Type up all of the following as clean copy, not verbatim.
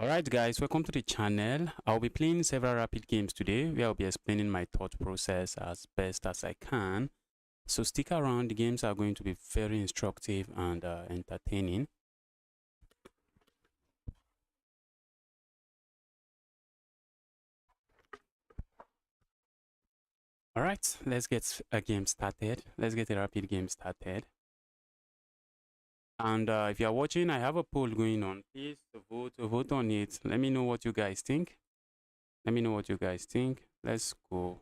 Alright guys, welcome to the channel. I'll be playing several rapid games today where I'll be explaining my thought process as best as I can. So stick around, the games are going to be very instructive and entertaining. Alright, let's get a game started. Let's get a rapid game started. And if you're watching, I have a poll going on. Please vote on it. Let me know what you guys think. Let's go.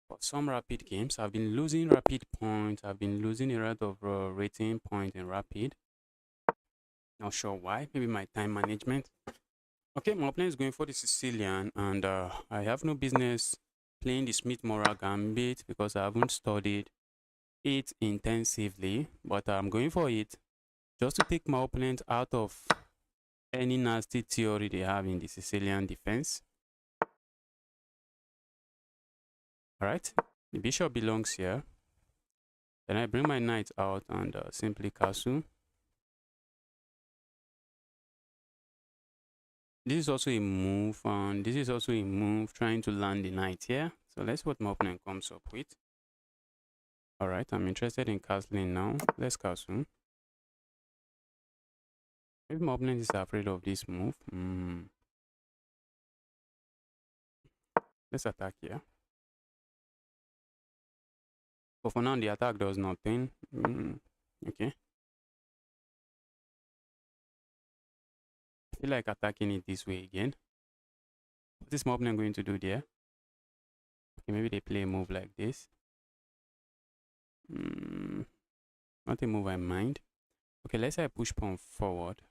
For some rapid games, I've been losing rapid points. I've been losing a lot of rating point in rapid. Not sure why. Maybe my time management. Okay, my opponent is going for the Sicilian, and I have no business playing the Smith-Morra Gambit because I haven't studied it intensively. But I'm going for it just to take my opponent out of any nasty theory they have in the Sicilian defense. Alright, the bishop belongs here. Then I bring my knight out and simply castle. This is also a move, and this is also a move trying to land the knight here. So let's see what my opponent comes up with. Alright, I'm interested in castling now. Let's castle. Maybe my opponent is afraid of this move. Let's attack here. But for now, the attack does nothing. Okay. I feel like attacking it this way again. What is my opponent going to do there? Okay, maybe they play a move like this. Not a move I mind. Okay, let's say I push pawn forward.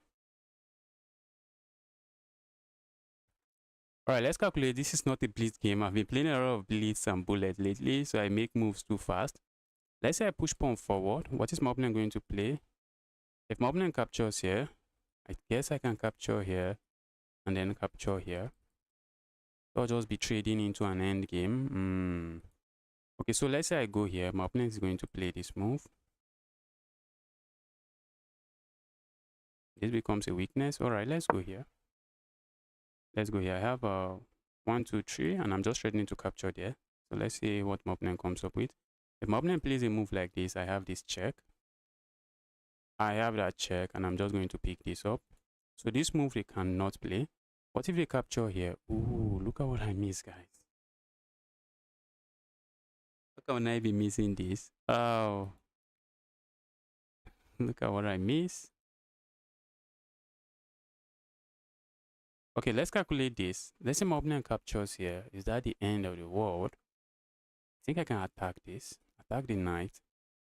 Alright, let's calculate. This is not a blitz game. I've been playing a lot of blitz and bullet lately, so I make moves too fast. Let's say I push pawn forward. What is my opponent going to play? If my opponent captures here, I guess I can capture here and then capture here. So I'll just be trading into an end game. Okay, so let's say I go here. My opponent is going to play this move. This becomes a weakness. Alright, let's go here. Let's go here. I have 1, 2, 3, and I'm just threatening to capture there. So let's see what my opponent comes up with. If my opponent plays a move like this, I have this check. I have that check, and I'm just going to pick this up. So this move they cannot play. What if they capture here? Ooh, look at what I miss, guys. How can I be missing this? Oh, look at what I miss. Okay, let's calculate this. Let's say my opponent captures here. Is that the end of the world? I think I can attack this. Attack the knight.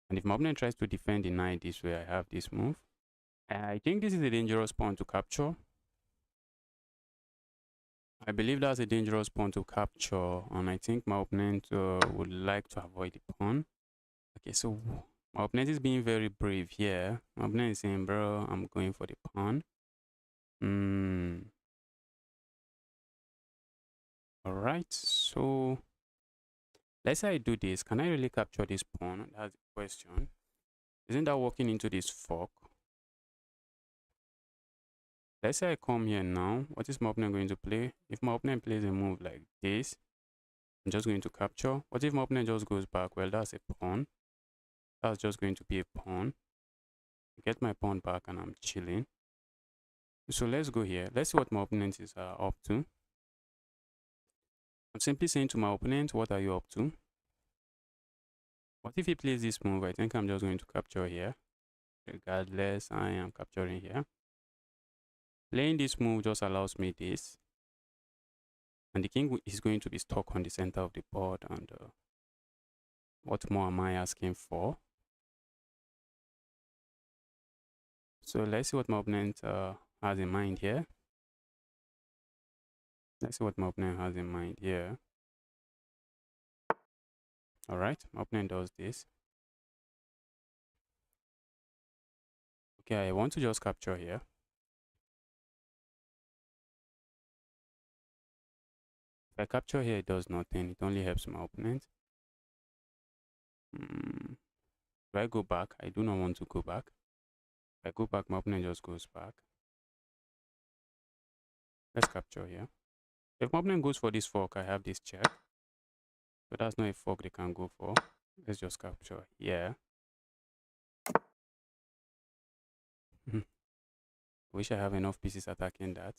And if my opponent tries to defend the knight this way, I have this move. I think this is a dangerous pawn to capture. I believe that's a dangerous pawn to capture. And I think my opponent would like to avoid the pawn. Okay, so my opponent is being very brave here. My opponent is saying, bro, I'm going for the pawn. Alright, so let's say I do this. Can I really capture this pawn? That's the question. Isn't that walking into this fork? Let's say I come here now. What is my opponent going to play? If my opponent plays a move like this, I'm just going to capture. What if my opponent just goes back? Well, that's a pawn. That's just going to be a pawn. Get my pawn back and I'm chilling. So let's go here. Let's see what my opponent is up to. I'm simply saying to my opponent, what are you up to? What if he plays this move? I think I'm just going to capture here. Regardless, I am capturing here. Playing this move just allows me this. And the king is going to be stuck on the center of the board. And what more am I asking for? So let's see what my opponent has in mind here. Let's see what my opponent has in mind here. Alright, my opponent does this. Okay, I want to just capture here. If I capture here, it does nothing. It only helps my opponent. If I go back, I do not want to go back. If I go back, my opponent just goes back. Let's capture here. If my opponent goes for this fork, I have this check. So that's not a fork they can go for. Let's just capture here. Wish I have enough pieces attacking that.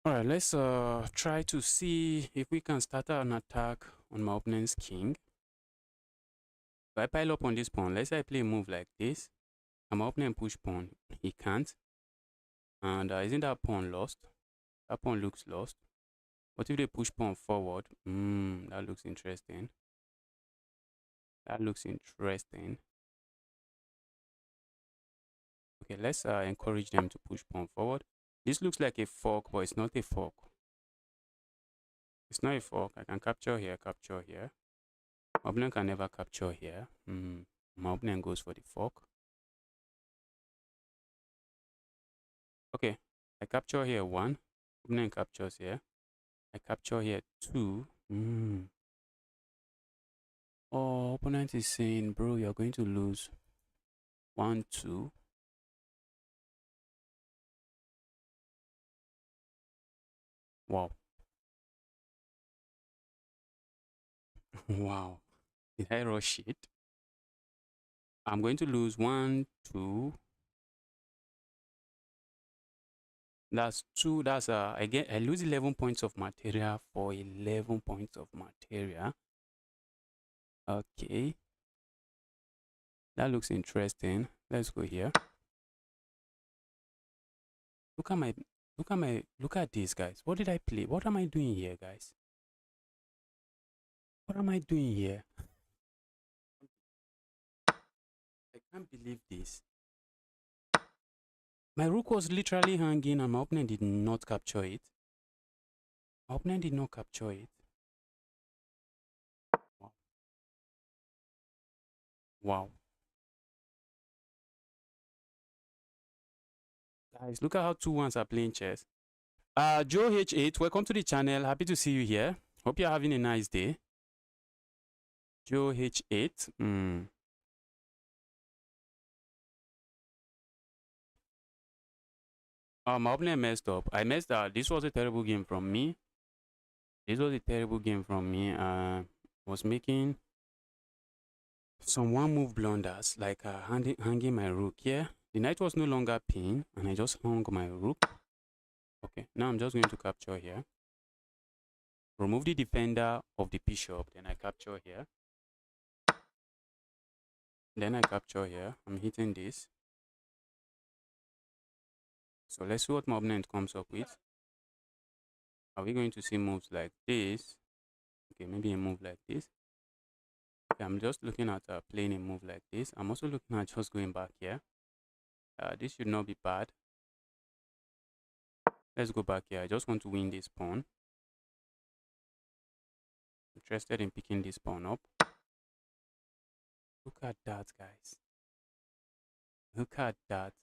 Alright, let's try to see if we can start an attack on my opponent's king. If I pile up on this pawn, let's say I play a move like this, and my opponent push pawn, he can't. And isn't that pawn lost? That pawn looks lost. What if they push pawn forward? That looks interesting. That looks interesting. Okay, let's encourage them to push pawn forward. This looks like a fork, but it's not a fork. It's not a fork. I can capture here, capture here. My opponent can never capture here. My opponent goes for the fork. Okay, I capture here 1. Opponent captures here. I capture here 2. Oh, opponent is saying, bro, you're going to lose 1, 2. Wow. Wow. Did I rush it? I'm going to lose 1, 2. That's 2. That's I lose 11 points of material for 11 points of material. Okay. That looks interesting. Let's go here. Look at this, guys. What did I play? What am I doing here, guys? What am I doing here? I can't believe this. My rook was literally hanging and my opponent did not capture it. My opponent did not capture it. Wow. Wow. Guys, look at how 2-1s are playing chess. Joe H8, welcome to the channel. Happy to see you here. Hope you're having a nice day. Joe H8. My opponent messed up. I messed up. This was a terrible game from me. This was a terrible game from me. Was making some one-move blunders, like hanging my rook here. The knight was no longer pinned, and I just hung my rook. Okay, now I'm just going to capture here. Remove the defender of the bishop, then I capture here. Then I capture here. I'm hitting this. So let's see what my opponent comes up with. Are we going to see moves like this? Okay, maybe a move like this. Okay, I'm just looking at playing a move like this. I'm also looking at just going back here. This should not be bad. Let's go back here. I just want to win this pawn. Interested in picking this pawn up. Look at that, guys. Look at that.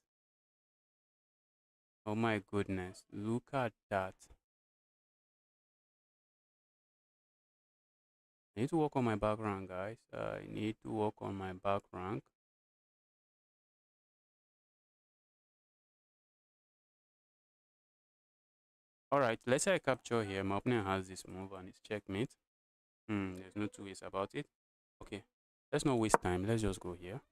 Oh my goodness. Look at that. I need to work on my back rank, guys. I need to work on my back rank. Alright, let's say I capture here. My opponent has this move and it's checkmate. There's no two ways about it. Okay, let's not waste time. Let's just go here.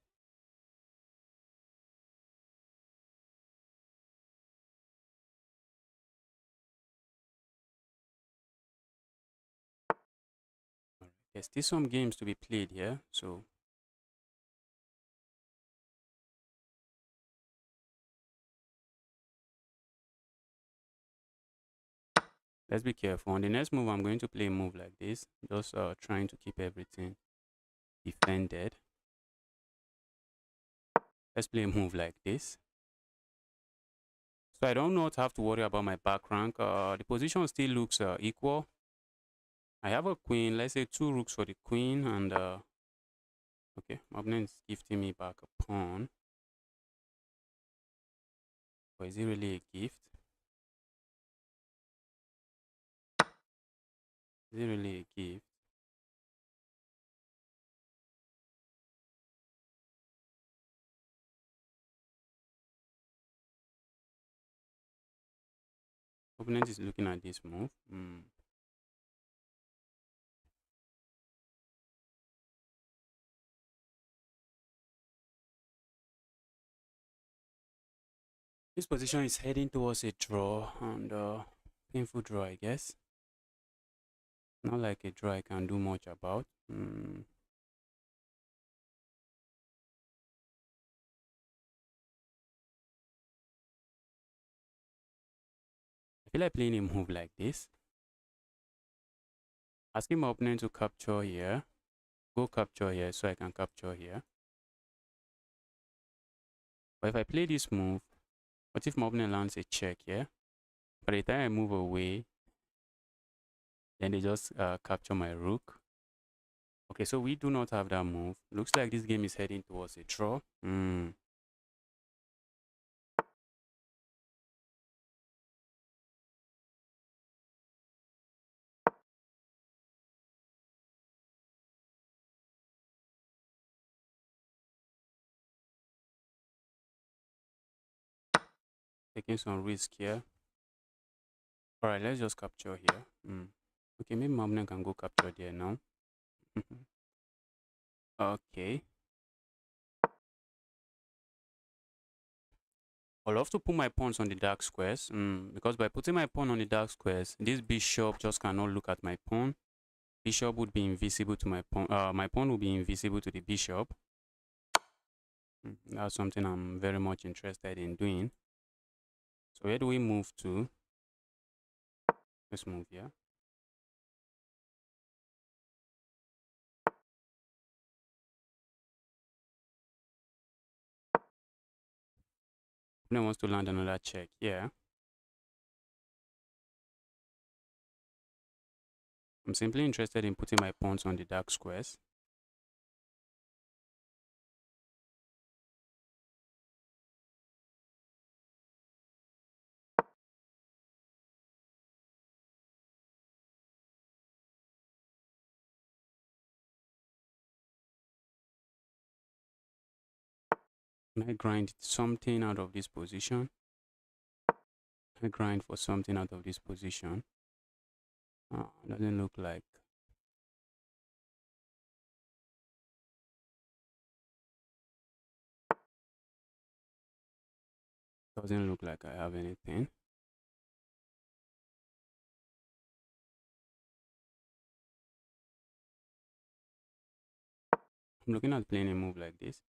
Alright, there's still some games to be played here, so let's be careful. On the next move, I'm going to play a move like this. Just trying to keep everything defended. Let's play a move like this. So I don't not have to worry about my back rank. The position still looks equal. I have a queen. Let's say 2 rooks for the queen. And okay, my opponent is gifting me back a pawn. But is it really a gift? Is it really a gift? Opponent is looking at this move. This position is heading towards a draw and painful draw, I guess. Not like a draw I can do much about. I feel like playing a move like this. Asking my opponent to capture here. Go capture here so I can capture here. But if I play this move, what if my opponent lands a check here? By the time I move away, then they just capture my rook. Okay, so we do not have that move. Looks like this game is heading towards a draw. Taking some risk here. Alright, let's just capture here. Okay, maybe my opponent can go capture there now. Okay. I love to put my pawns on the dark squares. Because by putting my pawn on the dark squares, this bishop just cannot look at my pawn. Bishop would be invisible to my pawn. My pawn will be invisible to the bishop. That's something I'm very much interested in doing. So where do we move to? Let's move here. Opponent wants to land another check here. I'm simply interested in putting my pawns on the dark squares. Can I grind something out of this position? I grind for something out of this position. Doesn't look like. Doesn't look like I have anything. I'm looking at playing a move like this.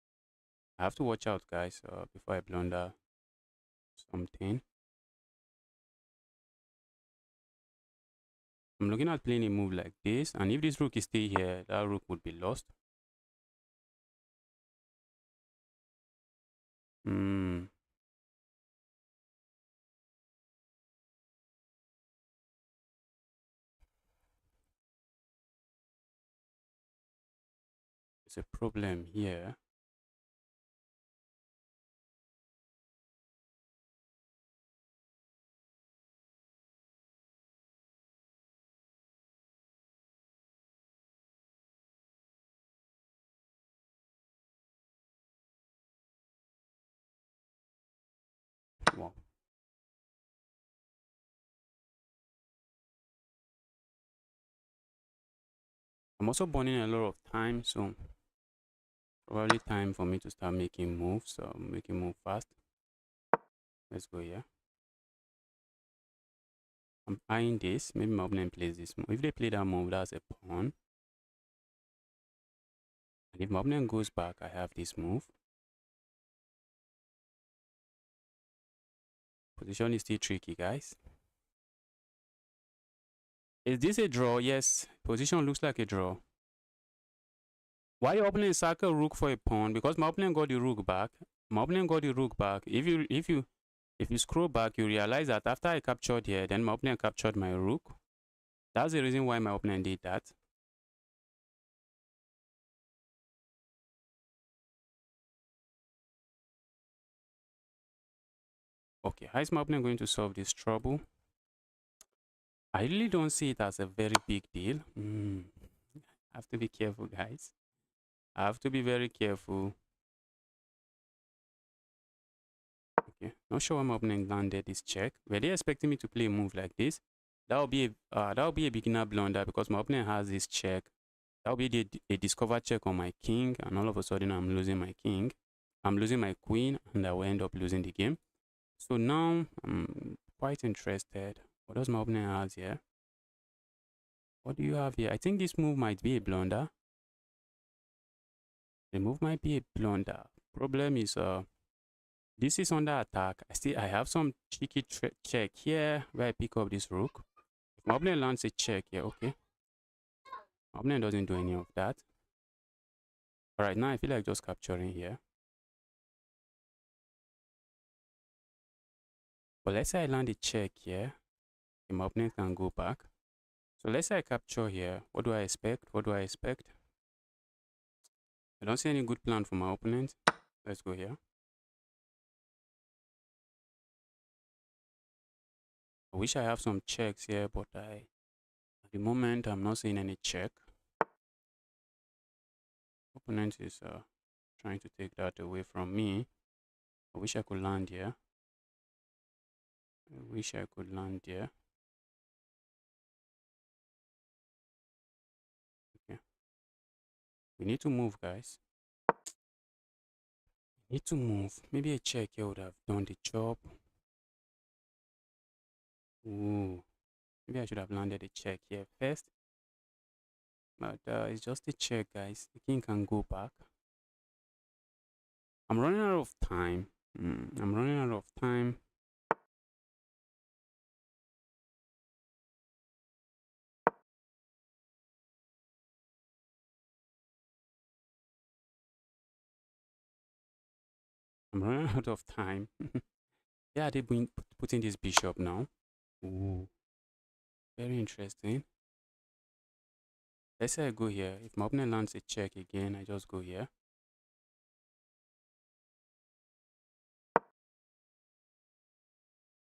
I have to watch out, guys, before I blunder something. I'm looking at playing a move like this, and if this rook is still here, that rook would be lost. There's a problem here. Wow. I'm also burning a lot of time, so probably time for me to start making moves. So making move fast. Let's go here. I'm eyeing this. Maybe my opponent plays this move. If they play that move, that's a pawn. And if my opponent goes back, I have this move. Position is still tricky, guys. Is this a draw? Yes. Position looks like a draw. Why your opponent sack a rook for a pawn? Because my opponent got the rook back. My opponent got the rook back. If you scroll back, you realize that after I captured here, then my opponent captured my rook. That's the reason why my opponent did that. Okay, how is my opponent going to solve this trouble? I really don't see it as a very big deal. I have to be careful, guys. I have to be very careful. Okay, not sure why my opponent landed this check. Were they expecting me to play a move like this? That would be a beginner blunder because my opponent has this check. That would be a discover check on my king, and all of a sudden I'm losing my king. I'm losing my queen, and I will end up losing the game. So now I'm quite interested. What does my opponent have here? What do you have here? I think this move might be a blunder. The move might be a blunder. Problem is, this is under attack. I have some cheeky check here where I pick up this rook. If my opponent lands a check here, okay. My opponent doesn't do any of that. Alright, now I feel like just capturing here. But let's say I land a check here. My opponent can go back. So let's say I capture here. What do I expect? What do I expect? I don't see any good plan for my opponent. Let's go here. I wish I have some checks here, but at the moment I'm not seeing any check. Opponent is trying to take that away from me. I wish I could land here. I wish I could land here. Okay. We need to move, guys. We need to move. Maybe a check here would have done the job. Ooh. Maybe I should have landed a check here first. But it's just a check, guys. The king can go back. I'm running out of time. I'm running out of time. I'm running out of time. Yeah, they've been putting this bishop now. Ooh. Very interesting. Let's say I go here. If my opponent lands a check again, I just go here.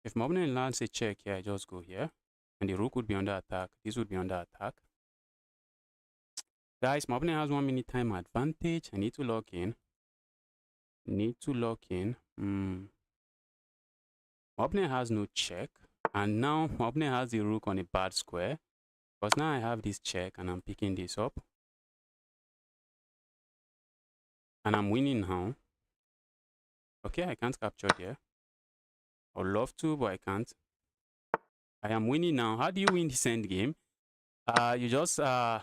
If my opponent lands a check here, I just go here. And the rook would be under attack. This would be under attack. Guys, my opponent has 1 minute time advantage. I need to lock in. Need to lock in. My opponent has no check. And now my opponent has the rook on a bad square. Because now I have this check and I'm picking this up. And I'm winning now. Okay, I can't capture there. I would love to, but I can't. I am winning now. How do you win this end game? You just do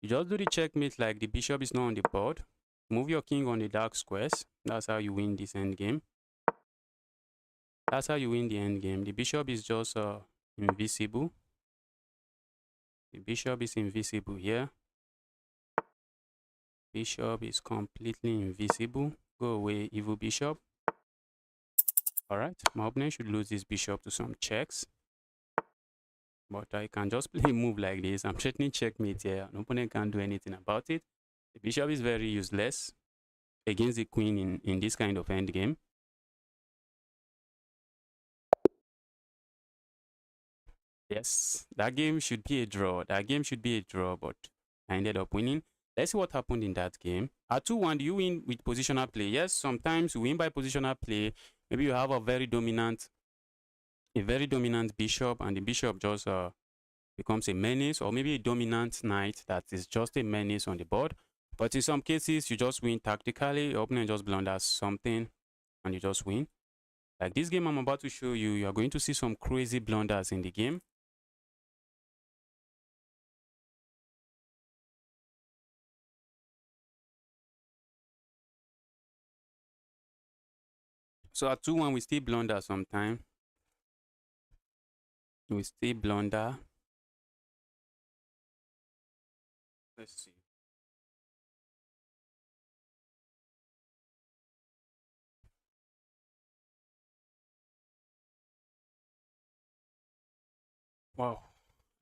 the checkmate like the bishop is not on the board. Move your king on the dark squares. That's how you win this end game. That's how you win the end game. The bishop is just invisible. The bishop is invisible here. Bishop is completely invisible. Go away, evil bishop. Alright, my opponent should lose this bishop to some checks. But I can just play a move like this. I'm threatening checkmate here. An opponent can't do anything about it. The bishop is very useless against the queen in this kind of end game. Yes, that game should be a draw. That game should be a draw, but I ended up winning. Let's see what happened in that game. At 2-1, do you win with positional play? Yes, sometimes you win by positional play. Maybe you have a very dominant bishop, and the bishop just becomes a menace, or maybe a dominant knight that is just a menace on the board. But in some cases, you just win tactically. Your opponent just blunders something, and you just win. Like this game I'm about to show you, you are going to see some crazy blunders in the game. So at 2-1, we still blunder sometime. We still blunder. Let's see. Wow.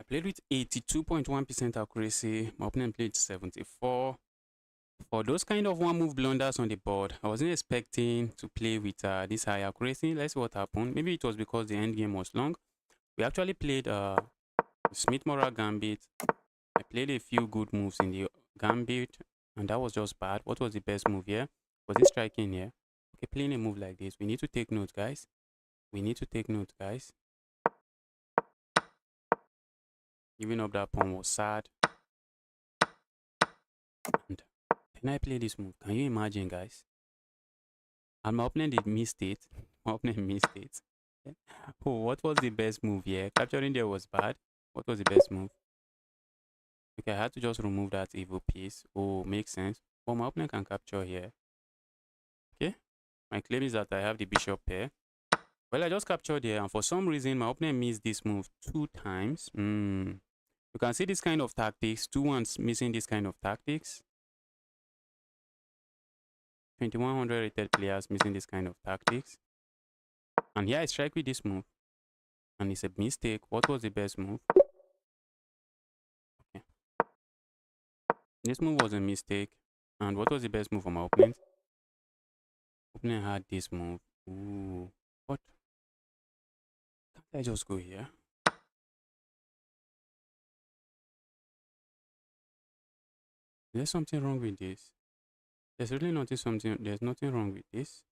I played with 82.1% accuracy. My opponent played 74. For those kind of one move blunders on the board, I wasn't expecting to play with this high accuracy. Let's see what happened. Maybe it was because the end game was long. We actually played Smith-Morra Gambit. I played a few good moves in the Gambit, and that was just bad. What was the best move here? Was it striking here? Okay, playing a move like this, we need to take note, guys. We need to take note, guys. Giving up that pawn was sad. And then I play this move. Can you imagine, guys? And my opponent did missed it. My opponent missed it. Oh, what was the best move here? Capturing there was bad. What was the best move? Okay, I had to just remove that evil piece. Oh, makes sense. But my opponent can capture here. Okay. My claim is that I have the bishop pair. Well, I just captured here, and for some reason, my opponent missed this move 2 times. You can see this kind of tactics. 2-1's missing this kind of tactics. 2100 rated players missing this kind of tactics. And here I strike with this move. And it's a mistake. What was the best move? Okay. This move was a mistake. And what was the best move for my opponent? Opponent had this move. Ooh. What? Can't I just go here? Is there something wrong with this? There's really there's nothing wrong with this.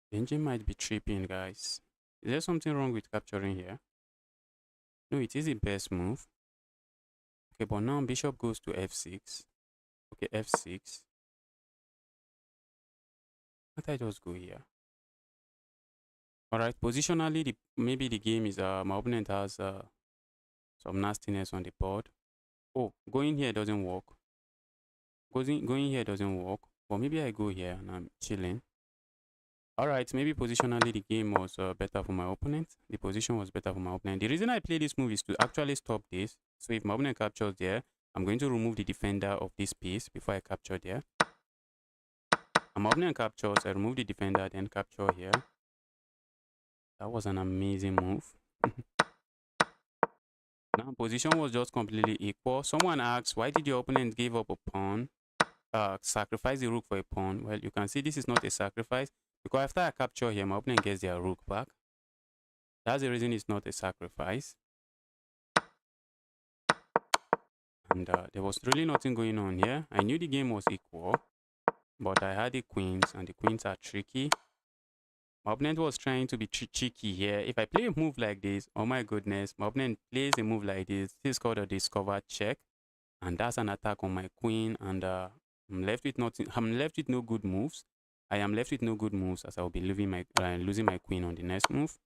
The engine might be tripping, guys. Is there something wrong with capturing here? No, it is the best move. Okay, but now bishop goes to f6. Okay, f6. Can't I just go here? Alright, positionally, maybe the game is, my opponent has some nastiness on the board. Oh, going here doesn't work. Going here doesn't work. But maybe I go here and I'm chilling. Alright, maybe positionally the game was better for my opponent. The position was better for my opponent. The reason I play this move is to actually stop this. So if my opponent captures there, I'm going to remove the defender of this piece before I capture there. And my opponent captures, I remove the defender, then capture here. That was an amazing move. Now position was just completely equal. Someone asks, why did your opponent give up a pawn? Sacrifice the rook for a pawn. Well, you can see this is not a sacrifice, because after I capture here, my opponent gets their rook back. That's the reason it's not a sacrifice. And there was really nothing going on here. I knew the game was equal, but I had the queens, and the queens are tricky. My opponent was trying to be cheeky here. If I play a move like this, oh my goodness, my opponent plays a move like this. This is called a discovered check, and that's an attack on my queen. And I'm left with nothing. I'm left with no good moves. I am left with no good moves, as I will be losing my queen on the next move.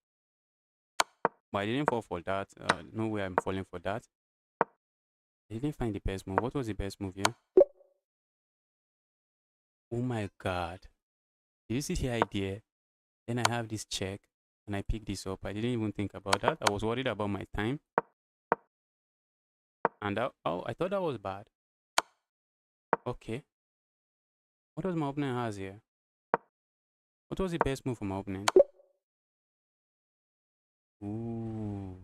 But I didn't fall for that. No way I'm falling for that. I didn't find the best move. What was the best move here? Oh my god. Did you see the idea? Then I have this check and I pick this up. I didn't even think about that. I was worried about my time. And oh, I thought that was bad. Okay. What does my opponent has here? What was the best move for my opponent? Ooh.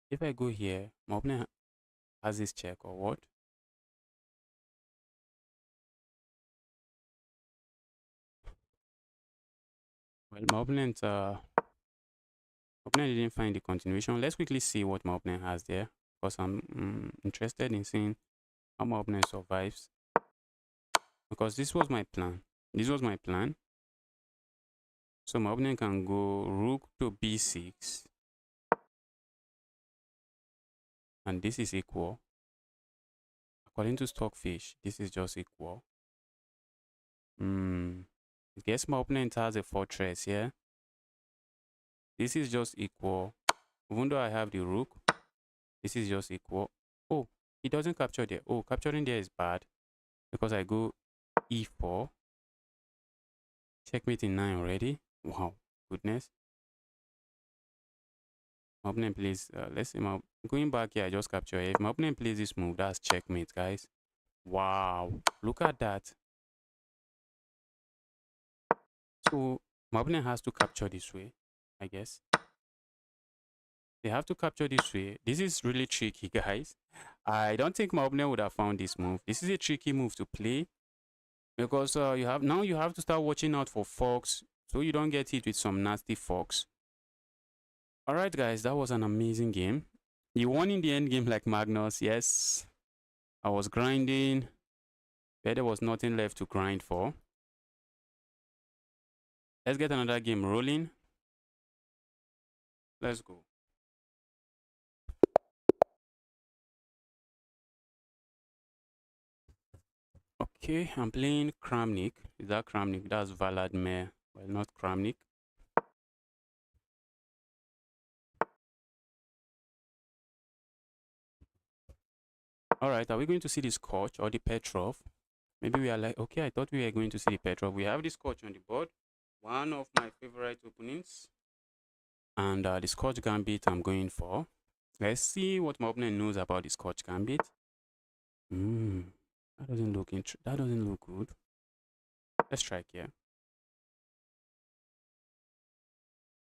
If I go here, my opponent has this check or what? Well, my opponent didn't find the continuation. Let's quickly see what my opponent has there, because I'm interested in seeing how my opponent survives. Because this was my plan. This was my plan. So my opponent can go rook to b6. And this is equal. According to Stockfish, this is just equal. I guess my opponent has a fortress here. This is just equal. Even though I have the rook, this is just equal. Oh, he doesn't capture there. Oh, capturing there is bad, because I go e4. Checkmate in 9 already. Wow, goodness. My opponent plays, let's see, going back here, I just capture here. If my opponent plays this move, that's checkmate, guys. Wow, look at that. So my opponent has to capture this way, I guess. They have to capture this way. This is really tricky, guys. I don't think my opponent would have found this move. This is a tricky move to play, because you have to start watching out for forks, so you don't get hit with some nasty forks. Alright guys, that was an amazing game. You won in the end game like Magnus. Yes, I was grinding. Where there was nothing left to grind for. Let's get another game rolling. Let's go. Okay, I'm playing Kramnik. Is that Kramnik? That's Vladimir. Well, not Kramnik. Alright, are we going to see the Scotch or the Petrov? Maybe we are like, okay, I thought we were going to see the Petrov. We have the Scotch on the board. One of my favorite openings. And the Scotch Gambit I'm going for. Let's see what my opponent knows about the Scotch Gambit. That doesn't look good. Let's strike here.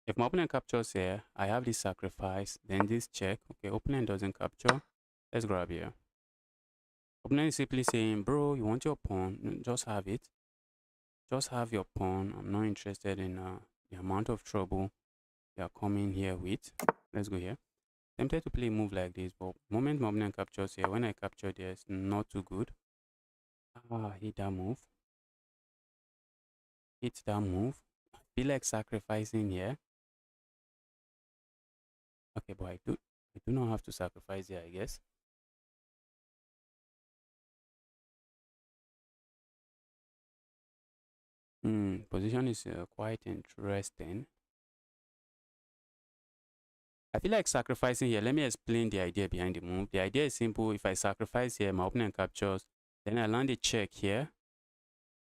If my opponent captures here, I have this sacrifice, then this check. Okay, opponent doesn't capture. Let's grab here. Opponent is simply saying, bro, you want your pawn? Just have it. Just have your pawn. I'm not interested in the amount of trouble you are coming here with. Let's go here. Tempted to play a move like this, but moment my opponent captures here, when I capture there, it's not too good. Hit that move. Hit that move. I feel like sacrificing here. Okay, but I do not have to sacrifice here, I guess. Position is quite interesting. I feel like sacrificing here. Let me explain the idea behind the move. The idea is simple. If I sacrifice here, my opponent captures, then I land a check here,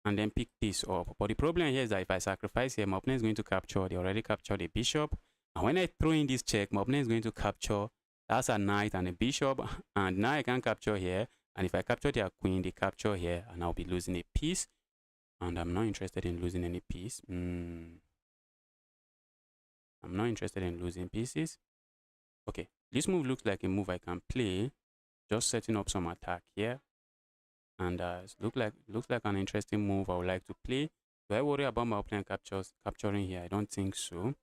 and then pick this up. But the problem here is that if I sacrifice here, my opponent is going to capture. They already captured a bishop. And when I throw in this check, my opponent is going to capture. That's a knight and a bishop. And now I can capture here. And if I capture their queen, they capture here, and I'll be losing a piece. And I'm not interested in losing any piece. I'm not interested in losing pieces. Okay, this move looks like a move I can play. Just setting up some attack here. And it looks like an interesting move I would like to play. Do I worry about my opponent capturing here? I don't think so.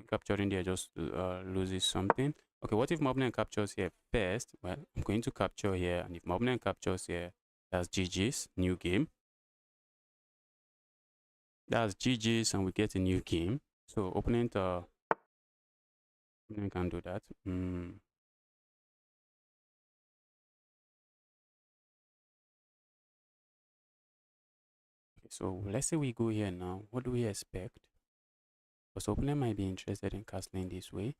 Capturing there just loses something. Okay, what if my opponent captures here first? Well, I'm going to capture here, and if my opponent captures here, that's GG's, new game. That's GG's, and we get a new game. So opponent can do that. Okay, so let's say we go here now. What do we expect? Because opponent might be interested in castling this way.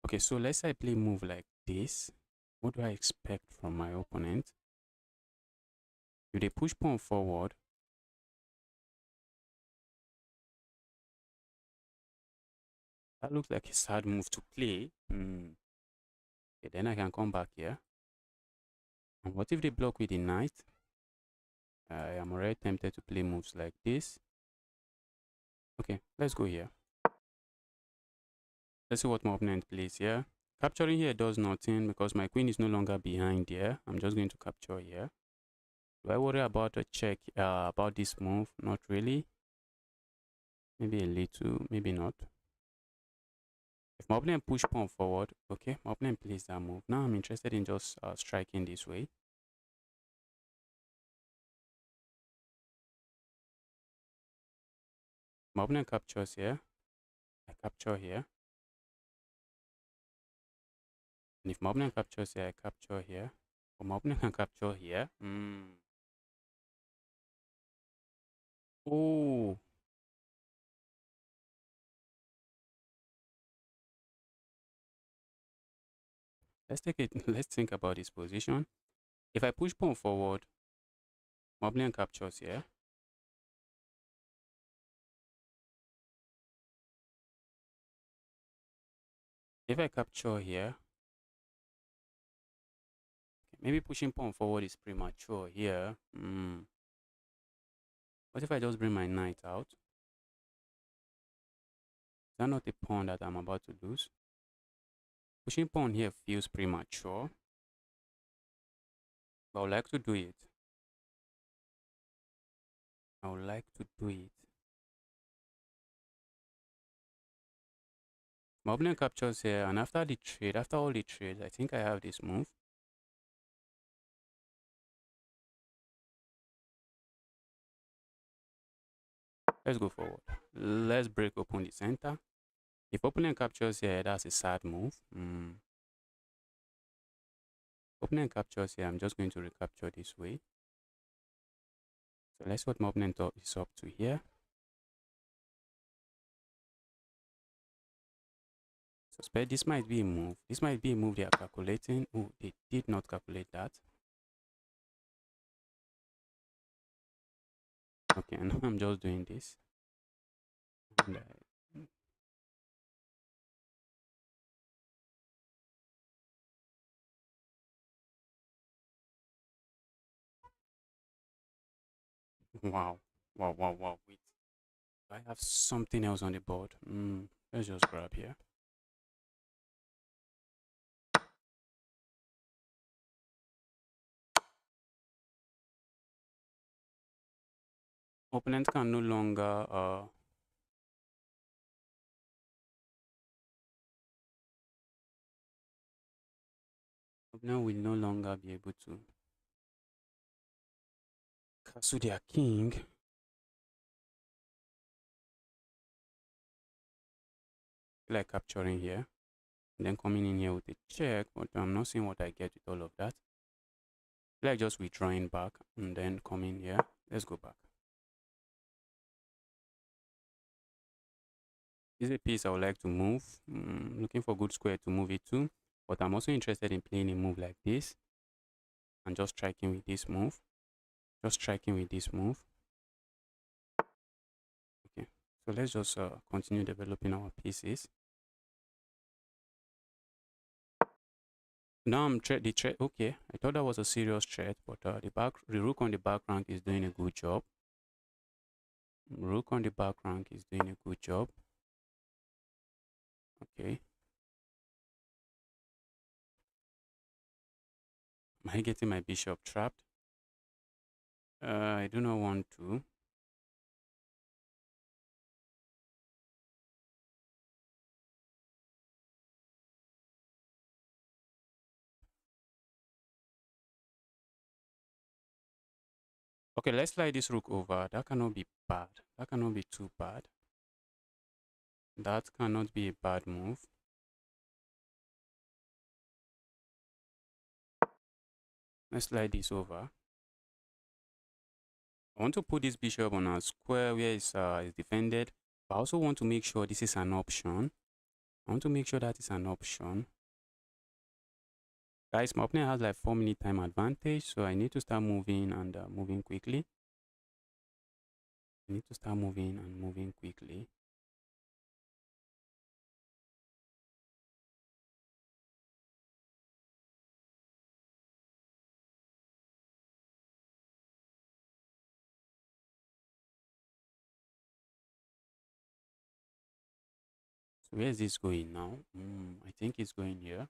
Okay, so let's say I play move like this. What do I expect from my opponent? If they push pawn forward, that looks like a sad move to play. Okay, then I can come back here. And what if they block with the knight? I am already tempted to play moves like this. Okay, let's go here. Let's see what my opponent plays here. Capturing here does nothing because my queen is no longer behind here. I'm just going to capture here. Do I worry about a check about this move? Not really. Maybe a little, maybe not. If my opponent push pawn forward, okay, my opponent plays that move. Now I'm interested in just striking this way. My opponent captures here. I capture here. And if my opponent captures here, I capture here. Or my opponent can capture here. Oh. Let's take it. Let's think about this position. If I push pawn forward, my opponent captures here. If I capture here, maybe pushing pawn forward is premature here. What if I just bring my knight out? Is that not a pawn that I'm about to lose? Pushing pawn here feels premature, but I would like to do it. I would like to do it. My opponent captures here, and after the trade, after all the trades, I think I have this move. Let's go forward. Let's break open the center. If opponent captures here, that's a sad move. Opponent captures here, I'm just going to recapture this way. So let's see what my opponent is up to here. Suspect this might be a move. This might be a move they are calculating. Oh, they did not calculate that. Okay, and I'm just doing this. And, wow. Wait, I have something else on the board. Let's just grab here. Opponent can no longer opponent will no longer be able to castle their king. Like capturing here. And then coming in here with a check, but I'm not seeing what I get with all of that. Like just withdrawing back and then coming here. Let's go back. This is a piece I would like to move. Looking for good square to move it to. But I'm also interested in playing a move like this. And just striking with this move. Just striking with this move. Okay. So let's just continue developing our pieces. Now I'm the threat. Okay, I thought that was a serious threat, but the rook on the back rank is doing a good job. Rook on the back rank is doing a good job. Okay. Am I getting my bishop trapped? I do not want to. Okay, let's slide this rook over. That cannot be bad. That cannot be too bad. That cannot be a bad move. Let's slide this over. I want to put this bishop on a square where it's defended. But I also want to make sure this is an option. I want to make sure that is an option. Guys, my opponent has like 4-minute time advantage, so I need to start moving and moving quickly. I need to start moving and moving quickly. So where is this going now? I think it's going here.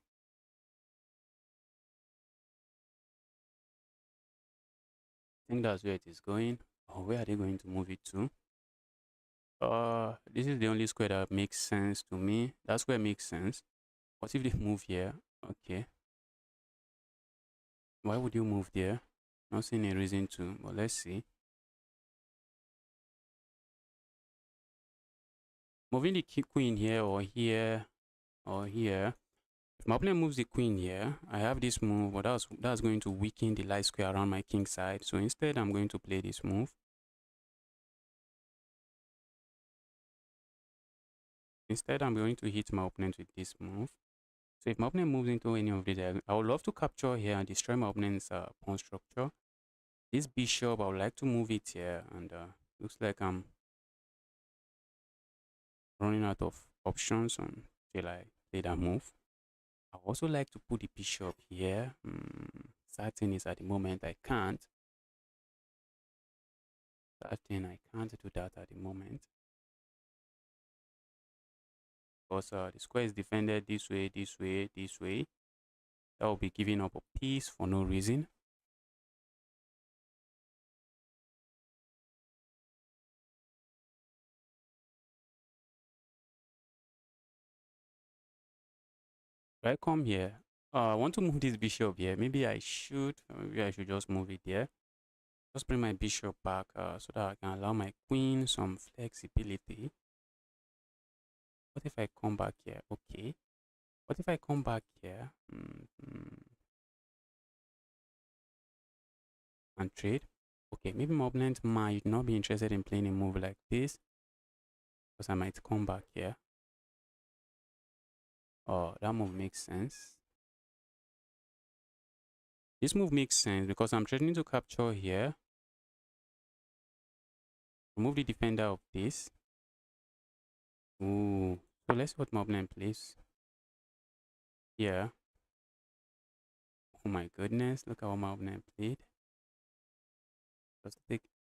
I think that's where it is going. Oh, where are they going to move it to? This is the only square that makes sense to me. That square makes sense. What if they move here? Okay. Why would you move there? Not seeing a reason to, but let's see. Moving the queen here or here or here. If my opponent moves the queen here, I have this move, but that's going to weaken the light square around my king side. So instead, I'm going to play this move. Instead, I'm going to hit my opponent with this move. So if my opponent moves into any of these, I would love to capture here and destroy my opponent's pawn structure. This bishop, I would like to move it here, and looks like I'm running out of options until I play that move. I also like to put the bishop here. Certain is at the moment I can't. Certain I can't do that at the moment. Because the square is defended this way, this way, this way. That will be giving up a piece for no reason. If I come here, I want to move this bishop here. Maybe I should just move it there. Just bring my bishop back so that I can allow my queen some flexibility. What if I come back here? Okay. What if I come back here and trade? Okay, maybe my opponent might not be interested in playing a move like this because I might come back here. Oh, that move makes sense. This move makes sense because I'm threatening to capture here. Remove the defender of this. Ooh. So let's see what my opponent plays. Yeah. Oh my goodness. Look at what my opponent played.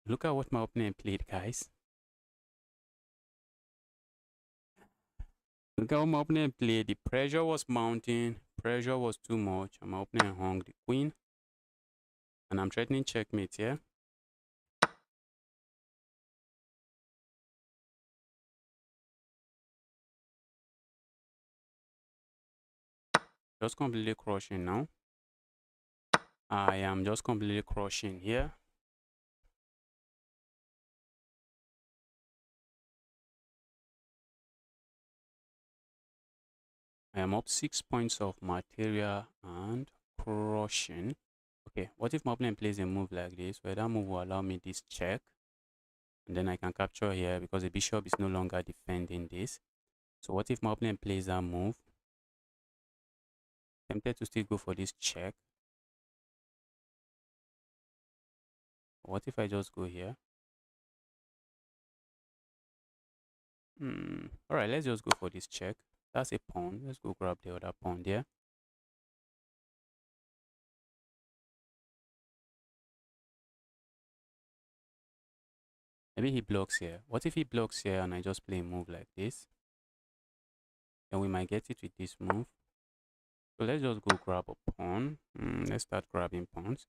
Look at what my opponent played, guys. Look at what my opponent played. The pressure was mounting. Pressure was too much. And my opponent hung the queen. And I'm threatening checkmate here. Just completely crushing now. I am just completely crushing here. I am up 6 points of material and crushing. Okay, what if my opponent plays a move like this, where that move will allow me this check, and then I can capture here because the bishop is no longer defending this. So what if my opponent plays that move? Tempted to still go for this check. What if I just go here? All right, let's just go for this check. That's a pawn. Let's go grab the other pawn there. Maybe he blocks here. What if he blocks here and I just play a move like this? Then we might get it with this move. So let's just go grab a pawn. Let's start grabbing pawns.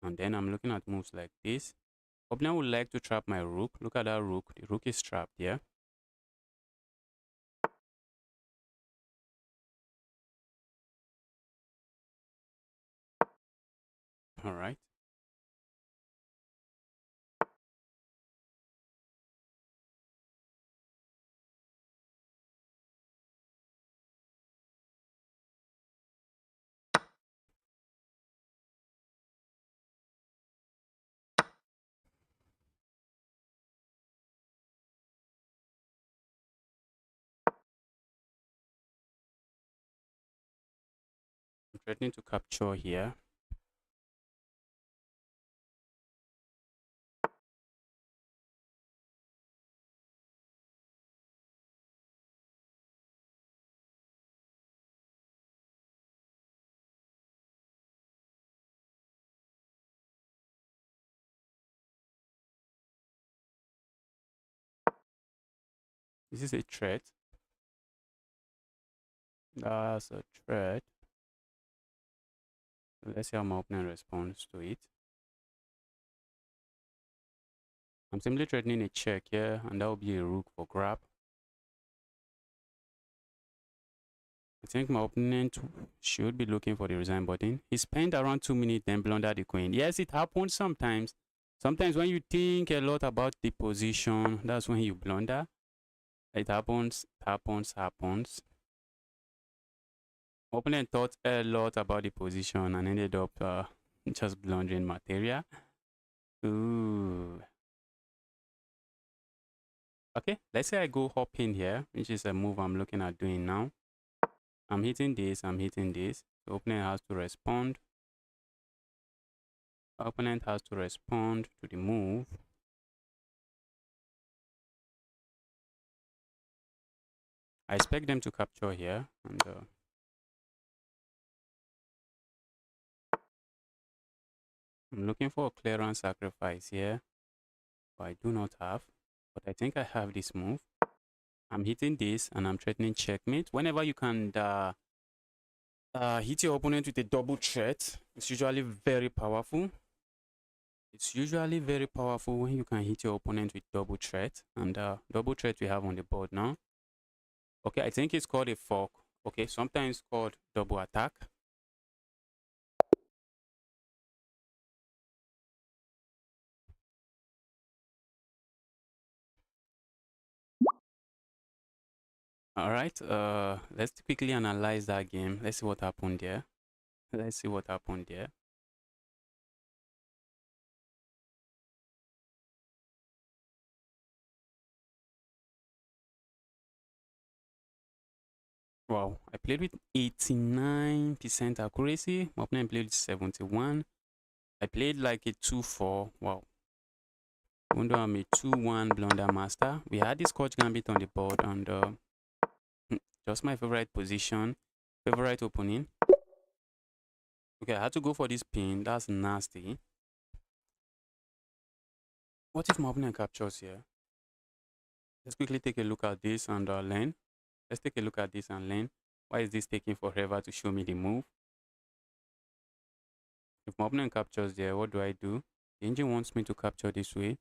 And then I'm looking at moves like this. Opponent would like to trap my rook. Look at that rook. The rook is trapped here. All right. I'm threatening to capture here. This is a threat. That's a threat. So let's see how my opponent responds to it. I'm simply threatening a check here, and that will be a rook for grab. I think my opponent should be looking for the resign button. He spent around 2 minutes, then blundered the queen. Yes, it happens sometimes. Sometimes when you think a lot about the position, that's when you blunder. It happens. Opponent thought a lot about the position and ended up just blundering material. Ooh. Okay, let's say I go hop in here, which is a move I'm looking at doing now. I'm hitting this. The opponent has to respond. The opponent has to respond to the move. I expect them to capture here, and I'm looking for a clearance sacrifice here, but I do not have. But I think I have this move. I'm hitting this, and I'm threatening checkmate. Whenever you can hit your opponent with a double threat, it's usually very powerful. It's usually very powerful when you can hit your opponent with double threat, and double threat we have on the board now. Okay, I think it's called a fork. Okay, sometimes called double attack. All right. Let's quickly analyze that game. Let's see what happened there. Let's see what happened there. Wow, I played with 89% accuracy. My opponent played with 71. I played like a 2-4. Wow. Even though I'm a 2-1 blunder master, we had this Scotch Gambit on the board, and just my favorite position, favorite opening. Okay, I had to go for this pin. That's nasty. What if my opponent captures here? Let's quickly take a look at this and learn. Let's take a look at this and learn. Why is this taking forever to show me the move? If my opponent captures there, what do I do? The engine wants me to capture this way.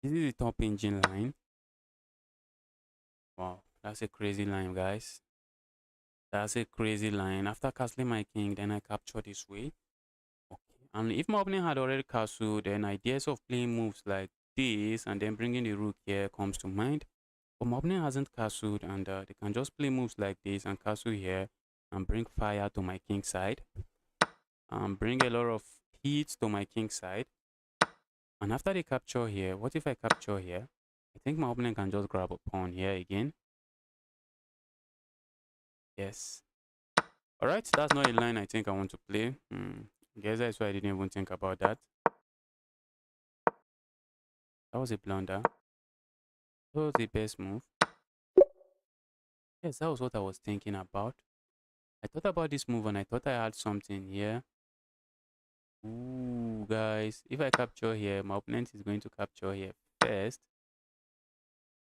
This is the top engine line. Wow, that's a crazy line, guys. That's a crazy line. After castling my king, then I capture this way. Okay. And if my opponent had already castled, then ideas of playing moves like this and then bringing the rook here comes to mind. But my opponent hasn't castled, and they can just play moves like this and castle here and bring fire to my king side. And bring a lot of heat to my king side. And after they capture here, what if I capture here? I think my opponent can just grab a pawn here again. Yes. Alright, that's not a line I think I want to play. I guess that's why I didn't even think about that. That was a blunder. That was the best move. Yes, that was what I was thinking about. I thought about this move and I thought I had something here. Ooh, guys. If I capture here, my opponent is going to capture here first.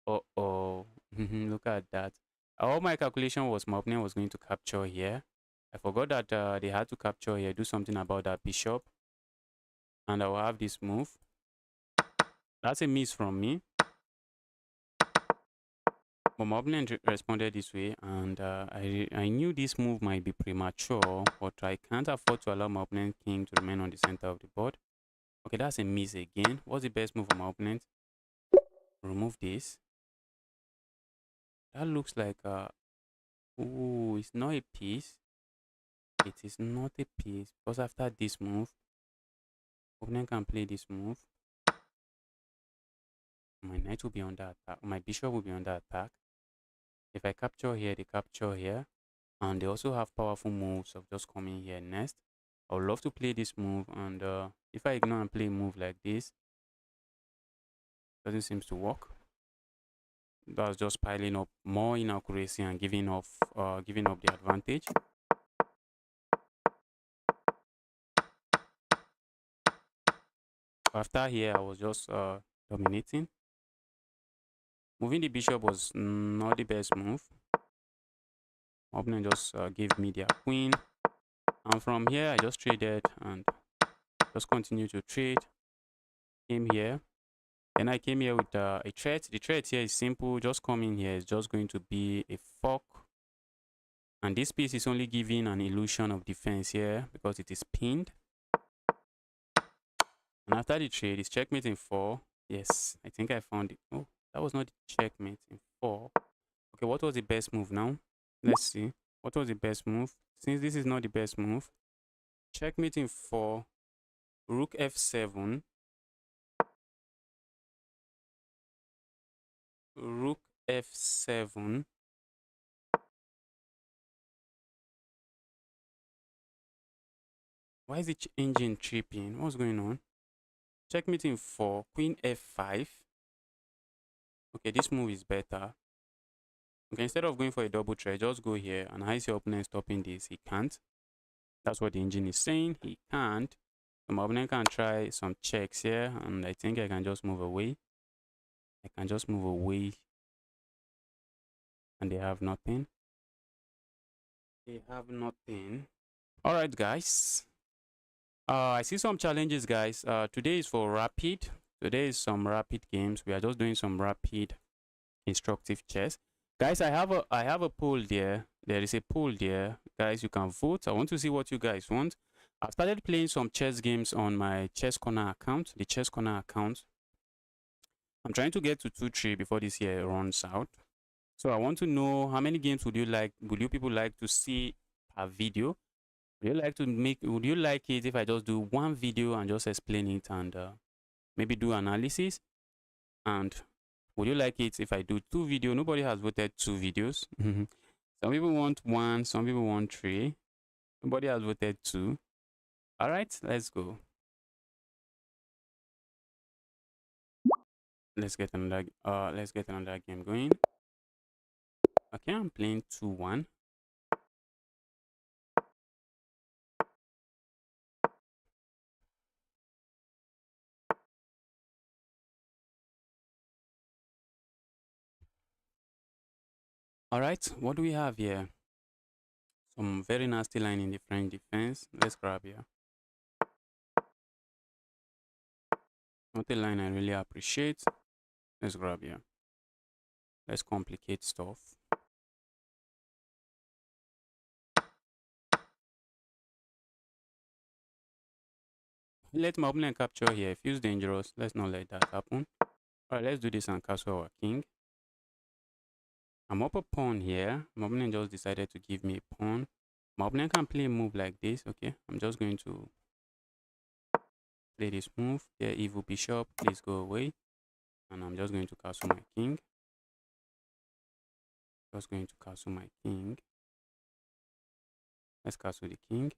Uh-oh. Look at that. All my calculation was my opponent was going to capture here. I forgot that they had to capture here, do something about that bishop. And I will have this move. That's a miss from me. But my opponent responded this way, and I knew this move might be premature, but I can't afford to allow my opponent king to remain on the center of the board. Okay, that's a miss again. What's the best move for my opponent? Remove this. That looks like ooh, it's not a piece. It is not a piece because after this move, opponent can play this move. My knight will be under attack. My bishop will be under attack. If I capture here, they capture here. And they also have powerful moves of just coming here next. I would love to play this move, and if I ignore and play a move like this, doesn't seem to work. That's just piling up more inaccuracy and giving up the advantage. After here, I was just dominating. Moving the bishop was not the best move. My opponent just gave me their queen, and from here I just traded and just continue to trade. Came here. Then I came here with a threat. The threat here is simple. Just coming here is just going to be a fork. And this piece is only giving an illusion of defense here because it is pinned. And after the trade, it's checkmate in 4. Yes, I think I found it. Oh, that was not the checkmate in 4. Okay, what was the best move now? Let's see. What was the best move? Since this is not the best move, checkmate in 4, rook f7, rook f7. Why is the engine tripping? What's going on? Checkmate in 4, queen f5. Okay, this move is better. Okay, instead of going for a double threat, just go here. And how is your opponent stopping this? He can't. That's what the engine is saying. He can't. So my opponent can try some checks here. And I think I can just move away. I can just move away. And they have nothing. They have nothing. Alright, guys. I see some challenges, guys. Today is for rapid. Today is some rapid games. We are just doing some rapid instructive chess. Guys, I have a poll there. There is a poll there. Guys, you can vote. I want to see what you guys want. I've started playing some chess games on my Chess Corner account, the Chess Corner account. I'm trying to get to 2-3 before this year runs out. So I want to know how many games would you people like to see per video? Would you like it if I just do one video and just explain it and maybe do analysis? And would you like it if I do two videos? Nobody has voted two videos. Some people want one, some people want three. Nobody has voted two. All right, let's go. Let's get another game going. Okay, I'm playing 2-1. All right, what do we have here? Some very nasty line in the French defense. Let's grab here. Not a line I really appreciate. Let's grab here. Let's complicate stuff. Let my opponent capture here. Feels dangerous. Let's not let that happen. Alright, let's do this and castle our king. I'm up a pawn here. My opponent just decided to give me a pawn. My opponent can play a move like this. Okay, I'm just going to play this move. There, evil bishop, please go away. And I'm just going to castle my king. Just going to castle my king. Let's castle the king.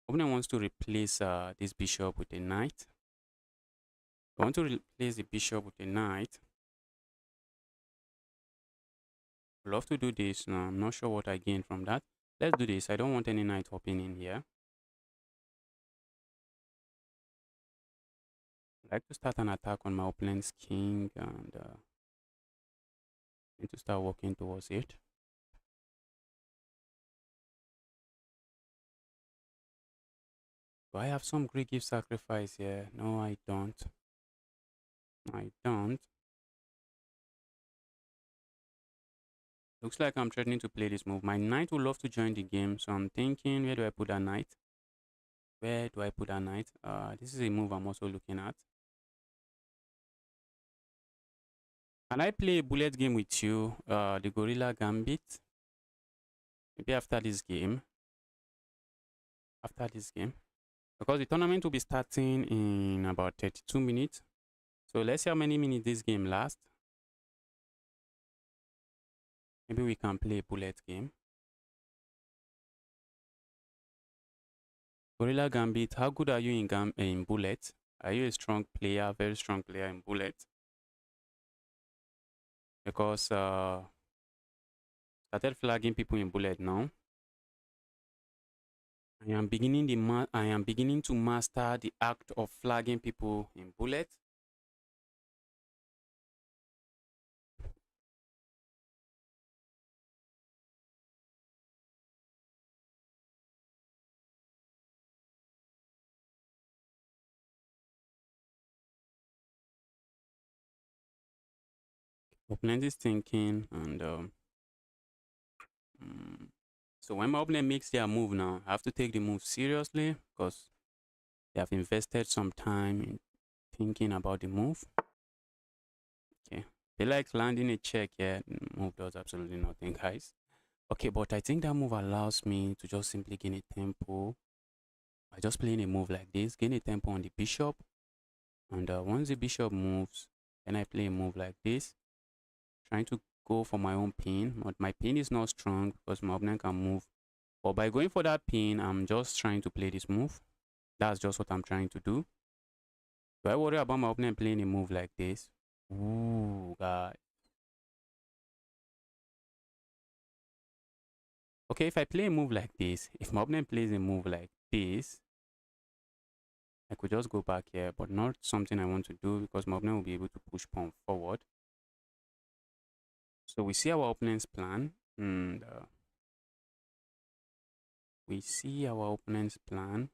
Opponent wants to replace this bishop with a knight. I want to replace the bishop with a knight. I'd love to do this. Now, I'm not sure what I gain from that. Let's do this. I don't want any knight hopping in here. I like to start an attack on my opponent's king and need to start working towards it. Do I have some Greek gift sacrifice here? No, I don't. I don't. Looks like I'm threatening to play this move. My knight would love to join the game, so I'm thinking, where do I put that knight? Where do I put that knight? This is a move I'm also looking at. Can I play a bullet game with you? The Gorilla Gambit? Maybe after this game. Because the tournament will be starting in about 32 minutes. So let's see how many minutes this game lasts. Maybe we can play a bullet game. Gorilla Gambit, how good are you in bullet? Are you a strong player, very strong player in bullet? Because started flagging people in bullet now. I am beginning to master the act of flagging people in bullet. Opponent is thinking, and so when my opponent makes their move now, I have to take the move seriously because they have invested some time in thinking about the move. Okay, they like landing a check here. Move does absolutely nothing, guys. Okay, but I think that move allows me to just simply gain a tempo by just playing a move like this, gain a tempo on the bishop. And once the bishop moves, then I play a move like this, trying to go for my own pin. But my pin is not strong because my opponent can move. But by going for that pin, I'm just trying to play this move. That's just what I'm trying to do. Do I worry about my opponent playing a move like this? Ooh, God. Okay, if I play a move like this, if my opponent plays a move like this, I could just go back here, but not something I want to do because my opponent will be able to push pawn forward. So we see our opponent's plan, and we see our opponent's plan.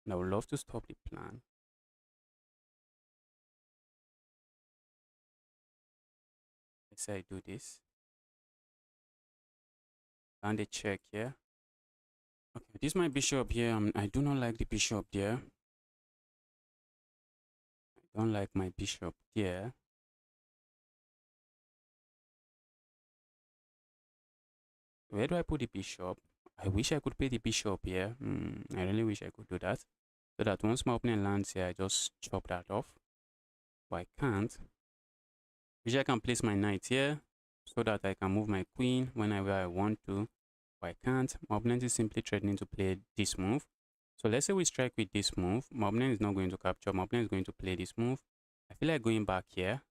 And I would love to stop the plan. Let's say I do this. And a check here. Okay, this is my bishop here. I do not like the bishop there. I don't like my bishop here. Where do I put the bishop? I wish I could play the bishop here. I really wish I could do that. So that once my opponent lands here, I just chop that off. But I can't. Wish I can place my knight here so that I can move my queen whenever I want to. But I can't. My opponent is simply threatening to play this move. So let's say we strike with this move. My opponent is not going to capture. My opponent is going to play this move. I feel like going back here,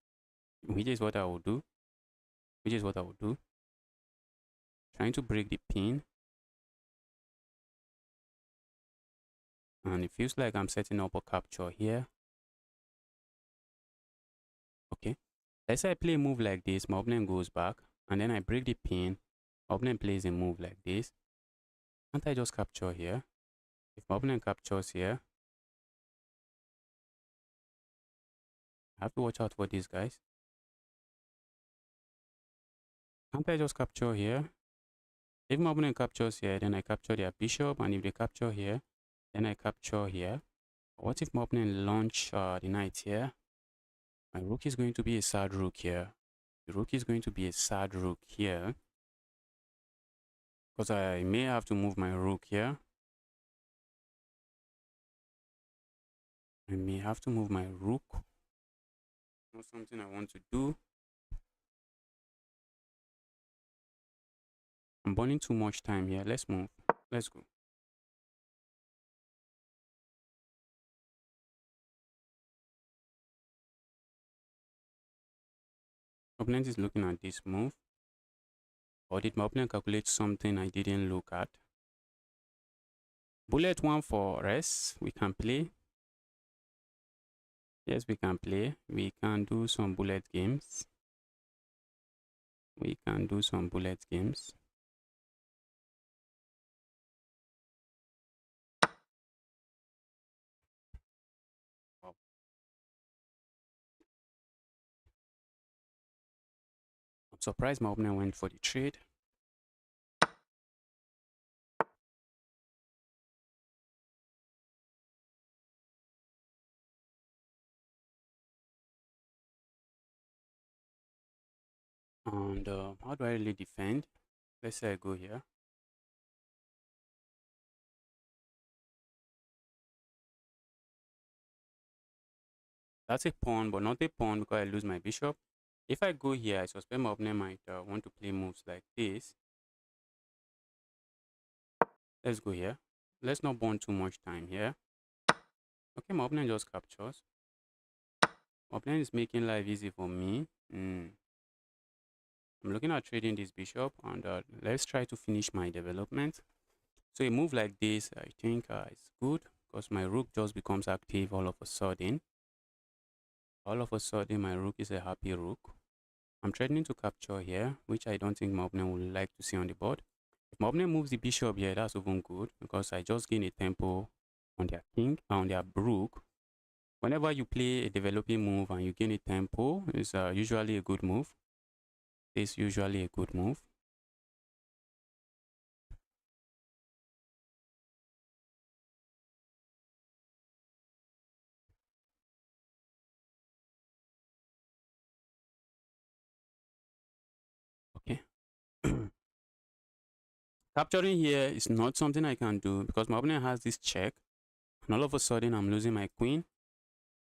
which is what I will do. Trying to break the pin. And it feels like I'm setting up a capture here. Okay. Let's say I play a move like this. My opponent goes back. And then I break the pin. My opponent plays a move like this. Can't I just capture here? If my opponent captures here, I have to watch out for these guys. Can't I just capture here? If my opponent captures here, then I capture their bishop. And if they capture here, then I capture here. What if my opponent launch the knight here? My rook is going to be a sad rook here. The rook is going to be a sad rook here. Because I may have to move my rook here. I may have to move my rook. Not something I want to do. I'm burning too much time here. Let's move. Let's go. Opponent is looking at this move. Or did my opponent calculate something I didn't look at? Bullet 1 for rest. We can play. Yes, we can play. We can do some bullet games. We can do some bullet games. Wow. I'm surprised my opponent went for the trade. And how do I really defend? Let's say I go here. That's a pawn, but not a pawn because I lose my bishop. If I go here, I suspect my opponent might want to play moves like this. Let's go here. Let's not burn too much time here. Okay, my opponent just captures. My opponent is making life easy for me. I'm looking at trading this bishop, and let's try to finish my development. So a move like this, I think is good because my rook just becomes active all of a sudden. All of a sudden, my rook is a happy rook. I'm threatening to capture here, which I don't think my opponent would like to see on the board. If my opponent moves the bishop here, that's even good because I just gain a tempo on their king, on their rook. Whenever you play a developing move and you gain a tempo, it's usually a good move. It's usually a good move. Okay. Capturing here is not something I can do because my opponent has this check. And all of a sudden, I'm losing my queen.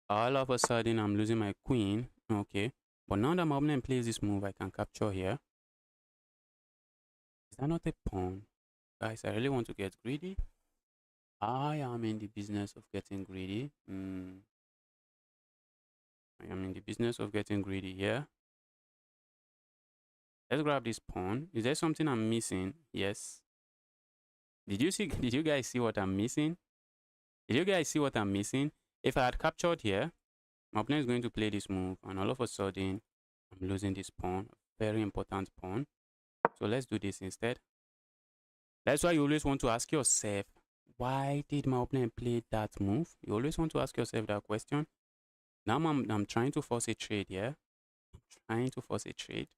All of a sudden, I'm losing my queen. Okay. But now that my opponent plays this move, I can capture here. Is that not a pawn? Guys, I really want to get greedy. I am in the business of getting greedy. I am in the business of getting greedy here. Let's grab this pawn. Is there something I'm missing? Yes. Did you guys see what I'm missing? Did you guys see what I'm missing? If I had captured here, my opponent is going to play this move, and all of a sudden, I'm losing this pawn. Very important pawn. So let's do this instead. That's why you always want to ask yourself, why did my opponent play that move? You always want to ask yourself that question. Now I'm trying to force a trade here. Trying to force a trade.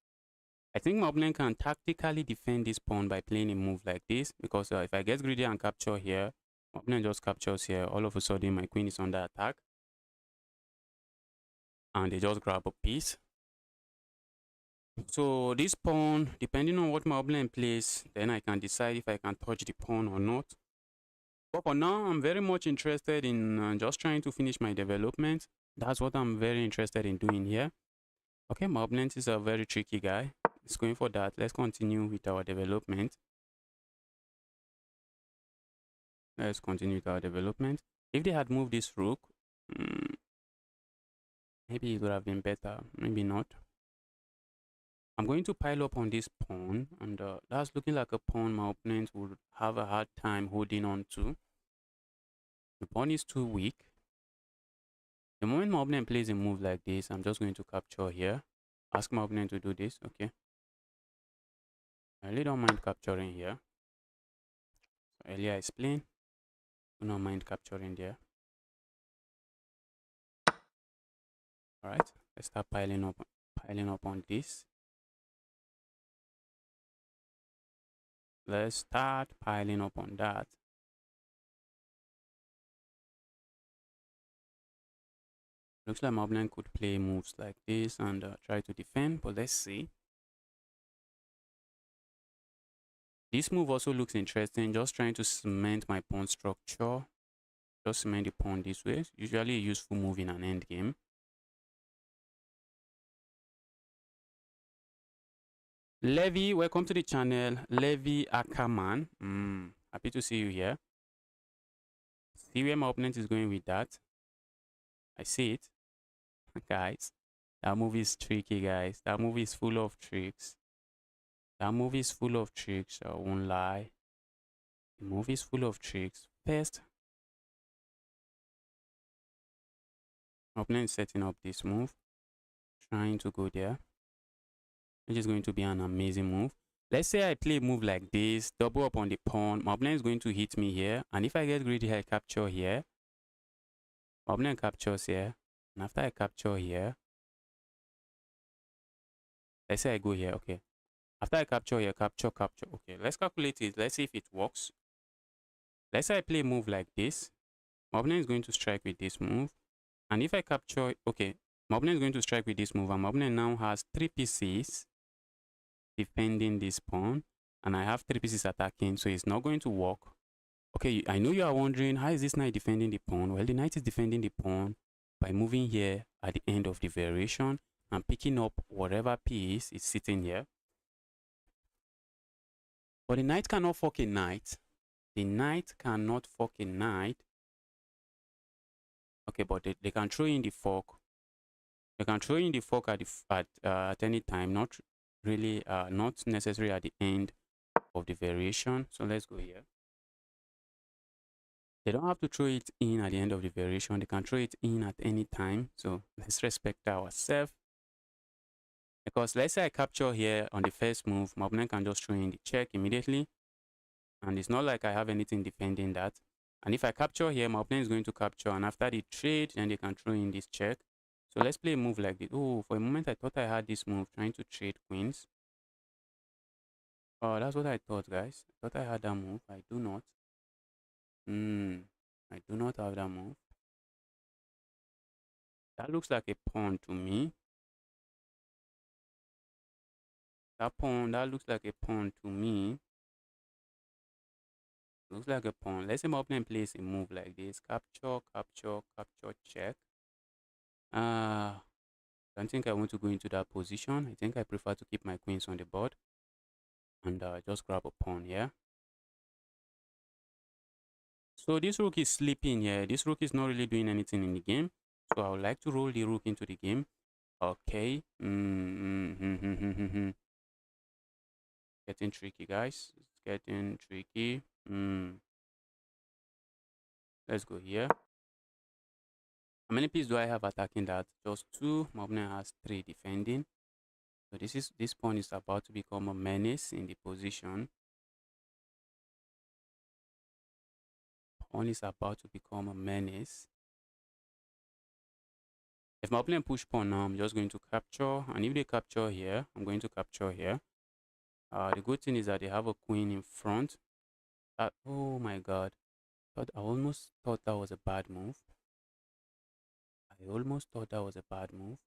I think my opponent can tactically defend this pawn by playing a move like this because if I get greedy and capture here, my opponent just captures here. All of a sudden, my queen is under attack. And they just grab a piece. So this pawn, depending on what my opponent plays, then I can decide if I can touch the pawn or not. But for now, I'm very much interested in just trying to finish my development. That's what I'm very interested in doing here. Okay, my opponent is a very tricky guy. It's going for that. Let's continue with our development. Let's continue with our development. If they had moved this rook, maybe it would have been better. Maybe not. I'm going to pile up on this pawn, and that's looking like a pawn my opponent would have a hard time holding on to. The pawn is too weak. The moment my opponent plays a move like this, I'm just going to capture here. Ask my opponent to do this, okay? I really don't mind capturing here. So earlier I explained, do not mind capturing there. Alright, let's start piling up on this. Let's start piling up on that. Looks like my opponent could play moves like this and try to defend, but let's see. This move also looks interesting, just trying to cement my pawn structure. Just cement the pawn this way. Usually a useful move in an endgame. Levi, welcome to the channel. Levi Ackerman. Happy to see you here. See where my opponent is going with that. I see it. Guys, that movie is tricky, guys. That movie is full of tricks. That movie is full of tricks. I won't lie. The movie is full of tricks. First, my opponent is setting up this move. Trying to go there. Which is going to be an amazing move. Let's say I play a move like this, double up on the pawn. My opponent is going to hit me here. And if I get greedy, I capture here. My opponent captures here. And after I capture here, let's say I go here. Okay. After I capture here, capture. Okay, let's calculate it. Let's see if it works. Let's say I play a move like this. My opponent is going to strike with this move. And if I capture, okay, my opponent is going to strike with this move. And my opponent now has 3 pieces defending this pawn. And I have 3 pieces attacking, so it's not going to work. Okay, I know you are wondering, how is this knight defending the pawn? Well, the knight is defending the pawn by moving here at the end of the variation and picking up whatever piece is sitting here. But the knight cannot fork a knight. The knight cannot fork a knight. Okay, but they can throw in the fork. They can throw in the fork at any time, not really, not necessarily at the end of the variation. So let's go here. They don't have to throw it in at the end of the variation. They can throw it in at any time. So let's respect ourselves. Because let's say I capture here on the first move, my opponent can just throw in the check immediately. And it's not like I have anything defending that. And if I capture here, my opponent is going to capture. And after the trade, then they can throw in this check. So let's play a move like this. Oh, for a moment I thought I had this move, trying to trade queens. Oh, that's what I thought, guys. I thought I had that move. I do not. I do not have that move. That looks like a pawn to me. That looks like a pawn to me. Looks like a pawn. Let's say my opponent plays a move like this. Capture, check. I don't think I want to go into that position. I think I prefer to keep my queens on the board. And just grab a pawn here. So this rook is sleeping here. This rook is not really doing anything in the game. So I would like to roll the rook into the game. Okay. Getting tricky, guys. It's getting tricky. Let's go here. How many pieces do I have attacking that? Just 2. My opponent has 3 defending. So this pawn is about to become a menace in the position. Pawn is about to become a menace. If my opponent push pawn now, I'm just going to capture. And if they capture here, I'm going to capture here. The good thing is that they have a queen in front. Oh my god. I almost thought that was a bad move. I almost thought that was a bad move.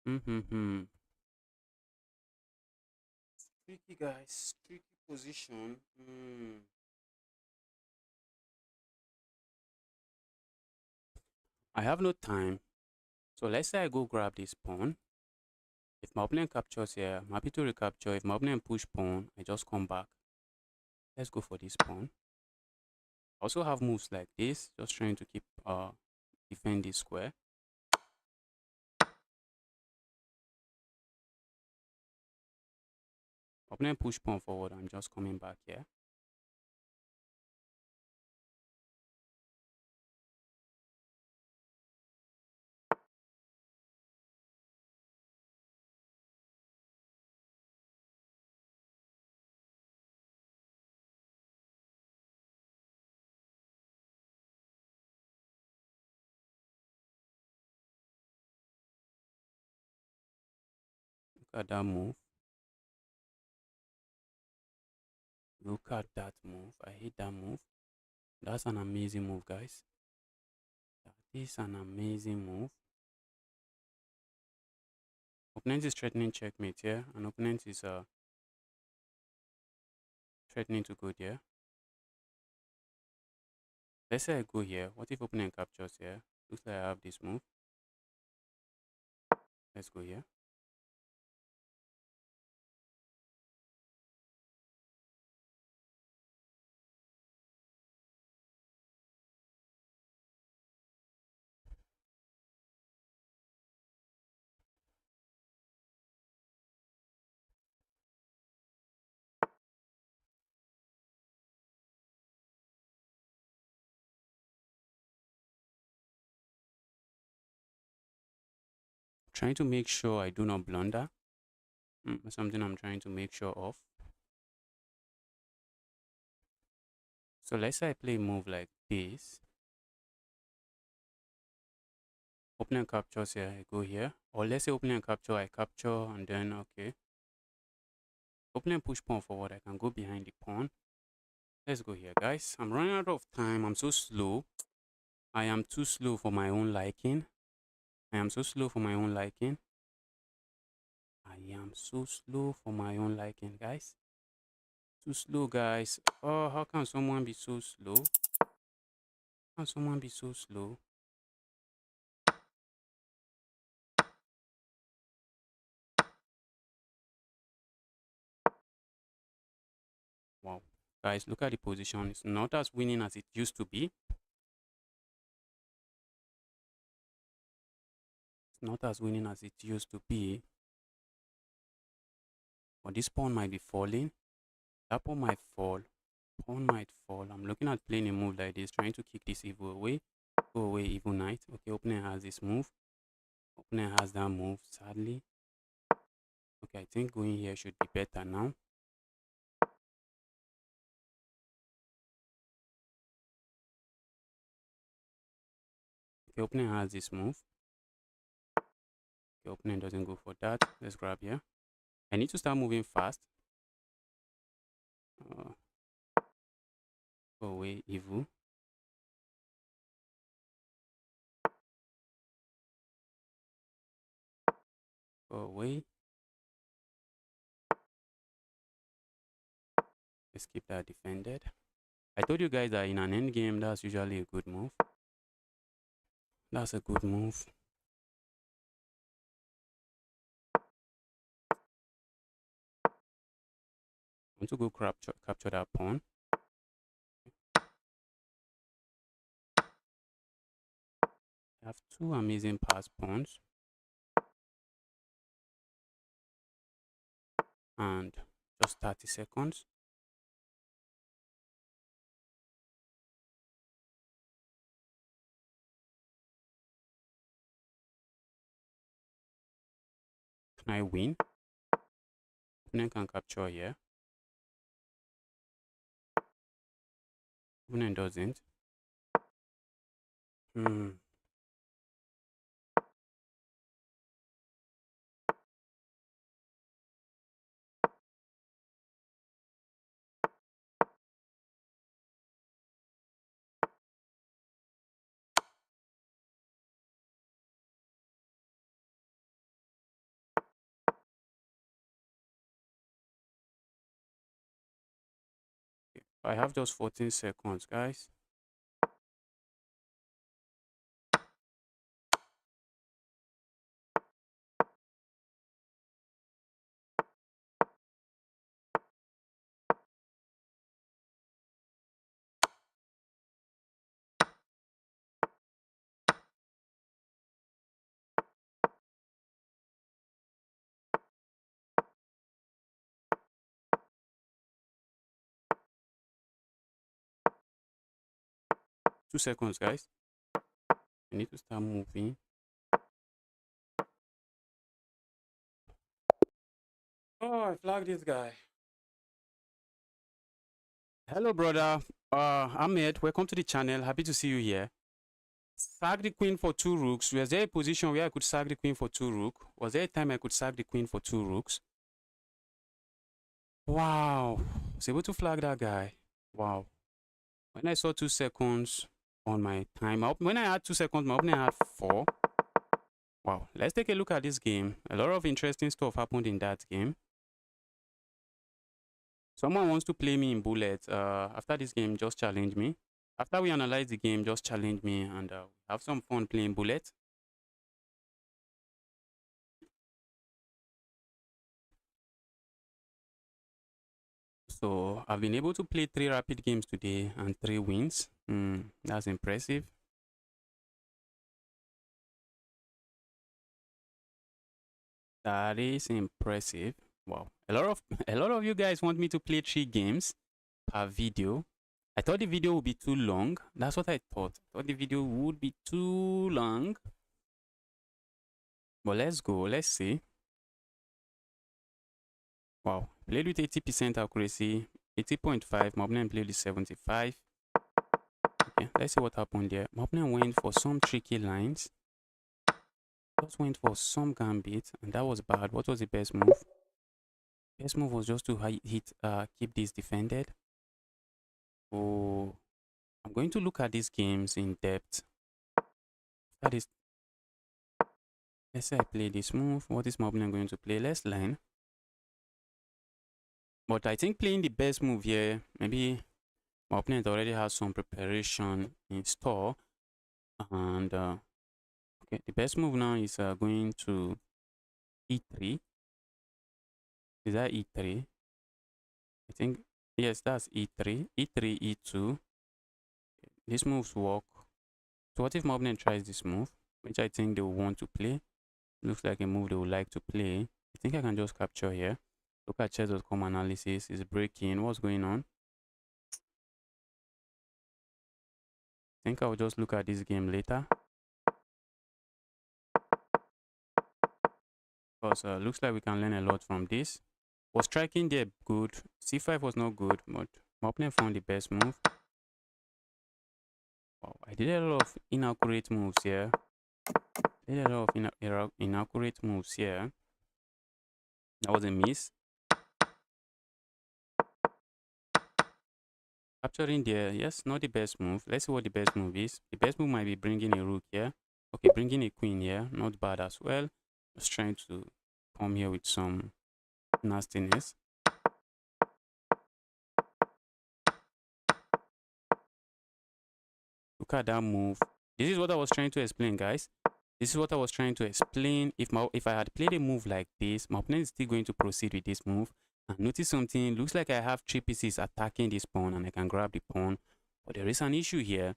Mm-hmm. Tricky, guys. Tricky position. I have no time. So let's say I go grab this pawn. If my opponent captures here, I'm happy to recapture. If my opponent push pawn, I just come back. Let's go for this pawn. I also have moves like this, just trying to keep defend this square. Opponent push pawn forward, I'm just coming back here. Look at that move. Look at that move. I hate that move. That's an amazing move, guys. That is an amazing move. Opponent is threatening checkmate here, and opponent is threatening to go there. Let's say I go here. What if opponent captures here? Looks like I have this move. Let's go here. Trying to make sure I do not blunder. Something I'm trying to make sure of. So let's say I play a move like this. Opponent captures here, I go here. Or let's say opponent capture, I capture, and then, okay. Opponent push pawn forward, I can go behind the pawn. Let's go here, guys. I'm running out of time. I'm so slow. I am too slow for my own liking. I am so slow for my own liking. I am so slow for my own liking, guys. Too slow, guys. Oh, how can someone be so slow? How can someone be so slow? Wow. Guys, look at the position. It's not as winning as it used to be. It's not as winning as it used to be. But this pawn might be falling. That pawn might fall. Pawn might fall. I'm looking at playing a move like this, trying to kick this evil away. Go away, evil knight. Okay, opponent has this move. Opponent has that move, sadly. Okay, I think going here should be better now. Okay, opponent has this move. Okay, opponent doesn't go for that. Let's grab here. I need to start moving fast. Uh, Go away, evil. Go away. Let's keep that defended. I told you guys that in an end game, that's usually a good move. That's a good move. I want to go capture that pawn. I have two amazing pass pawns. And just 30 seconds. Can I win? Opponent can capture here. Opponent doesn't. I have just 14 seconds, guys. Two seconds, guys. I need to start moving. Oh, I flagged this guy. Hello, brother. Ahmed, welcome to the channel. Happy to see you here. Sack the queen for 2 rooks. Was there a position where I could sack the queen for 2 rook? Was there a time I could sack the queen for 2 rooks? Wow. I was able to flag that guy. Wow. When I saw 2 seconds on my time, when I had 2 seconds, my opponent had 4. Wow. Let's take a look at this game. A lot of interesting stuff happened in that game. Someone wants to play me in bullet. After this game, just challenge me. After we analyze the game, just challenge me and have some fun playing bullet. So I've been able to play 3 rapid games today and 3 wins. That's impressive. That is impressive. Wow. A lot of you guys want me to play 3 games per video. I thought the video would be too long. That's what I thought. I thought the video would be too long. But let's go. Let's see. Wow. Played with 80% accuracy. 80.5. My opponent played with 75. Okay, let's see what happened there. My opponent went for some tricky lines. Just went for some gambit, and that was bad. What was the best move? Best move was just to keep this defended. Oh, I'm going to look at these games in depth. That is, let's say I play this move. What is my opponent going to play? Let's learn. But I think playing the best move here, maybe my opponent already has some preparation in store. And okay, the best move now is going to e3. Is that e3? I think, yes, that's e3. e3, e2. These moves work. So what if my opponent tries this move, which I think they will want to play? Looks like a move they would like to play. I think I can just capture here. Look at chess.com analysis. Is breaking. What's going on? I think I'll just look at this game later. Because looks like we can learn a lot from this. Was striking there good. c5 was not good, but my opponent found the best move. Wow, I did a lot of inaccurate moves here. Did a lot of inaccurate moves here. That was a miss. Capturing there, yes, not the best move. Let's see what the best move is. The best move might be bringing a rook here. Okay, bringing a queen here, not bad as well. Just trying to come here with some nastiness. Look at that move. This is what I was trying to explain, guys. This is what I was trying to explain. If I had played a move like this, my opponent is still going to proceed with this move. And notice something. Looks like I have 3 pieces attacking this pawn, and I can grab the pawn. But there is an issue here,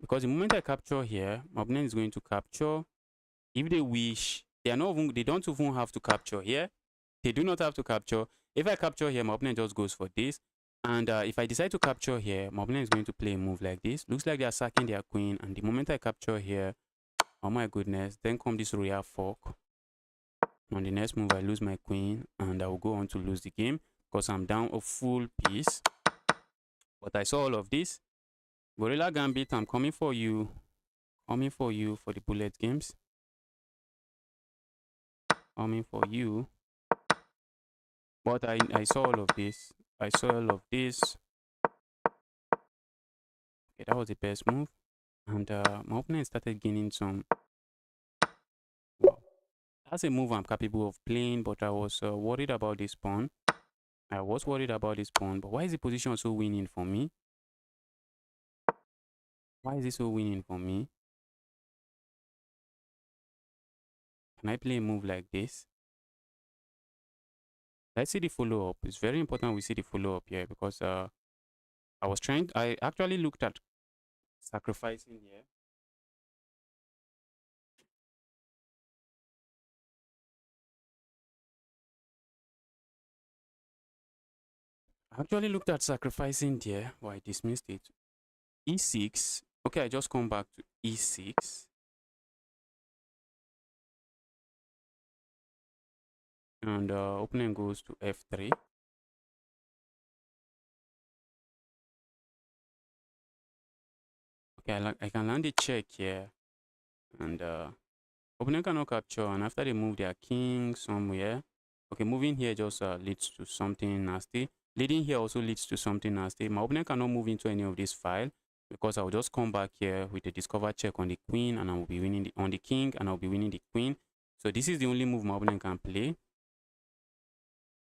because the moment I capture here, my opponent is going to capture. If they wish, they don't even have to capture here. They do not have to capture. If I capture here, my opponent just goes for this. And if I decide to capture here, my opponent is going to play a move like this. Looks like they are sacking their queen. And the moment I capture here, oh my goodness, then come this royal fork. On the next move, I lose my queen, and I will go on to lose the game because I'm down a full piece. But I saw all of this. Gorilla Gambit, I'm coming for you. Coming for you for the bullet games. Coming for you. But I saw all of this. I saw all of this. Okay, that was the best move. And my opponent started gaining some. Wow. That's a move I'm capable of playing, but I was worried about this pawn. I was worried about this pawn, but why is the position so winning for me? Why is it so winning for me? Can I play a move like this? Let's see the follow-up. It's very important we see the follow-up here because I actually looked at sacrificing here. I actually looked at sacrificing there, but I dismissed it. E6. Okay, I just come back to E6. And opponent goes to F3. Okay, I can land a check here. And opponent cannot capture. And after they move their king somewhere. Okay, moving here just leads to something nasty. Leading here also leads to something nasty. My opponent cannot move into any of this file because I'll just come back here with a discover check on the queen and I will be winning on the king and I'll be winning the queen. So this is the only move my opponent can play.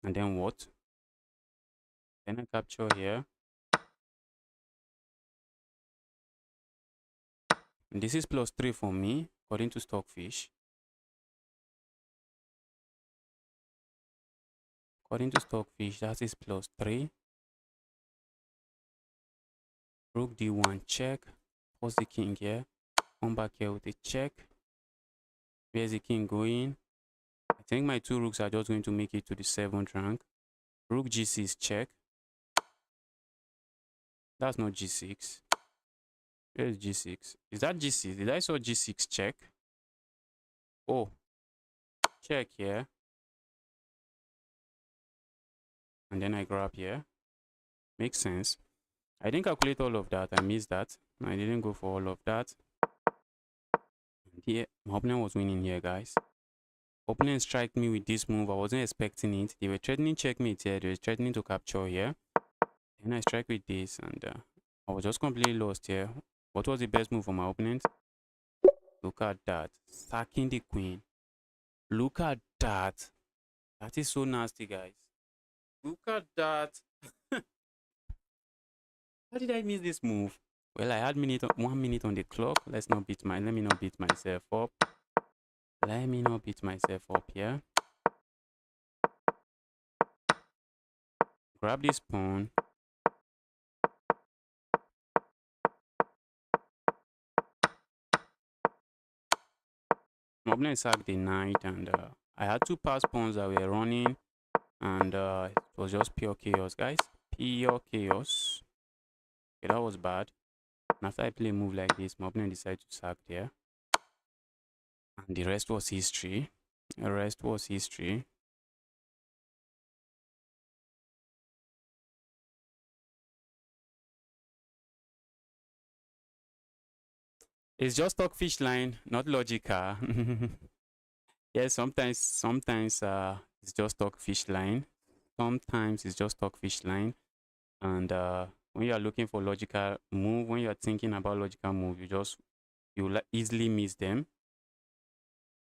And then what? Then I capture here. And this is +3 for me, according to Stockfish. According to Stockfish, that is +3. Rook D1 check. Pause the king here. Come back here with a check. Where's the king going? I think my two rooks are just going to make it to the 7th rank. Rook G6 check. That's not G6. Where's G6? Is that G6? Did I saw G6 check? Oh, check here. And then I grab here. Makes sense. I didn't calculate all of that. I missed that. I didn't go for all of that. Here, my opponent was winning here, guys. Opponent strike me with this move. I wasn't expecting it. They were threatening checkmate here. They were threatening to capture here. Then I strike with this, and I was just completely lost here. What was the best move for my opponent? Look at that. Sacking the queen. Look at that. That is so nasty, guys. Look at that. How did I miss this move? Well, I had 1 minute on the clock. Let me not beat myself up. Let me not beat myself up here. Grab this pawn. My opponent sacked the knight, and I had two pass pawns that were running, and it was just pure chaos, guys. Pure chaos. Okay, that was bad. And after I play a move like this, my opponent decided to sack there. And the rest was history. The rest was history. It's just Stockfish line, not logical. Yes, sometimes it's just Stockfish line. Sometimes it's just Stockfish line. And when you are looking for logical move, when you are thinking about logical move, you easily miss them.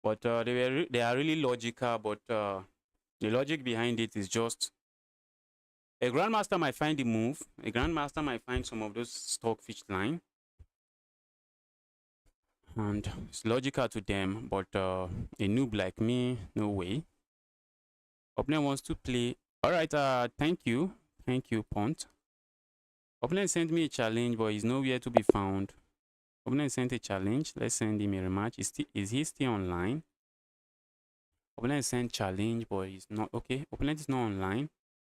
But they are really logical, but the logic behind it is just a grandmaster might find the move. A grandmaster might find some of those Stockfish line. And it's logical to them, but a noob like me, no way. Opponent wants to play. All right, thank you, Pont. Opponent sent me a challenge, but he's nowhere to be found. Opponent sent a challenge. Let's send him a rematch. Is he still online? Opponent sent challenge, but he's not. Okay, opponent is not online.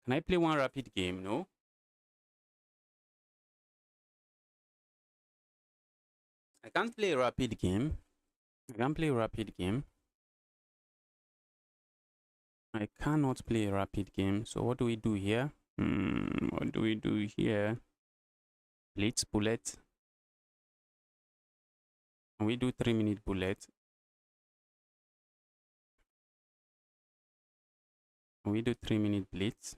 Can I play one rapid game? No. I can't play a rapid game. I can't play a rapid game. I cannot play a rapid game. So what do we do here? What do we do here? Blitz bullet. Can we do 3-minute bullet? Can we do 3-minute blitz?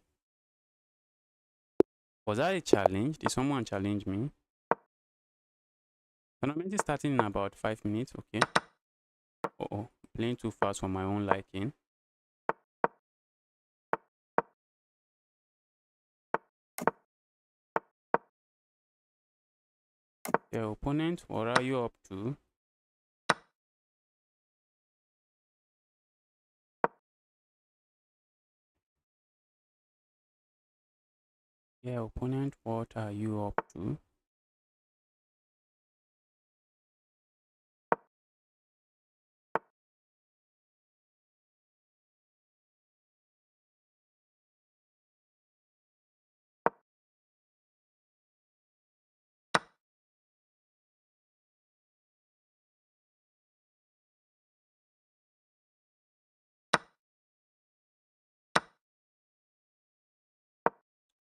Was that a challenge? Did someone challenge me? Tournament is starting in about 5 minutes. Okay. Uh-oh. Playing too fast for my own liking. The opponent, what are you up to? Yeah, opponent, what are you up to?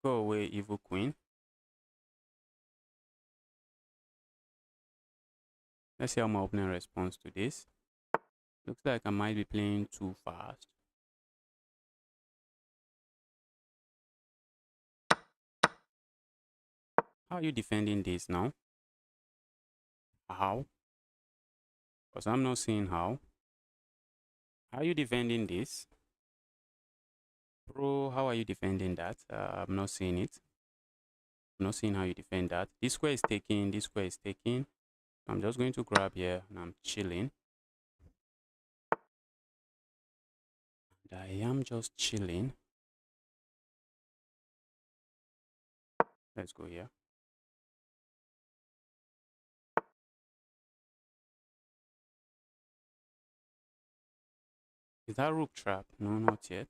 Go away, evil queen. Let's see how my opponent responds to this. Looks like I might be playing too fast. How are you defending this now? How? Because I'm not seeing how. How are you defending this? Bro, how are you defending that? I'm not seeing it. I'm not seeing how you defend that. This square is taking, this square is taking. I'm just going to grab here and I'm chilling. And I am just chilling. Let's go here. Is that rook trapped? No, not yet.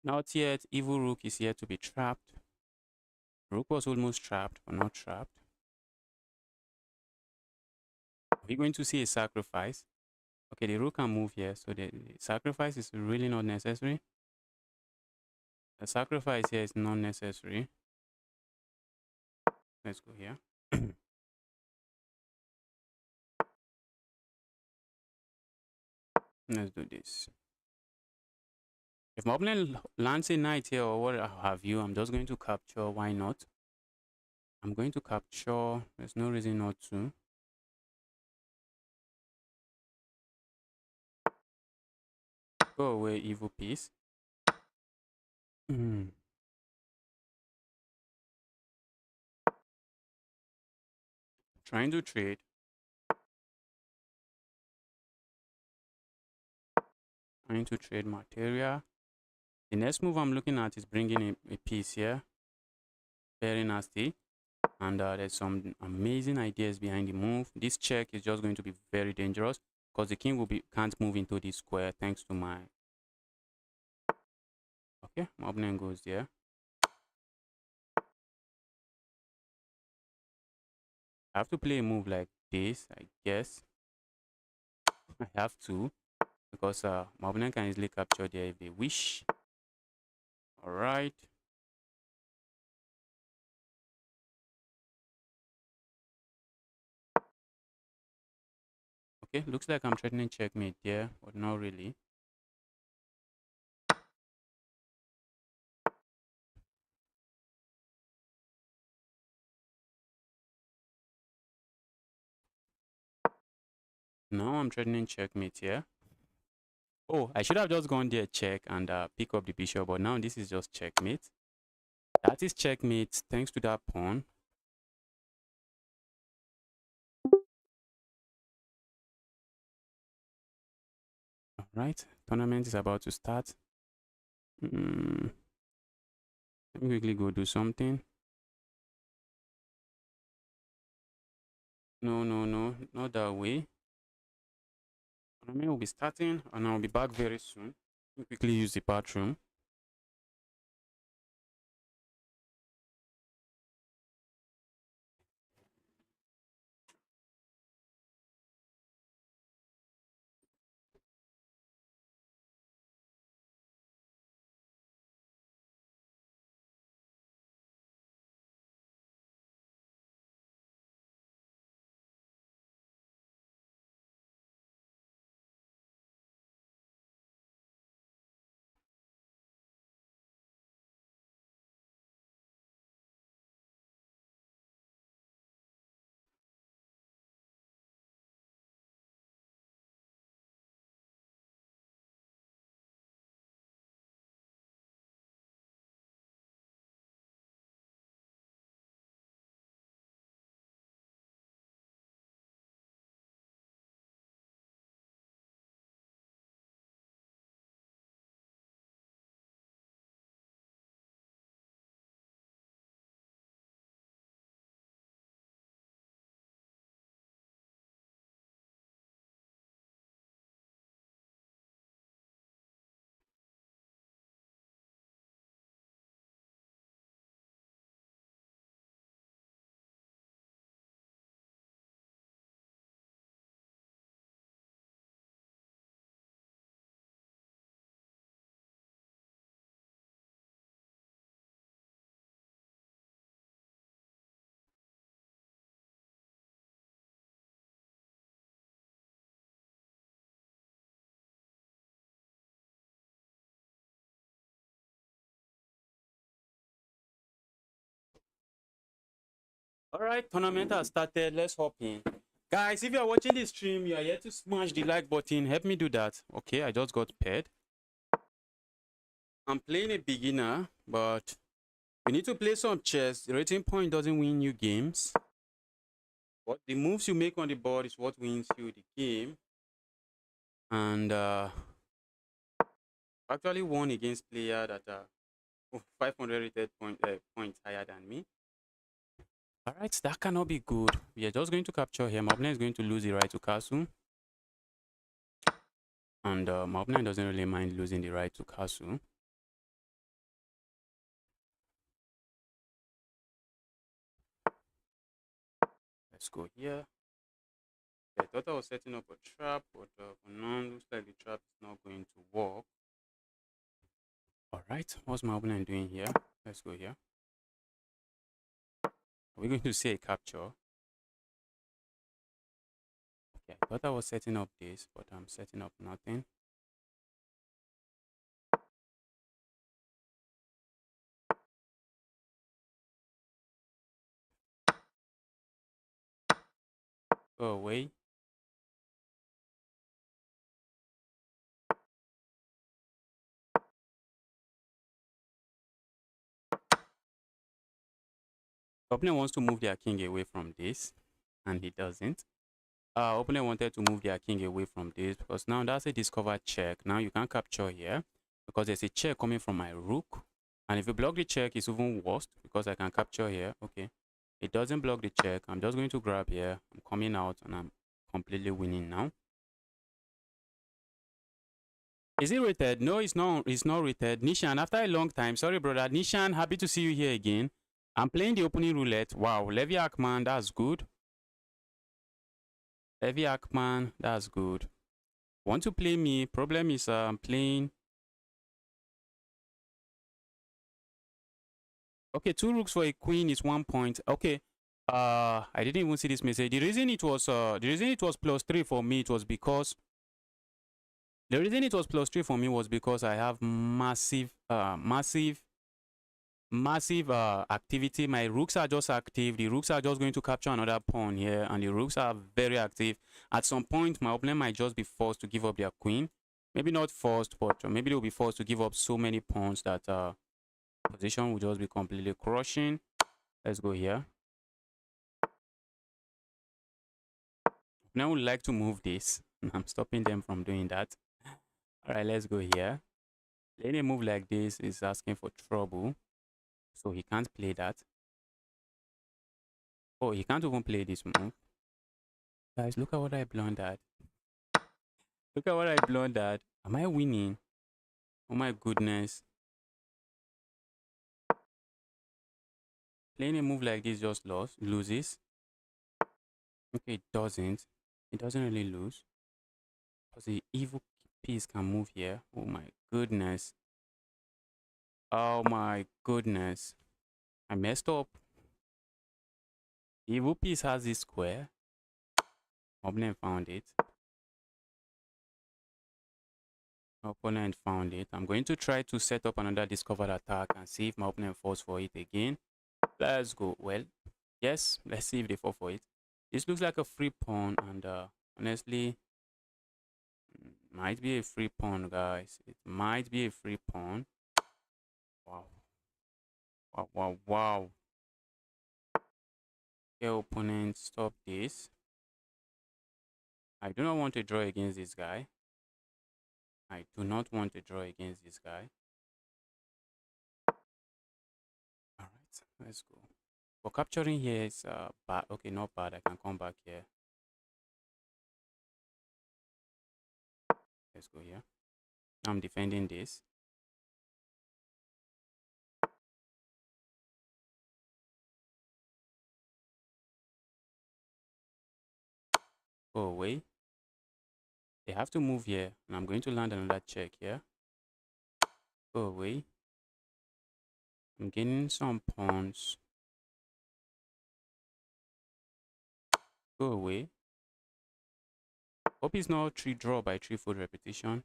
Not yet. Evil rook is yet to be trapped. Rook was almost trapped, but not trapped. Are we going to see a sacrifice? Okay, the rook can move here, so the sacrifice is really not necessary. The sacrifice here is not necessary. Let's go here. Let's do this. If my opponent lands a knight here or what have you, I'm just going to capture. Why not? I'm going to capture. There's no reason not to. Go away, evil piece. Trying to trade. Trying to trade material. The next move I'm looking at is bringing a piece here. Very nasty. And there's some amazing ideas behind the move. This check is just going to be very dangerous because the king can't move into this square thanks to my. Okay, my opponent goes there. I have to play a move like this, I guess. I have to because my opponent can easily capture there if they wish. All right. Okay, looks like I'm threatening checkmate there, but not really. Now I'm threatening checkmate here. Oh, I should have just gone there, check, and pick up the bishop, but now this is just checkmate. That is checkmate thanks to that pawn. All right, tournament is about to start. Let me quickly go do something. No, no, no, not that way. Tournament will be starting, and I'll be back very soon. Let me quickly use the bathroom. All right, tournament has started. Let's hop in. Guys, if you are watching this stream, you are here to smash the like button. Help me do that. Okay, I just got paired. I'm playing a beginner, but we need to play some chess. The rating point doesn't win you games. What the moves you make on the board is what wins you the game. And actually won against player that are 500 rated points higher than me. All right, that cannot be good. We are just going to capture here. My opponent is going to lose the right to castle. And my opponent doesn't really mind losing the right to castle. Let's go here. I thought I was setting up a trap, but for now, looks like the trap is not going to work. All right, what's my opponent doing here? Let's go here. Are we going to see a capture? Okay, I thought I was setting up this, but I'm setting up nothing. Go away. The opponent wants to move their king away from this, and he doesn't. Opponent wanted to move their king away from this because now that's a discovered check. Now you can't capture here because there's a check coming from my rook. And if you block the check, it's even worse because I can capture here. Okay. It doesn't block the check. I'm just going to grab here. I'm coming out and I'm completely winning now. Is it rated? No, it's not. It's not rated. Nishan, after a long time. Sorry, brother. Nishan, happy to see you here again. I'm playing the opening roulette. Wow. Levy Akman, that's good. Levy Akman, that's good. Want to play me? Problem is I'm playing. Okay, 2 rooks for a queen is 1 point. Okay. I didn't even see this message. The reason it was +3 for me, it was because the reason it was +3 for me was because I have massive activity. My rooks are just active. The rooks are just going to capture another pawn here, and the rooks are very active. At some point, my opponent might just be forced to give up their queen. Maybe not forced, but maybe they'll be forced to give up so many pawns that position will just be completely crushing. Let's go here. Now I would like to move this. I'm stopping them from doing that. All right, let's go here. Playing a move like this is asking for trouble, so he can't play that. Oh, he can't even play this move. Guys, look at what I blundered. Look at what I blundered. Am I winning? Oh my goodness. Playing a move like this just loses. Okay, it doesn't. It doesn't really lose. Because the evil piece can move here. Oh my goodness. Oh my goodness. I messed up. The evil piece has this square. Opponent found it. Opponent found it. I'm going to try to set up another discovered attack and see if my opponent falls for it again. Let's go. Well, yes, let's see if they fall for it. This looks like a free pawn, and honestly, might be a free pawn, guys. It might be a free pawn. Wow. Wow, wow, wow. Okay, opponent, stop this. I do not want to draw against this guy. I do not want to draw against this guy. All right, let's go. For capturing here is bad. Okay, not bad. I can come back here. Let's go here. I'm defending this. Go away. They have to move here, and I'm going to land another check here. Go away. I'm gaining some pawns. Go away. Hope it's not 3 draw by 3 fold repetition.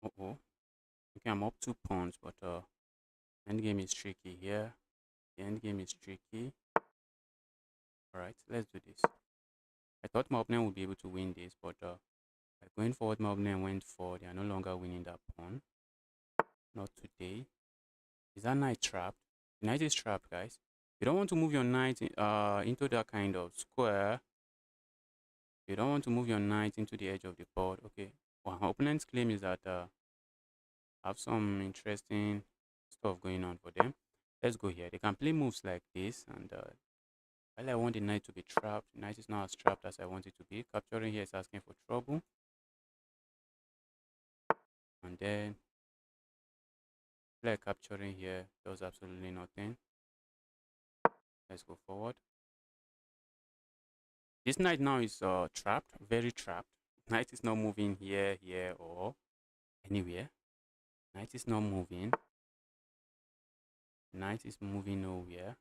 Uh-oh. Okay, I'm up 2 pawns, but end game is tricky here. The end game is tricky. Alright, let's do this. I thought my opponent would be able to win this, but by going forward, my opponent went forward. They are no longer winning that pawn. Not today. Is that knight trapped? The knight is trapped, guys. You don't want to move your knight into that kind of square. You don't want to move your knight into the edge of the board. Okay. Well, my opponent's claim is that have some interesting stuff going on for them. Let's go here. They can play moves like this, and while I want the knight to be trapped, the knight is not as trapped as I want it to be. Capturing here is asking for trouble. And then play capturing here does absolutely nothing. Let's go forward. This knight now is trapped, very trapped. Knight is not moving here, here, or anywhere. Knight is not moving. Knight is moving nowhere.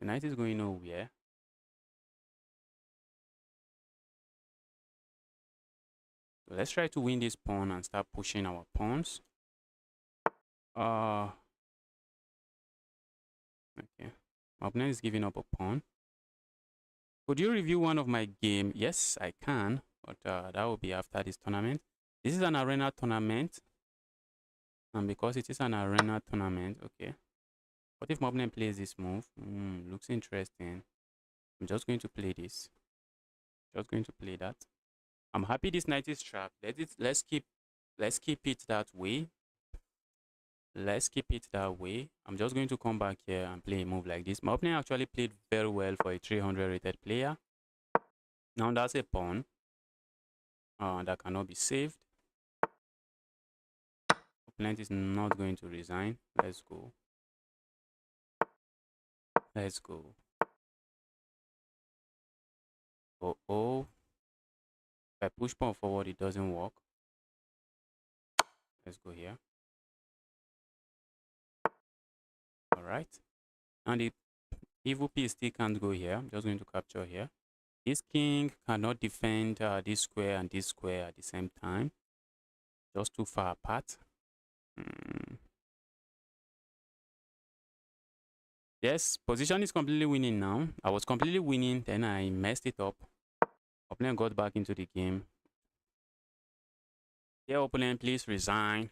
The knight is going nowhere. So let's try to win this pawn and start pushing our pawns. Okay. My opponent is giving up a pawn. Could you review one of my game? Yes, I can, but that will be after this tournament. This is an arena tournament, and because it is an arena tournament, okay. What if my opponent plays this move? Looks interesting. I'm just going to play this. Just going to play that. I'm happy this knight is trapped. Let's keep it that way. Let's keep it that way. I'm just going to come back here and play a move like this. My opponent actually played very well for a 300 rated player. Now that's a pawn that cannot be saved. Opponent is not going to resign. Let's go. Let's go. Oh. If I push pawn forward, it doesn't work. Let's go here. Alright. And the evil piece still can't go here. I'm just going to capture here. This king cannot defend this square and this square at the same time. Just too far apart. Yes, position is completely winning now. I was completely winning, then I messed it up. Opponent got back into the game. Yeah, opponent, please resign.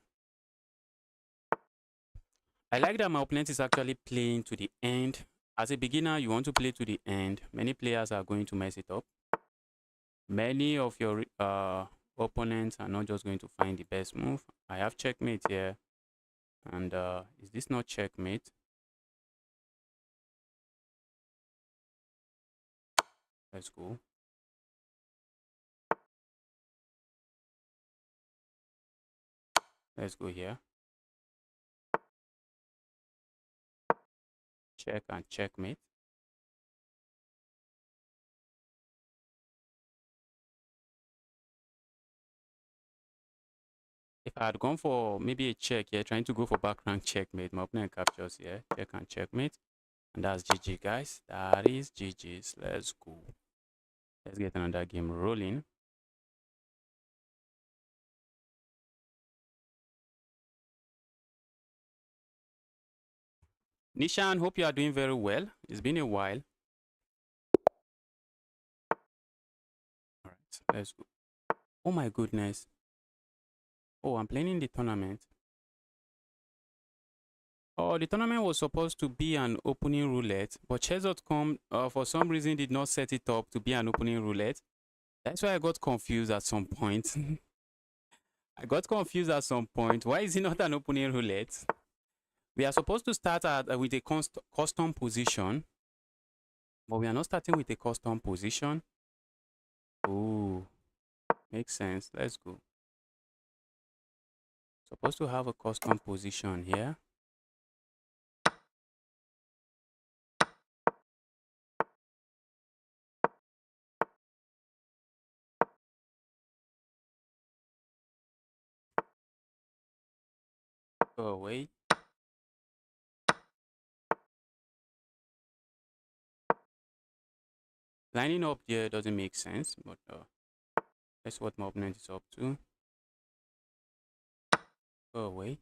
I like that my opponent is actually playing to the end. As a beginner, you want to play to the end. Many players are going to mess it up. Many of your opponents are not just going to find the best move. I have checkmate here. And is this not checkmate? Let's go. Let's go here. Check and checkmate. If I had gone for maybe a check here, trying to go for background checkmate, my opponent captures here. Check and checkmate. And that's GG, guys. That is GG's. Let's go. Let's get another game rolling. Nishan, hope you are doing very well. It's been a while. All right, let's go. Oh my goodness. Oh, I'm playing in the tournament. Oh, the tournament was supposed to be an opening roulette, but chess.com for some reason did not set it up to be an opening roulette. That's why I got confused at some point. I got confused at some point. Why is it not an opening roulette? We are supposed to start with a custom position, but we are not starting with a custom position. Oh, makes sense. Let's go. Supposed to have a custom position here. Go away. Lining up there doesn't make sense, but that's what my opponent is up to. Go away.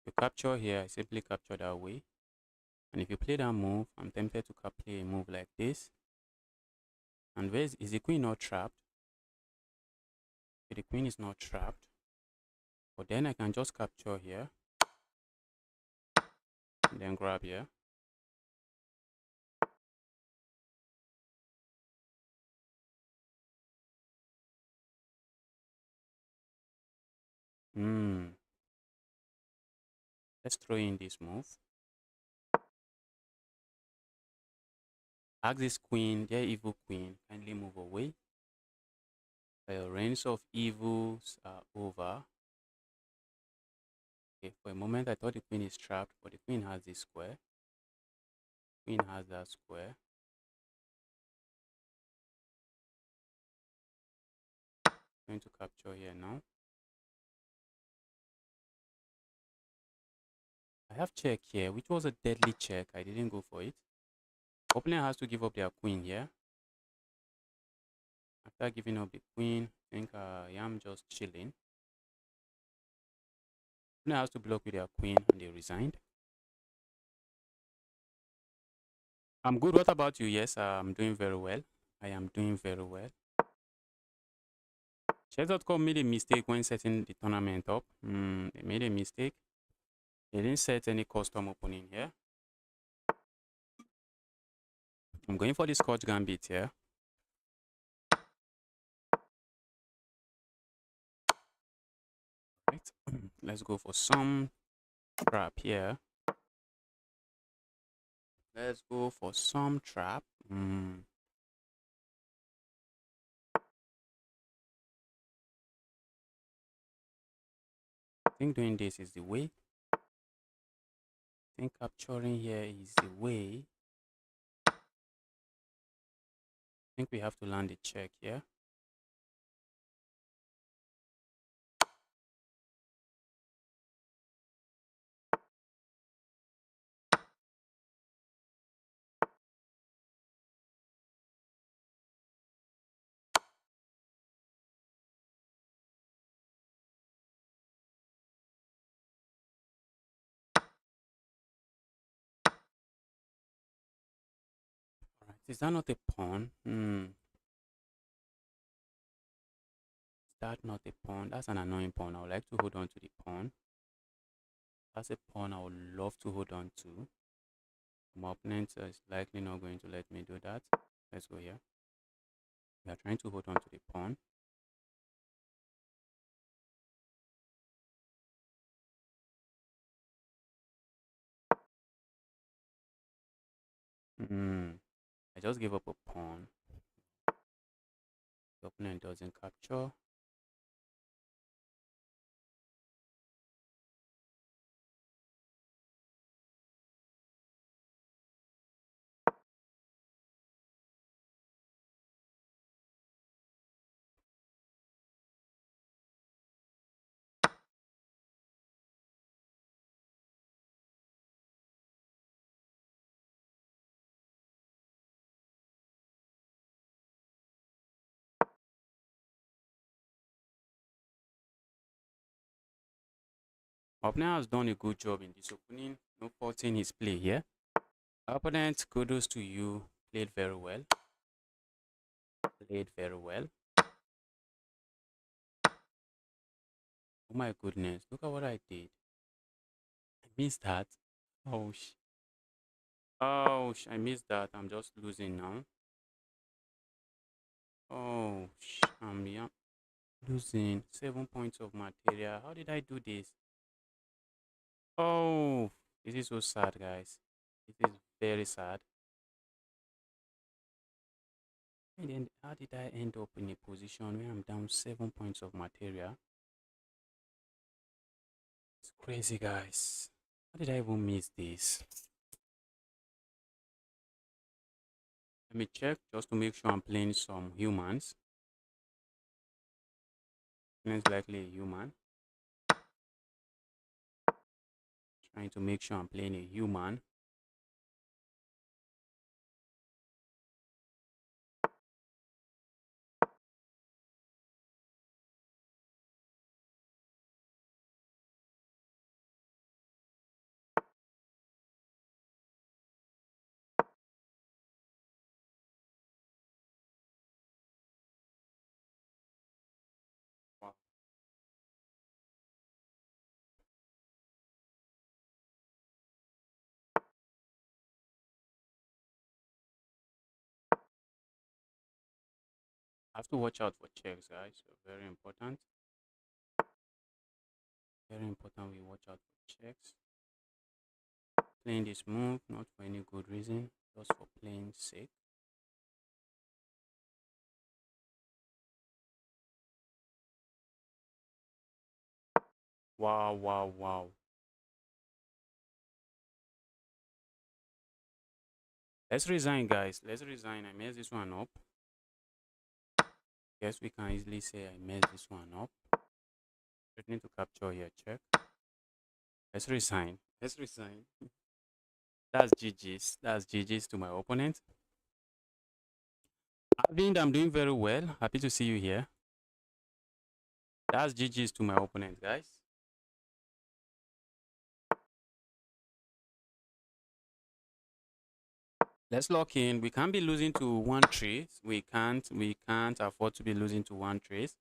You capture here, I simply capture that way. And if you play that move, I'm tempted to play a move like this. And where is the queen not trapped? Okay, the queen is not trapped. But then I can just capture here. And then grab here. Let's throw in this move. Ask this queen, their evil queen, kindly move away. The reigns of evils are over. Okay, for a moment I thought the queen is trapped, but the queen has this square. Queen has that square. Going to capture here now. I have check here, which was a deadly check. I didn't go for it. Opponent has to give up their queen here. After giving up the queen, I think I am just chilling. Opponent has to block with their queen and they resigned. I'm good. What about you? Yes, I'm doing very well. I am doing very well. Chess.com made a mistake when setting the tournament up. They made a mistake. They didn't set any custom opening here. I'm going for the Scotch Gambit here. Right. Let's go for some trap here. Let's go for some trap. I think doing this is the way. I think capturing here is the way. I think we have to land the check here. Alright, is that not a pawn? Is that not a pawn? That's an annoying pawn. I would like to hold on to the pawn. That's a pawn I would love to hold on to. My opponent is likely not going to let me do that. Let's go here. We are trying to hold on to the pawn. I just gave up a pawn. The opponent doesn't capture. My opponent has done a good job in this opening. No faulting his play here. Opponent, kudos to you. Played very well. Played very well. Oh my goodness, look at what I did. I missed that. Oh, I missed that. I'm just losing now. Oh, I'm losing 7 points of material. How did I do this? Oh, this is so sad, guys. It is very sad. And then how did I end up in a position where I'm down 7 points of material? It's crazy, guys. How did I even miss this? Let me check just to make sure I'm playing some humans. Most likely a human. Trying to make sure I'm playing a human. Have to watch out for checks, guys. So very important. Very important we watch out for checks. Playing this move, not for any good reason, just for playing sake. Wow, wow, wow. Let's resign, guys. Let's resign. I messed this one up. Guess we can easily say I messed this one up. Threatening to capture here, check. Let's resign. Let's resign. That's GG's. That's GG's to my opponent. Arvind, I'm doing very well. Happy to see you here. That's GG's to my opponent, guys. Let's lock in. We can't be losing to one trace. We can't afford to be losing to one trace.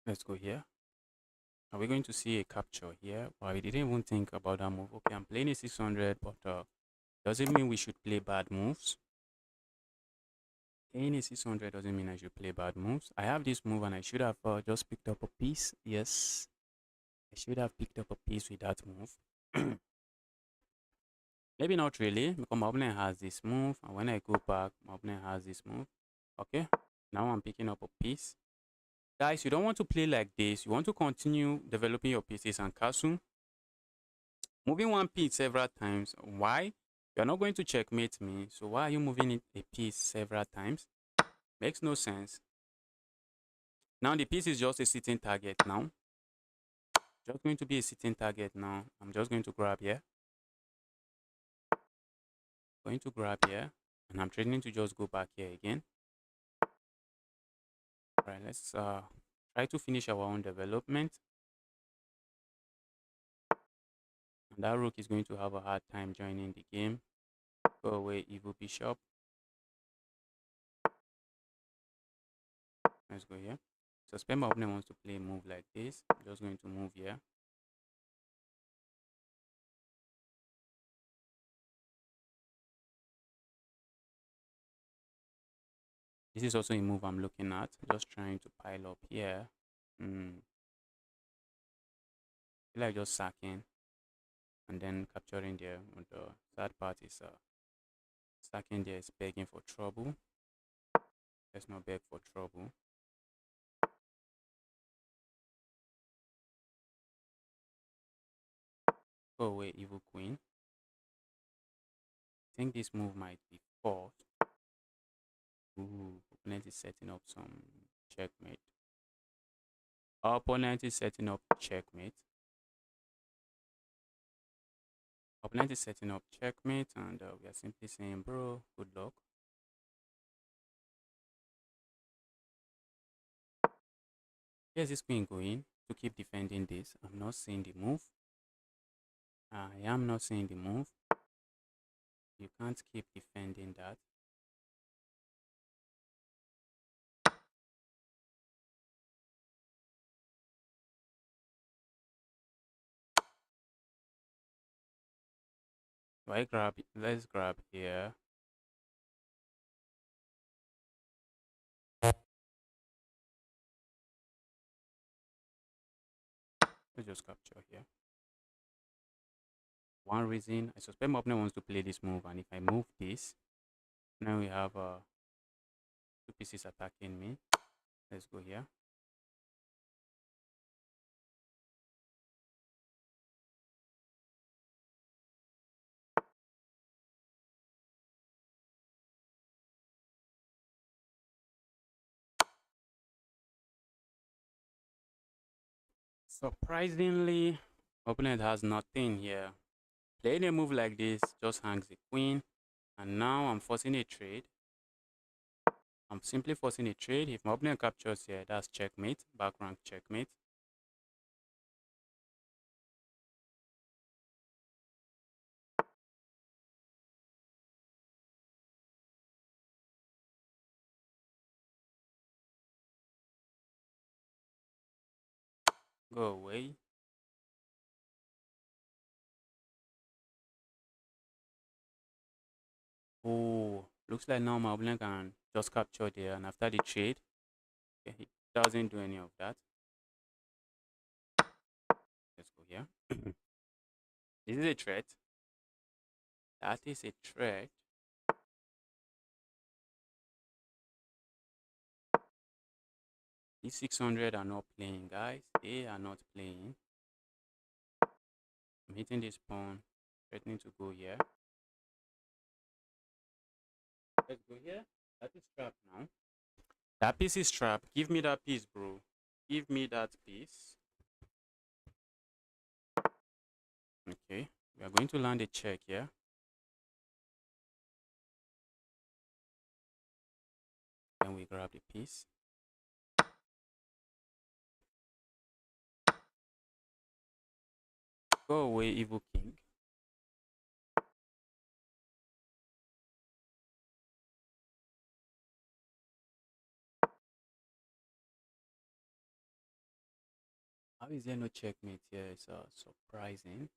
Let's go here. Are we going to see a capture here? Well, we didn't even think about that move. Okay, I'm playing a 600, but doesn't mean we should play bad moves. Playing a 600 doesn't mean I should play bad moves. I have this move and I should have just picked up a piece. Yes, I should have picked up a piece with that move. Maybe not really, because my opponent has this move, and when I go back, my opponent has this move. Okay, now I'm picking up a piece. Guys, you don't want to play like this. You want to continue developing your pieces and castle. Moving one piece several times. Why? You're not going to checkmate me. So why are you moving it a piece several times? Makes no sense. Now the piece is just a sitting target now. Just going to be a sitting target now. I'm just going to grab here. Going to grab here. And I'm threatening to just go back here again. Alright, let's try to finish our own development. And that rook is going to have a hard time joining the game. Go away, evil bishop. Let's go here. Suspend my opponent wants to play a move like this. I'm just going to move here. This is also a move I'm looking at. Just trying to pile up here. I feel like just sacking and then capturing there. And the third part is sacking there is begging for trouble. Let's not beg for trouble. Go away, evil queen. I think this move might be forced. Ooh, opponent is setting up some checkmate. Our opponent is setting up checkmate. Opponent is setting up checkmate, and we are simply saying, bro, good luck. Here's this queen going to keep defending this. I'm not seeing the move. I am not seeing the move. You can't keep defending that. So I grab, let's grab here. Let's just capture here. One reason, I suspect my opponent wants to play this move, and if I move this, now we have two pieces attacking me. Let's go here. Surprisingly, opponent has nothing here. Playing a move like this just hangs the queen, and now I'm forcing a trade. I'm simply forcing a trade. If my opponent captures here, that's checkmate, back rank checkmate. Go away. Oh, looks like now my opponent can just capture there, and after the trade, okay, he doesn't do any of that. Let's go here. This is a threat. That is a threat. These 600 are not playing, guys. They are not playing. I'm hitting this pawn, threatening to go here. Let's go here. That is trapped now. That piece is trapped. Give me that piece, bro. Give me that piece. Okay. We are going to land a check here. Then we grab the piece. Go away, evil king. How is there no checkmate here? It's surprising.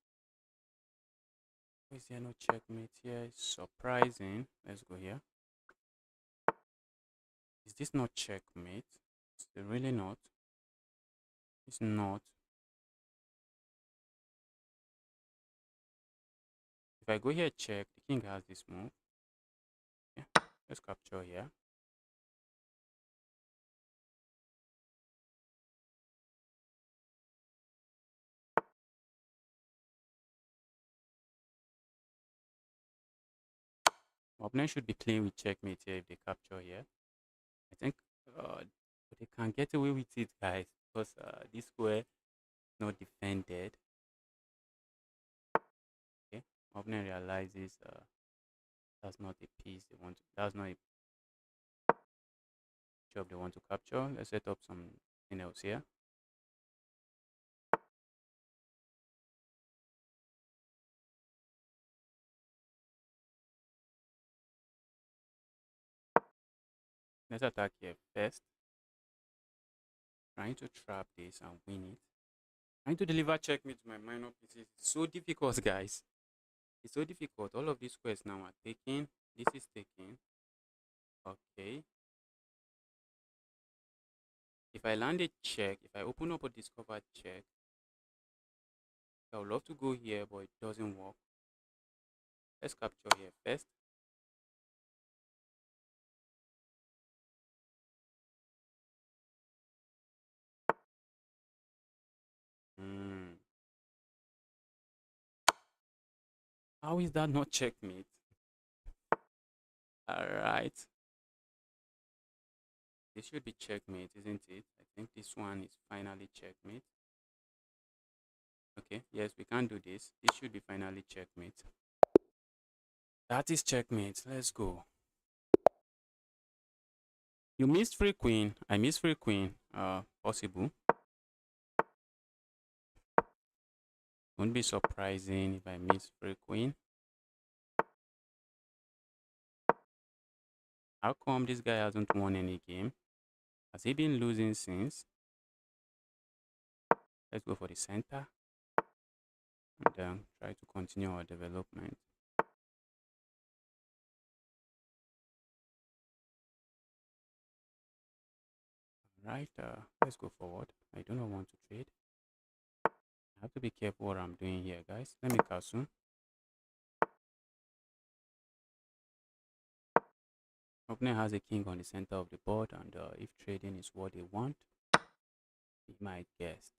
How is there no checkmate here? It's surprising. Let's go here. Is this not checkmate? It's really not. It's not. If I go here, check, the king has this move. Yeah, let's capture here. My opponent should be playing with checkmate here if they capture here. I think they can get away with it, guys, because this square is not defended. Okay, my opponent realizes that's not a piece they want to, that's not a job they want to capture. Let's set up something else here. Let's attack here first. Trying to trap this and win it. Trying to deliver checkmate to my minor pieces. It's so difficult, guys. It's so difficult. All of these squares now are taken. This is taken. Okay. If I land a check, if I open up a discovered check, I would love to go here, but it doesn't work. Let's capture here first. How is that not checkmate? Alright. This should be checkmate, isn't it? I think this one is finally checkmate. Okay, yes, we can do this. This should be finally checkmate. That is checkmate. Let's go. You missed free queen. I missed free queen. Possible. Wouldn't be surprising if I miss free queen. How come this guy hasn't won any game? Has he been losing since? Let's go for the center and try to continue our development. Right, let's go forward. I do not want to trade. I have to be careful what I'm doing here, guys. Let me castle. Opponent has a king on the center of the board, and if trading is what they want, he might guess.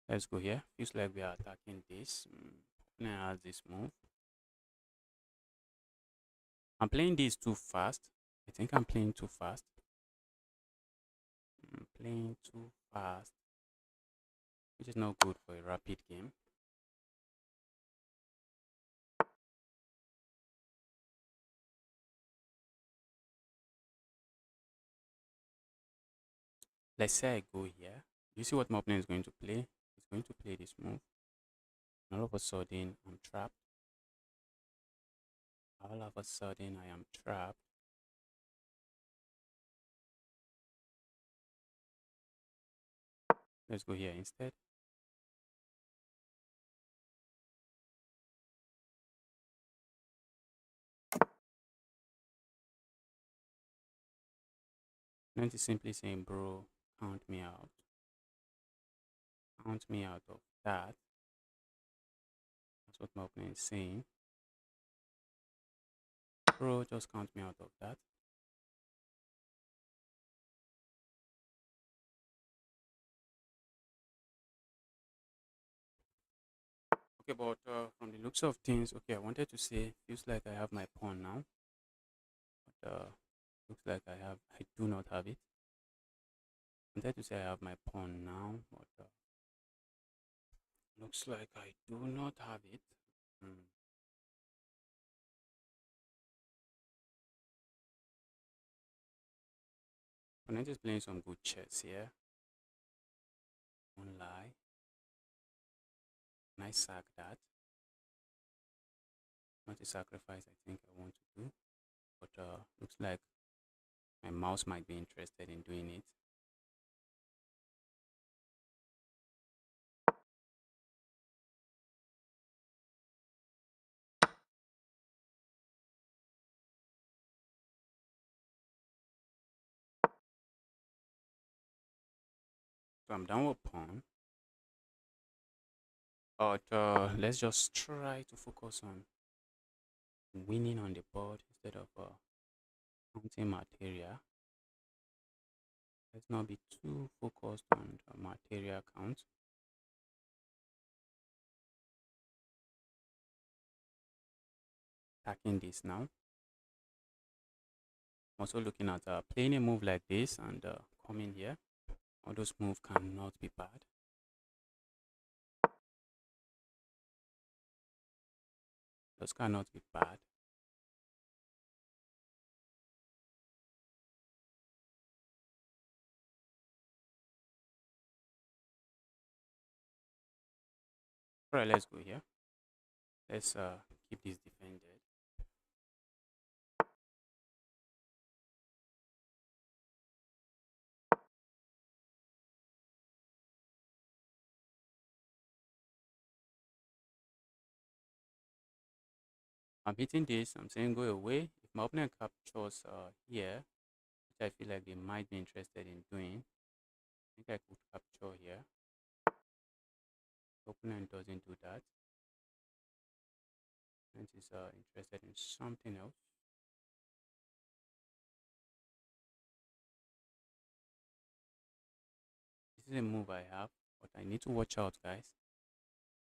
Let's go here. Feels like we are attacking this. Opponent has this move. I'm playing this too fast. I think I'm playing too fast. I'm playing too fast, which is not good for a rapid game. Let's say I go here. You see what my opponent is going to play? He's going to play this move. And all of a sudden, I'm trapped. All of a sudden, I am trapped. Let's go here instead. Opponent is simply saying, bro, count me out. Count me out of that. That's what my opponent is saying. Bro, just count me out of that. Okay, but from the looks of things, okay, I wanted to say, feels like I have my pawn now. But looks like I do not have it. I wanted to say I have my pawn now, but looks like I do not have it. Hmm. Opponent is playing some good chess here. Won't lie. Can I sack that? Not a sacrifice I think I want to do. But looks like my mouse might be interested in doing it. So I'm down with pawn. But let's just try to focus on winning on the board instead of counting material. Let's not be too focused on the material count. Attacking this now. I'm also looking at playing a move like this and coming here. All those moves cannot be bad. Those cannot be bad. Alright, let's go here. Let's keep this defended. I'm hitting this. I'm saying go away. If my opponent captures here, which I feel like they might be interested in doing, I think I could capture here. The opponent doesn't do that. Opponent is interested in something else. This is a move I have, but I need to watch out, guys.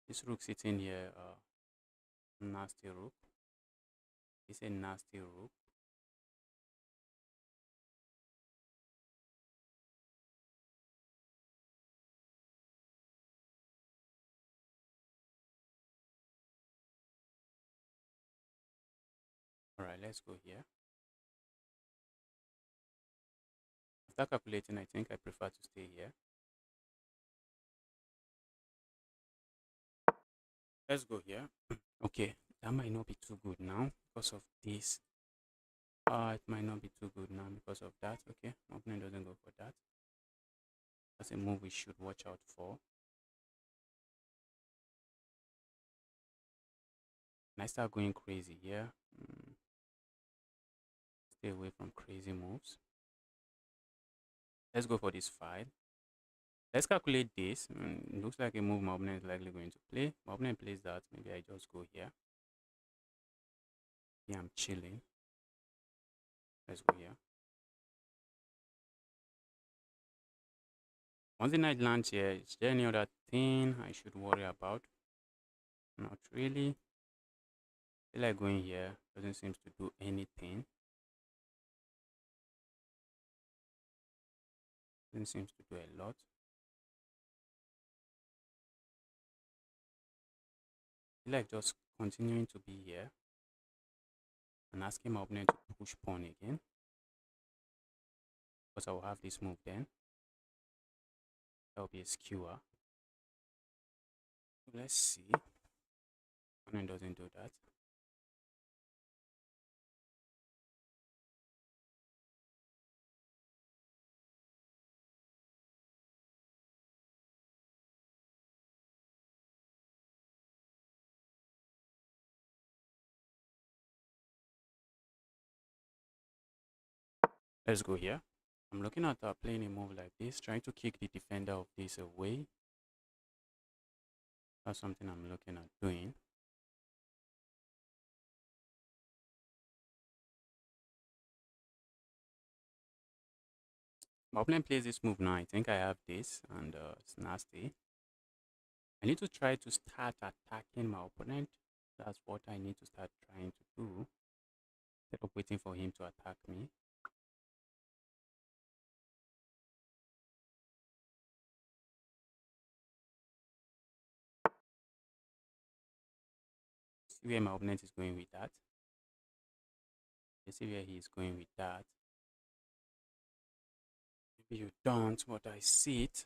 This rook sitting here, nasty rook. It's a nasty rook. Alright, let's go here. After calculating, I think I prefer to stay here. Let's go here. Okay, that might not be too good now because of this. It might not be too good now because of that. Okay, my opponent doesn't go for that. That's a move we should watch out for. And I start going crazy here. Stay away from crazy moves. Let's go for this file. Let's calculate this. It looks like a move my opponent is likely going to play. My opponent plays that. Maybe I just go here. Yeah, I'm chilling. Let's go here. Once the knight lands here, is there any other thing I should worry about? Not really. I feel like going here doesn't seem to do anything. Doesn't seem to do a lot. I feel like just continuing to be here and asking my opponent to push pawn again, because I will have this move then. That will be a skewer. Let's see. Opponent doesn't do that. Let's go here. I'm looking at playing a move like this, trying to kick the defender of this away. That's something I'm looking at doing. My opponent plays this move now. I think I have this, and it's nasty. I need to try to start attacking my opponent. That's what I need to start trying to do, instead of waiting for him to attack me. See where my opponent is going with that. You see where he is going with that. Maybe you don't, but I see it.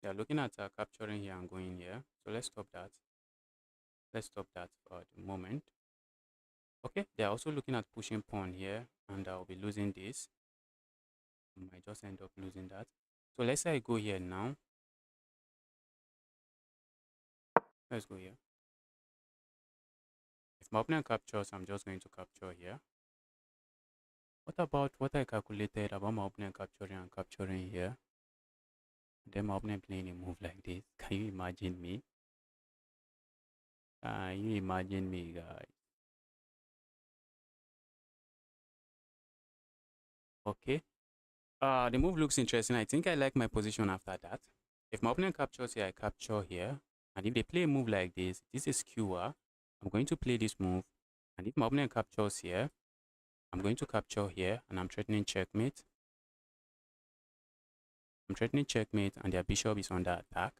They are looking at capturing here and going here. So let's stop that. Let's stop that for the moment. Okay, they are also looking at pushing pawn here, and I'll be losing this. I might just end up losing that. So let's say I go here now. Let's go here. If my opponent captures, I'm just going to capture here. What about what I calculated about my opponent capturing and capturing here? Then my opponent playing a move like this. Can you imagine me? Can you imagine me, guys? Okay. The move looks interesting. I think I like my position after that. If my opponent captures here, I capture here. And if they play a move like this is skewer. I'm going to play this move. And if my opponent captures here, I'm going to capture here. And I'm threatening checkmate. I'm threatening checkmate, and their bishop is under attack.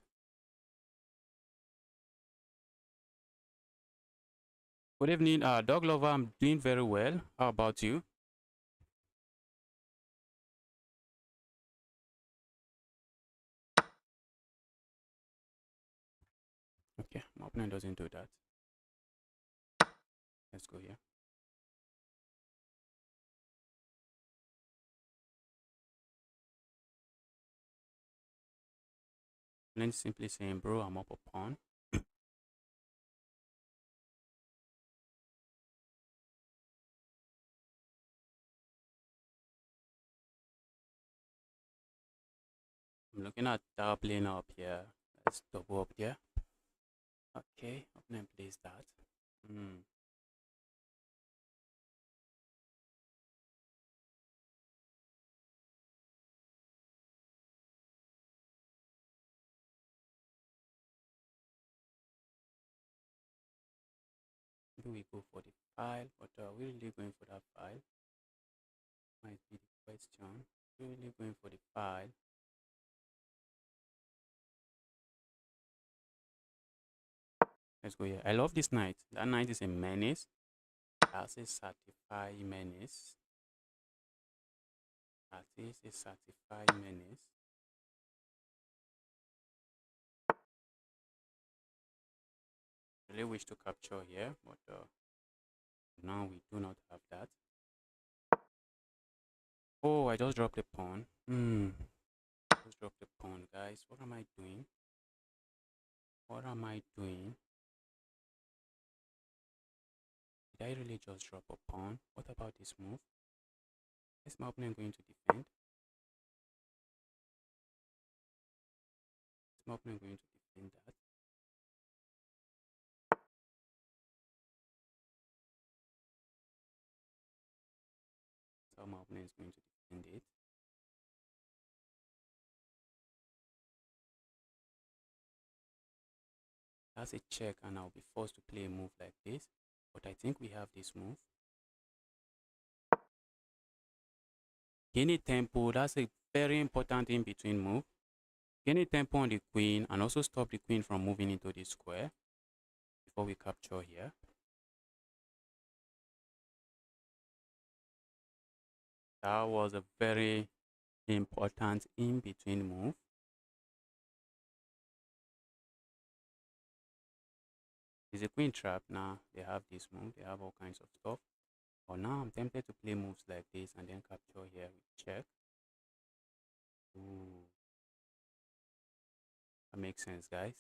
Good evening, dog lover. I'm doing very well. How about you? Okay, my opponent doesn't do that. Let's go here. Opponent simply saying, bro, I'm up a pawn. I'm looking at doubling up here. Let's double up here. Okay, opponent plays that. Maybe we go for the file, but we're really going for that file. Might be the question. We're really going for the file. Let's go here. I love this knight. That knight is a menace. That's a certified menace. That is a certified menace. Really wish to capture here, but now we do not have that. Oh, I just dropped a pawn. Just dropped a pawn, guys. What am I doing? What am I doing? Did I really just drop a pawn? What about this move? Is my opponent going to defend? Is my opponent going to defend that? So my opponent is going to defend it. That's a check, and I'll be forced to play a move like this. But I think we have this move. Gain a tempo. That's a very important in-between move. Gain a tempo on the queen and also stop the queen from moving into the square before we capture here. That was a very important in-between move. It's a queen trap now. They have this move. They have all kinds of stuff. But now I'm tempted to play moves like this and then capture here with check. Ooh, that makes sense, guys.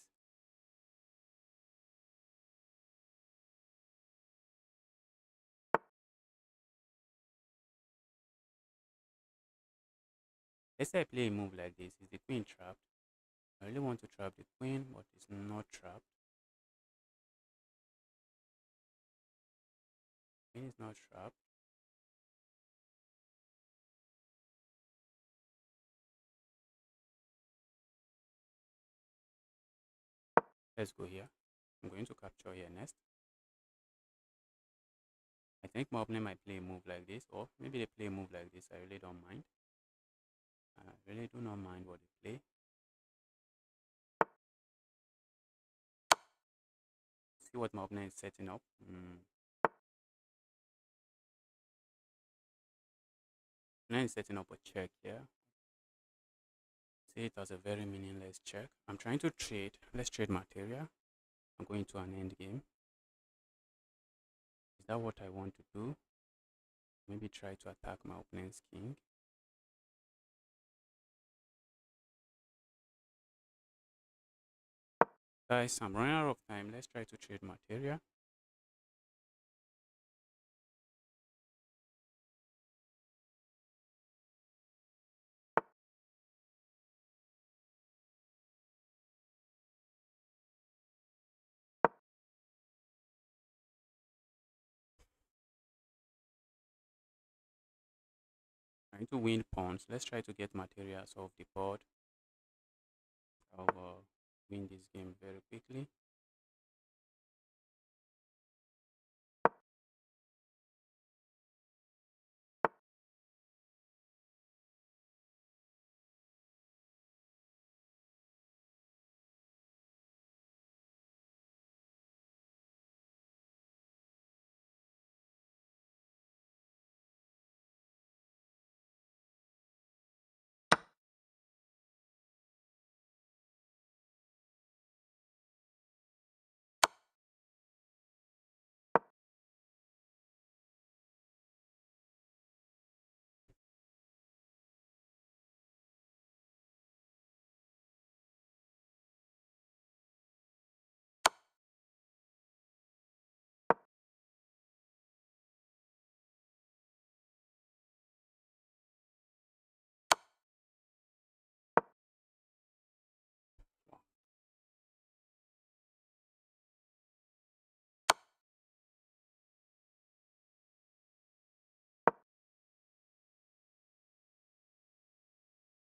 Let's say I play a move like this. Is the queen trapped? I really want to trap the queen, but it's not trapped. Queen is not trapped. Let's go here. I'm going to capture here next. I think my opponent might play a move like this, or maybe they play a move like this. I really don't mind. I really do not mind what they play. See what my opponent is setting up. Opponent is setting up a check here. See it as a very meaningless check. I'm trying to trade. Let's trade material. I'm going to an end game. Is that what I want to do? Maybe try to attack my opponent's king. Guys, I'm running out of time. Let's try to trade material. Trying to win pawns. Let's try to get materials off the board. I'll win this game very quickly.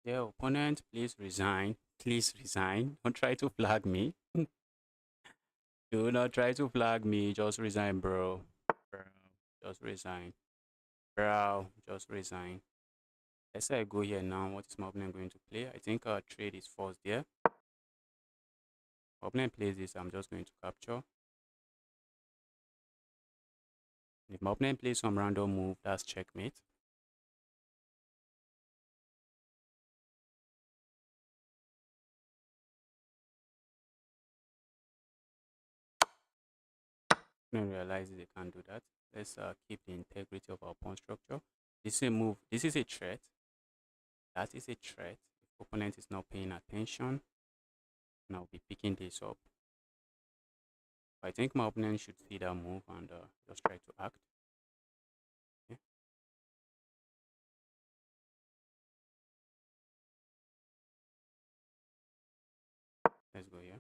The opponent, please resign. Please resign. Don't try to flag me. Do not try to flag me. Just resign, bro. Bro, just resign. Bro, just resign. Let's say I go here now. What is my opponent going to play? I think our trade is forced there. Opponent plays this. I'm just going to capture. If my opponent plays some random move, that's checkmate. Opponent realizes they can't do that. Let's keep the integrity of our pawn structure. This is a move. This is a threat. That is a threat. If opponent is not paying attention, and I'll be picking this up. I think my opponent should see that move and just try to act. Okay. Let's go here.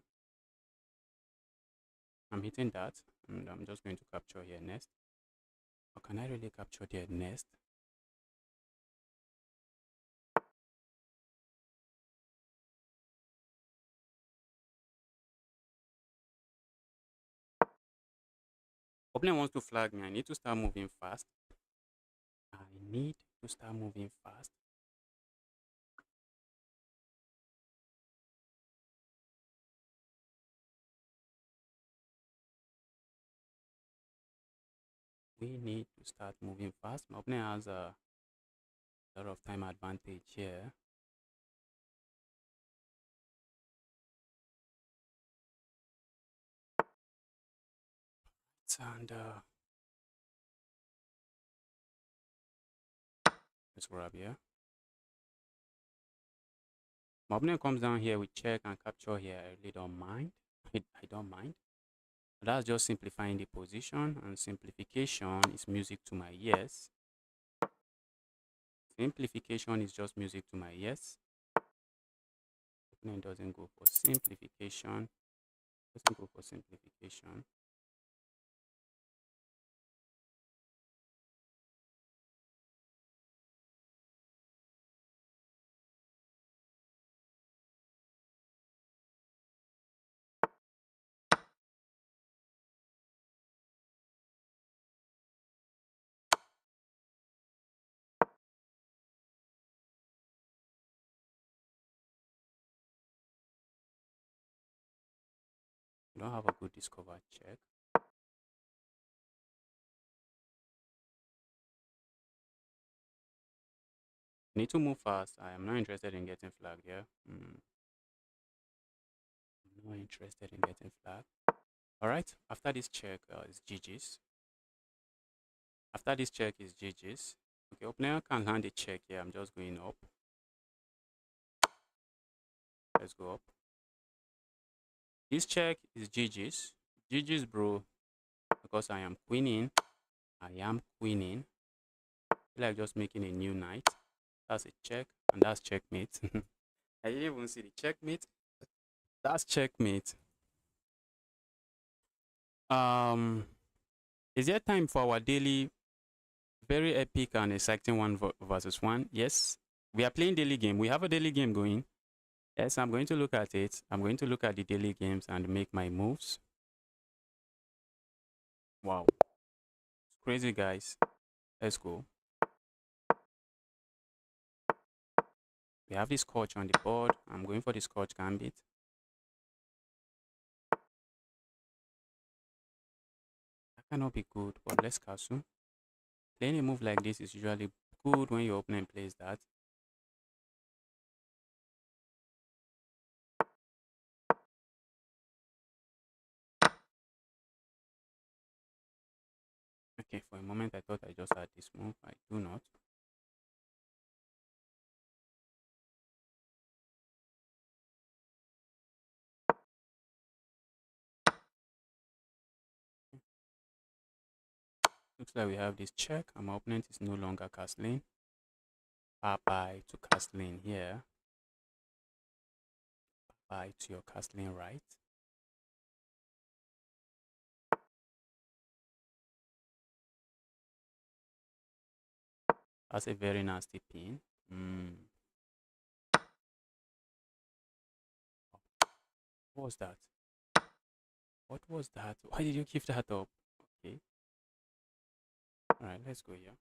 I'm hitting that, and I'm just going to capture here next. Or can I really capture there next? Opponent wants to flag me. I need to start moving fast. I need to start moving fast. We need to start moving fast. My opponent has A lot of time advantage here. And let's grab here. My opponent comes down here with check and capture here. I really don't mind. I don't mind. That's just simplifying the position, and simplification is music to my ears. Simplification is just music to my ears. Opponent doesn't go for simplification. Doesn't go for simplification. We don't have a good discover check. Need to move fast. I am not interested in getting flagged here. I'm not interested in getting flagged. All right. After this check is GG's. After this check is GG's. Okay, opponent can land a check here. I'm just going up. Let's go up. This check is GG's. GG's, bro. Because I am queening. I am queening. I feel like just making a new knight. That's a check. And that's checkmate. I didn't even see the checkmate. That's checkmate. Is there time for our daily very epic and exciting one versus one? Yes. We are playing daily game. We have a daily game going. Yes, I'm going to look at it. I'm going to look at the daily games and make my moves. Wow. It's crazy, guys. Let's go. We have this coach on the board. I'm going for this coach gambit. That cannot be good, but let's castle. Playing a move like this is usually good when your opponent plays that. Okay, for a moment I thought I just had this move. I do not. Looks like we have this check, and my opponent is no longer castling. Bye-bye to castling here. Bye to your castling right. That's a very nasty pin. What was that? What was that? Why did you give that up? Okay. Alright, let's go here.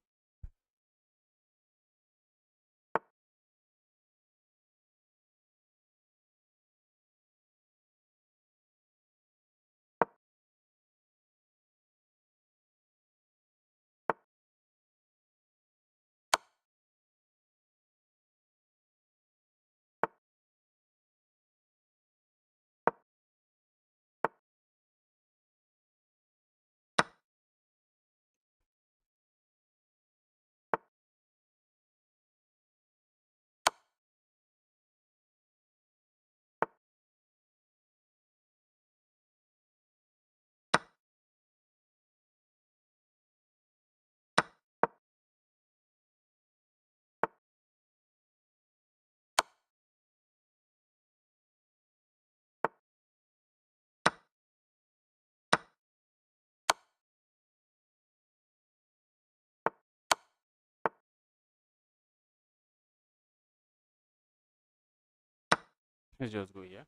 Let's just go here.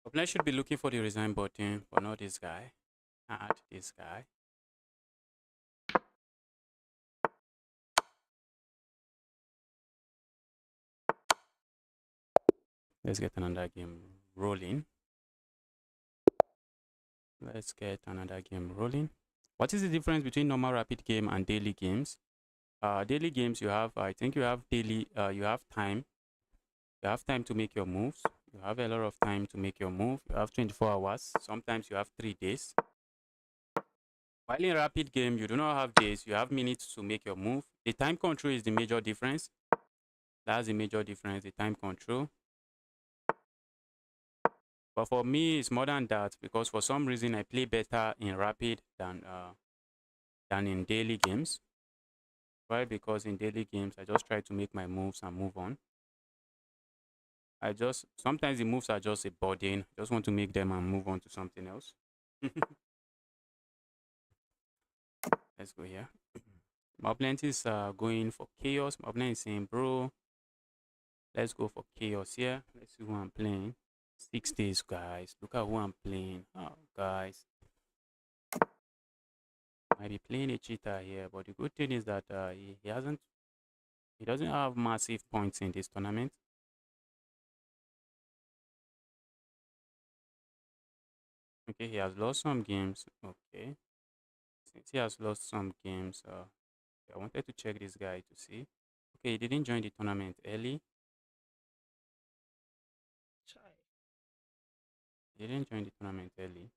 Opponent should be looking for the resign button, but not this guy. Add this guy. Let's get another game rolling. Let's get another game rolling. What is the difference between normal rapid game and daily games? Daily games, you have, I think you have daily, you have time. You have time to make your moves. You have a lot of time to make your move. You have 24 hours. Sometimes you have 3 days. While in rapid game, you do not have days. You have minutes to make your move. The time control is the major difference. That's the major difference, the time control. But for me, it's more than that because for some reason I play better in rapid than in daily games. Why? Because in daily games, I just try to make my moves and move on. I just sometimes the moves are just a burden. I just want to make them and move on to something else. Let's go here. My opponent is going for chaos. My opponent is saying, bro, let's go for chaos here. Let's see who I'm playing. 6 days, guys. Look at who I'm playing. Oh, guys. Might be playing a cheater here, but the good thing is that he doesn't have massive points in this tournament. Okay, he has lost some games. Okay, since he has lost some games, I wanted to check this guy to see. Okay, he didn't join the tournament early. He didn't join the tournament early.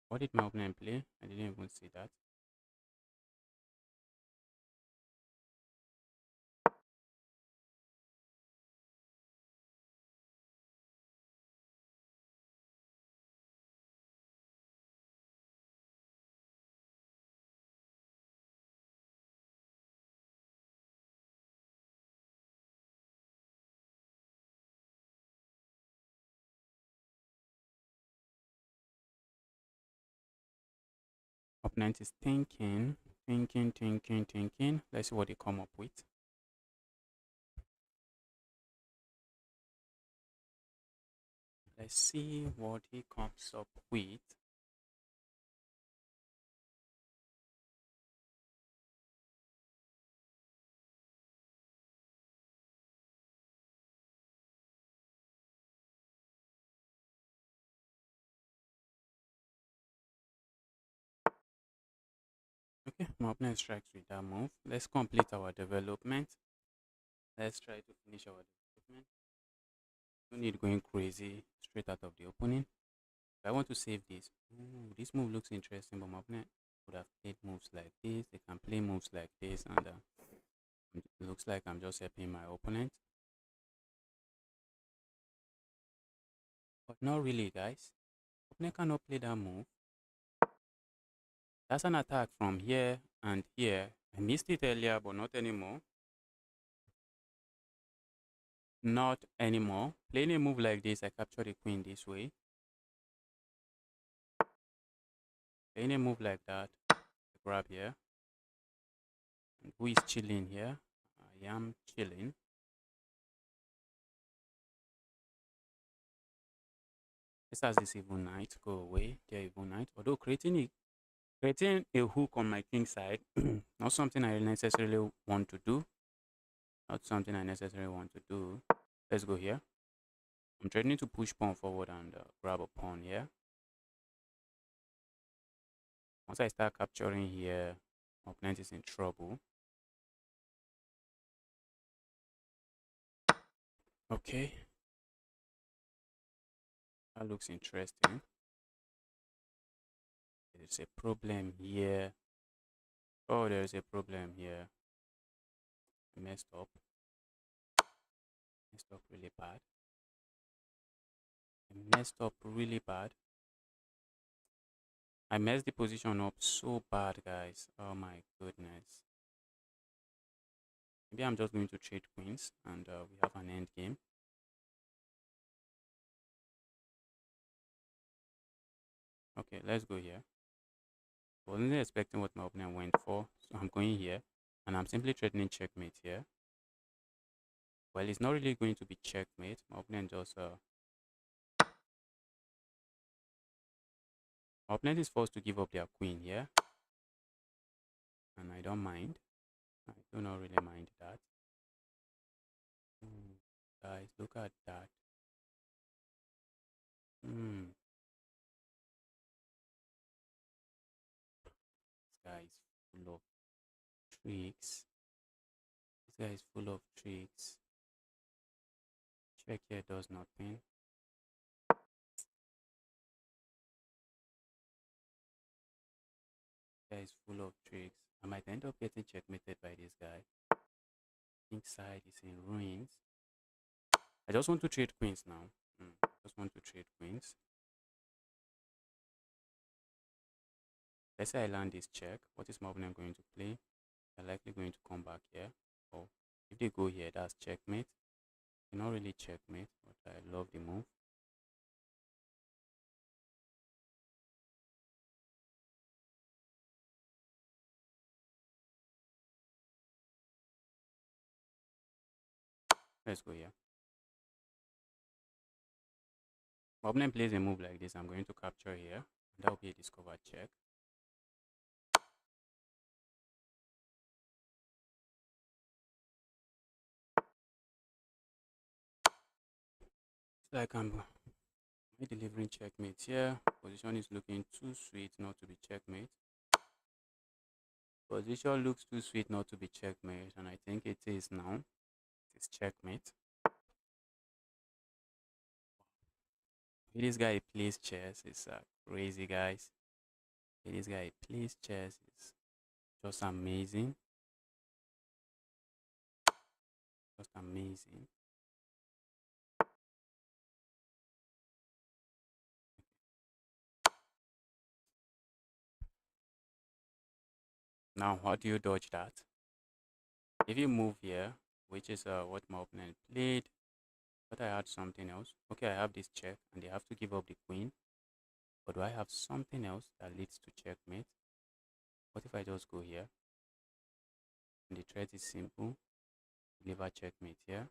What did my opponent play? I didn't even see that. Opponent is thinking. Let's see what they come up with. Let's see what he comes up with. Okay, my opponent strikes with that move. Let's complete our development. Let's try to finish our development. No need going crazy straight out of the opening. If I want to save this. Ooh, this move looks interesting, but my opponent would have played moves like this. They can play moves like this, and it looks like I'm just helping my opponent. But not really, guys. Opponent cannot play that move. That's an attack from here and here. I missed it earlier, but not anymore. Not anymore. Playing a move like this, I capture the queen this way. Playing a move like that, I grab here. And who is chilling here? I am chilling. Let's ask this evil knight go away. Their evil knight. Although creating a hook on my king side, not something I necessarily want to do. Not something I necessarily want to do. Let's go here. I'm trying to push pawn forward and grab a pawn here. Once I start capturing here, my opponent is in trouble. Okay. That looks interesting. There's a problem here. Oh, there's a problem here. I messed up. Messed up really bad. I messed up really bad. I messed the position up so bad, guys. Oh my goodness. Maybe I'm just going to trade queens and we have an end game. Okay, let's go here. I wasn't expecting what my opponent went for, so I'm going here and I'm simply threatening checkmate here. Well, it's not really going to be checkmate. My opponent just my opponent is forced to give up their queen here, and I don't mind. I do not really mind that. Guys, look at that. tricks. This guy is full of tricks. Check here does nothing. This guy is full of tricks. I might end up getting checkmated by this guy. King side is in ruins. I just want to trade queens now. Just want to trade queens. Let's say I land this check. What is my opponent going to play? They're likely going to come back here. Oh, if they go here, that's checkmate. Not really checkmate, but I love the move. Let's go here. My opponent plays a move like this. I'm going to capture here. That will be a discovered check. It's like I'm delivering checkmate here. Position is looking too sweet not to be checkmate. Position looks too sweet not to be checkmate, and I think it is now. It is checkmate. This guy plays chess. It's crazy, guys. This guy plays chess. It's just amazing. Just amazing. Now, how do you dodge that? If you move here, which is what my opponent played, but I had something else. Okay, I have this check, and they have to give up the queen. But do I have something else that leads to checkmate? What if I just go here? And the threat is simple. Deliver checkmate here.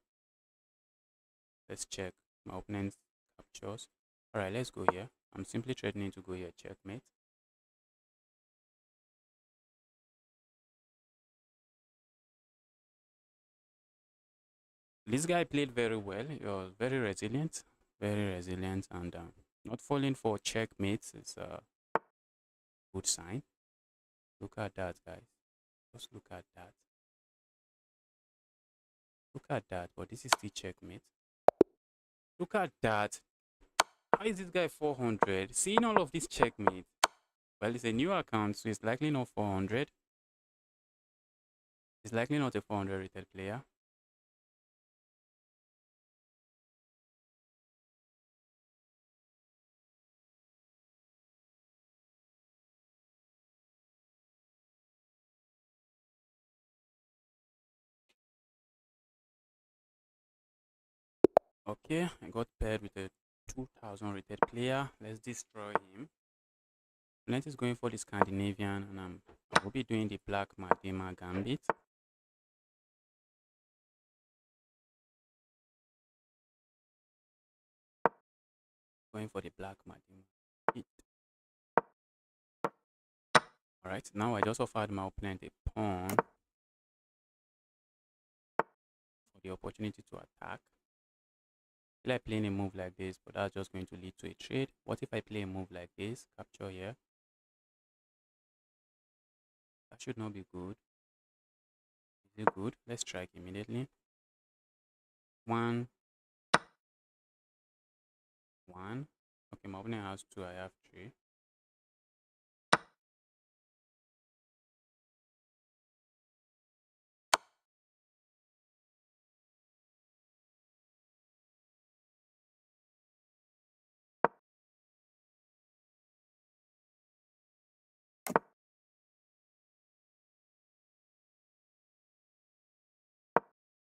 Let's check. My opponent captures. Alright, let's go here. I'm simply threatening to go here, checkmate. This guy played very well. He was very resilient, and not falling for checkmates is a good sign. Look at that, guys. Just look at that. Look at that, but this is still checkmate. Look at that. How is this guy 400? Seeing all of this checkmate. Well, it's a new account, so it's likely not 400. It's likely not a 400 rated player. Okay, I got paired with a 2000 rated player. Let's destroy him. Roulette is going for the Scandinavian, and I will be doing the Black Madima Gambit. Going for the Black Madima. Alright, now I just offered my opponent a pawn for the opportunity to attack. I feel like playing a move like this, but that's just going to lead to a trade. What if I play a move like this? Capture here. That should not be good. Is it good? Let's strike immediately. 1, 1. Okay, my opponent has 2, I have 3.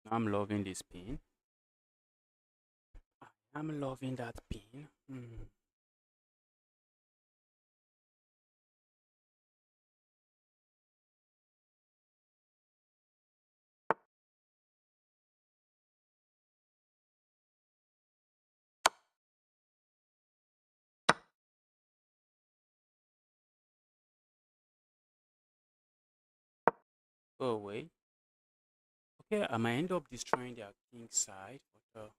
I'm loving this pin. I'm loving that pin. Go away. Okay, I might end up destroying their king side, but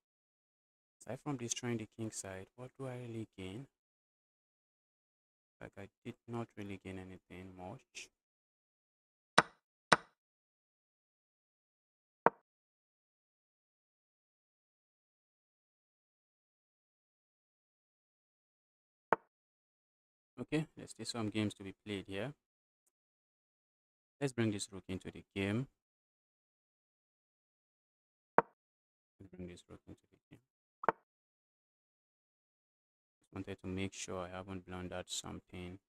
aside from destroying the king side, what do I really gain? Like, I did not really gain anything much. Okay, let's see some games to be played here. Let's bring this rook into the game. Let's bring this rook into the game. Just wanted to make sure I haven't blundered something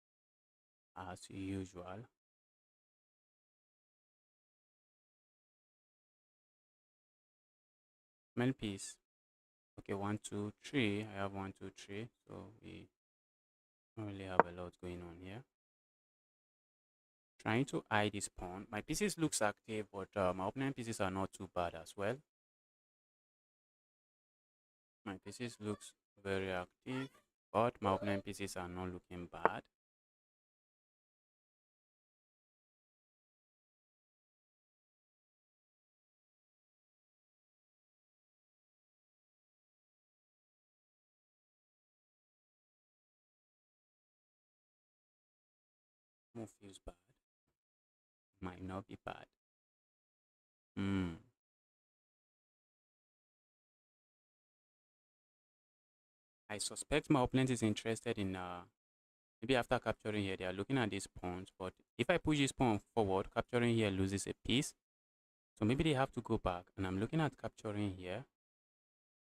as usual. Main piece. Okay, 1, 2, 3. I have 1, 2, 3. So we don't really have a lot going on here. Trying to hide this pawn. My pieces looks active, but my opponent pieces are not too bad as well. My pieces looks very active, but my opponent pieces are not looking bad. Move feels bad. Might not be bad. Hmm. I suspect my opponent is interested in maybe after capturing here, they are looking at these pawns. But if I push this pawn forward, capturing here loses a piece. So maybe they have to go back. And I'm looking at capturing here,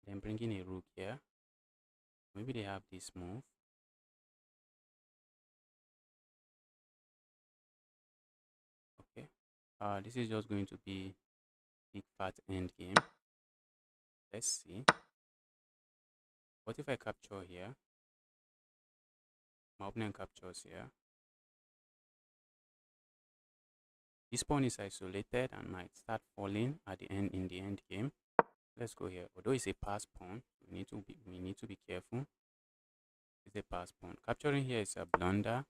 then bringing a rook here. Maybe they have this move. Okay. This is just going to be big fat end game. Let's see. What if I capture here? My opponent captures here. This pawn is isolated and might start falling at the end in the end game. Let's go here. Although it's a pass pawn, we need to be careful. It's a pass pawn. Capturing here is a blunder,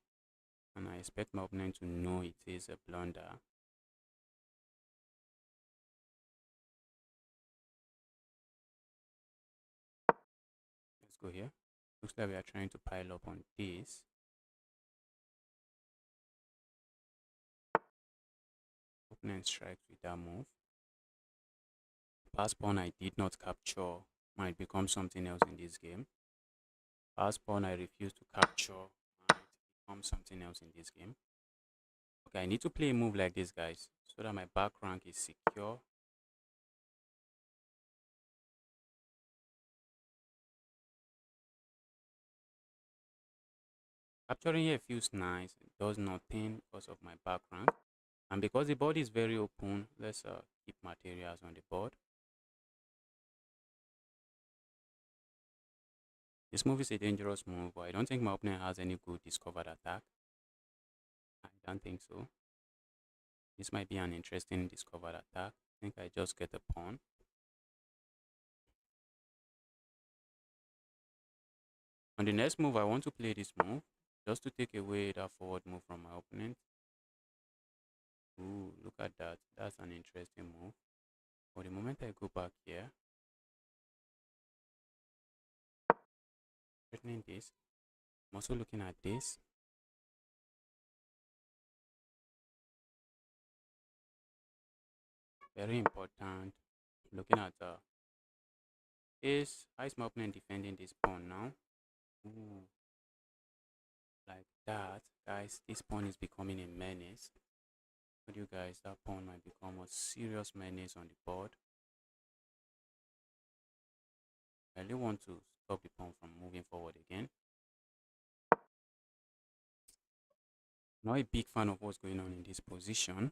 and I expect my opponent to know it is a blunder. Let's go here. Looks like we are trying to pile up on this. Opponent strikes with that move. Pass pawn I did not capture might become something else in this game. Pass pawn I refuse to capture might become something else in this game. Okay, I need to play a move like this, guys, so that my back rank is secure. Capturing here feels nice. It does nothing because of my back rank. And because the board is very open, let's keep materials on the board. This move is a dangerous move, but I don't think my opponent has any good discovered attack. I don't think so. This might be an interesting discovered attack. I think I just get a pawn. On the next move, I want to play this move just to take away that forward move from my opponent. Ooh, look at that. That's an interesting move. For the moment I go back here, threatening this. I'm also looking at this. Very important. Looking at this. How is my opponent defending this pawn now? Ooh, like that. Guys, this pawn is becoming a menace. For you guys, that pawn might become a serious menace on the board. I really want to stop the pawn from moving forward again. Not a big fan of what's going on in this position.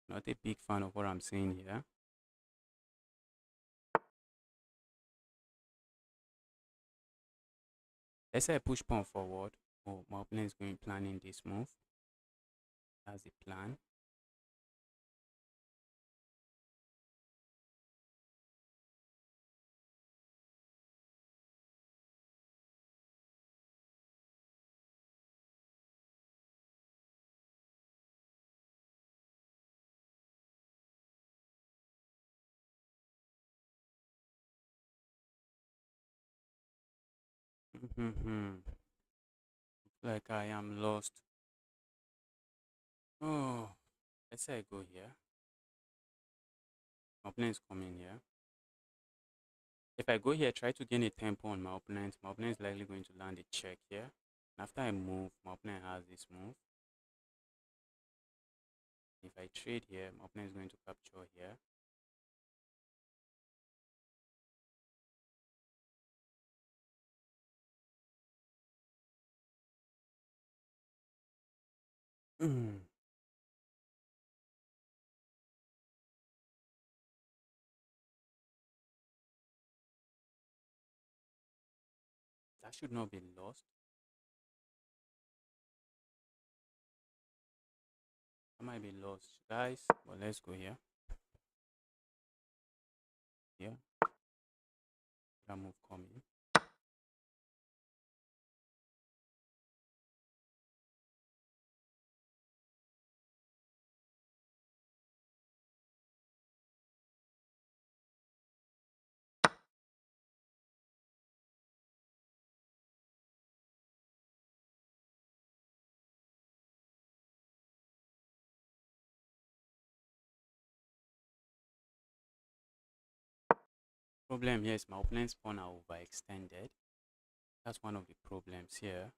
Not a big fan of what I'm saying here. Let's say I push pawn forward. Oh, my opponent is going planning this move. That's the plan. Like I am lost. Oh, let's say I go here. My opponent is coming here. If I go here, try to gain a tempo on my opponent is likely going to land a check here. And after I move, my opponent has this move. If I trade here, my opponent is going to capture here. That should not be lost. That might be lost, guys. But let's go here. Yeah. That move coming. Problem here is my opponent's pawn are overextended. That's one of the problems here.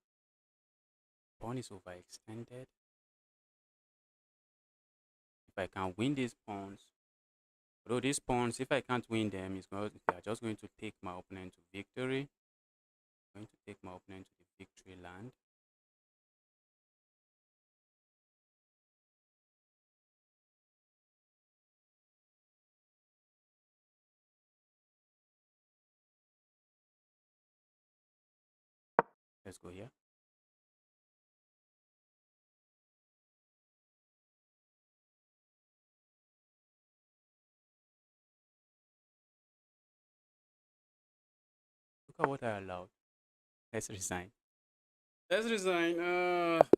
Pawn is overextended. If I can win these pawns, although these pawns, if I can't win them, they are just going to take my opponent to victory. I'm going to take my opponent to the victory land. Let's go here. Look at what I allowed. Let's resign. Let's resign.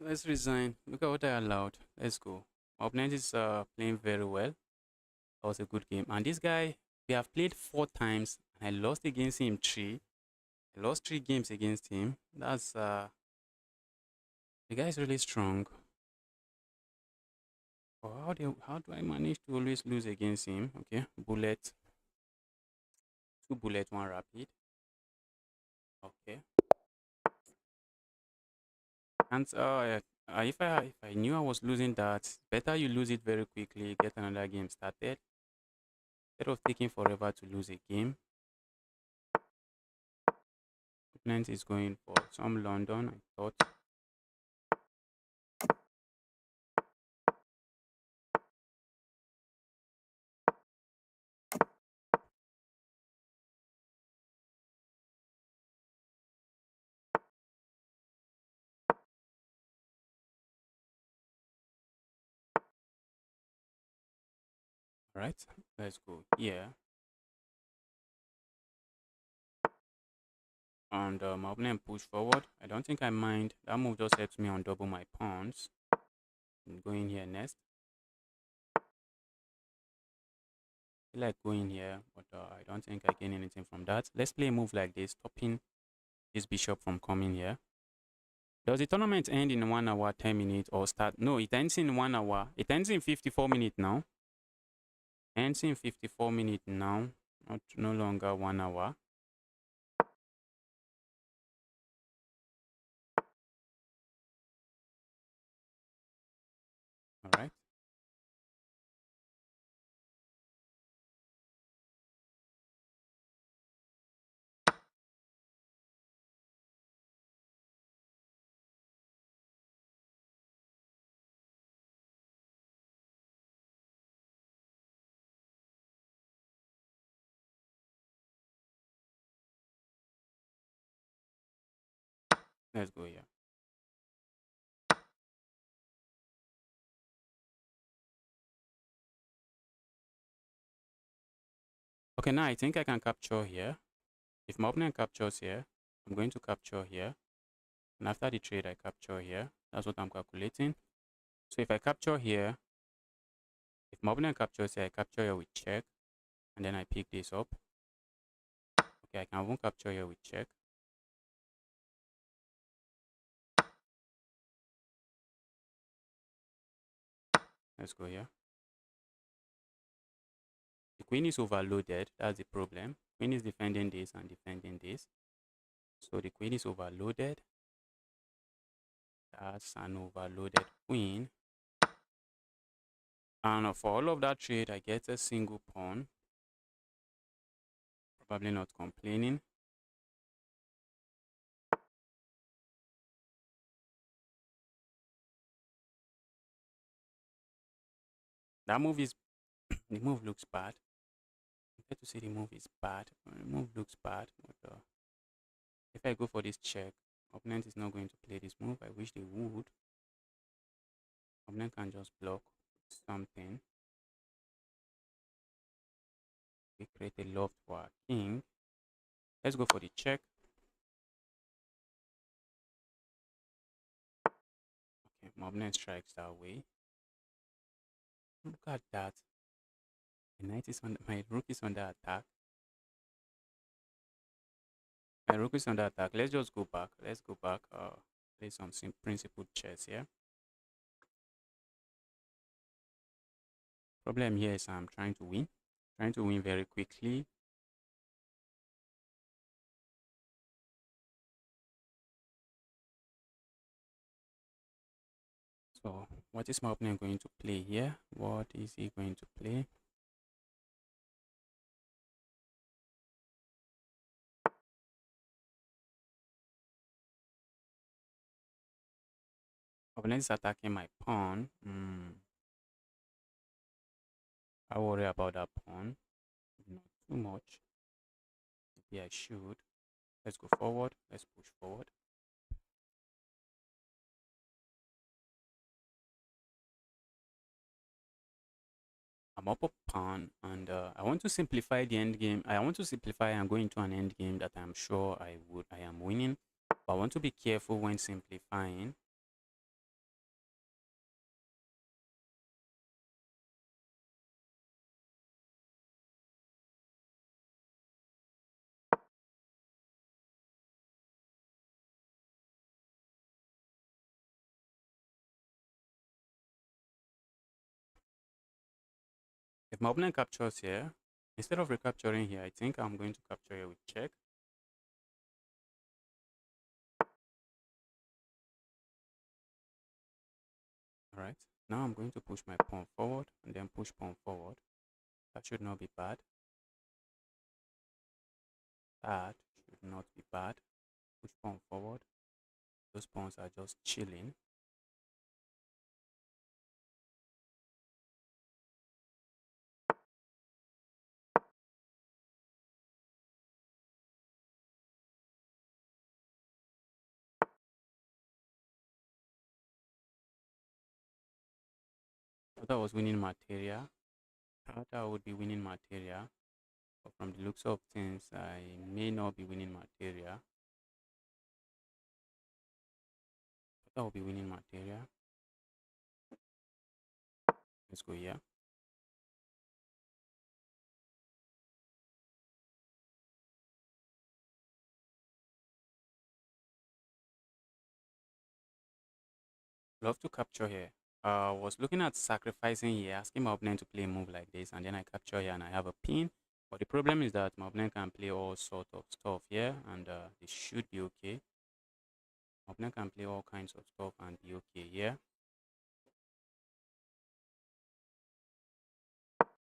Let's resign. Look at what I allowed. Let's go. My opponent is playing very well. That was a good game. And this guy, we have played 4 times. And I lost against him 3. I lost 3 games against him. That's the guy is really strong. Oh, how do I manage to always lose against him? Okay, bullet. 2 bullet, 1 rapid. Okay. And if I knew I was losing that, better you lose it very quickly, get another game started, instead of taking forever to lose a game. Opponent is going for some London, I thought. All right, let's go here. And my opponent push forward. I don't think I mind. That move just helps me on double my pawns. I'm going here next. I like going here, but I don't think I gain anything from that. Let's play a move like this, stopping this bishop from coming here. Does the tournament end in 1 hour, 10 minutes, or start? No, it ends in 1 hour. It ends in 54 minutes now. Ends in 54 minutes now. No longer 1 hour. All right. Let's go here. Okay, now I think I can capture here. If my opponent captures here, I'm going to capture here. And after the trade, I capture here. That's what I'm calculating. So if I capture here, if my opponent captures here, I capture here with check. And then I pick this up. Okay, I can even capture here with check. Let's go here. The queen is overloaded. That's the problem. Queen is defending this and defending this. So the queen is overloaded. That's an overloaded queen. And for all of that trade, I get a single pawn. Probably not complaining. That move is the move looks bad. I get to say the move is bad. The move looks bad. But if I go for this check, opponent is not going to play this move. I wish they would. Opponent can just block something. We create a loft for our king. Let's go for the check. Okay, my opponent strikes that way. Look at that. My knight is on my rook is under attack. My rook is under attack. Let's just go back. Let's go back. Play some principled chess here. Problem here is I'm trying to win. Trying to win very quickly. So what is my opponent going to play here? What is he going to play? Opponent is attacking my pawn. I worry about that pawn. Not too much. Maybe I should. Let's go forward. Let's push forward. I'm up a pawn, and I want to simplify the end game. I want to simplify and go into an end game that I'm sure I am winning. But I want to be careful when simplifying. If my opponent captures here, instead of recapturing here, I think I'm going to capture here with check. Alright, now I'm going to push my pawn forward and then push pawn forward. That should not be bad. That should not be bad. Push pawn forward. Those pawns are just chilling. I thought I was winning materia. I thought I would be winning materia. But from the looks of things, I may not be winning materia. I thought I would be winning materia. Let's go here. Love to capture here. I was looking at sacrificing here, asking my opponent to play a move like this, and then I capture here and I have a pin. But the problem is that my opponent can play all sort of stuff here, and it should be okay. My opponent can play all kinds of stuff and be okay here.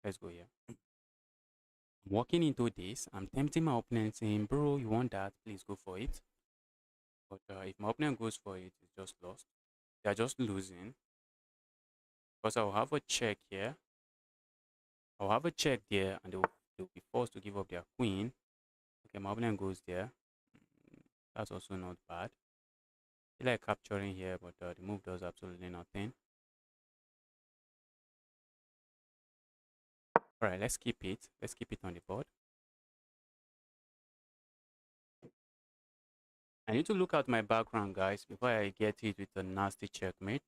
Let's go here. Walking into this, I'm tempting my opponent saying, bro, you want that? Please go for it. But if my opponent goes for it, it's just lost. They're just losing. Because I'll have a check here. I'll have a check there, and they'll be forced to give up their queen. Okay, my opponent goes there. That's also not bad. I feel like capturing here, but the move does absolutely nothing. Alright, let's keep it. Let's keep it on the board. I need to look at my background, guys, before I get hit with a nasty checkmate.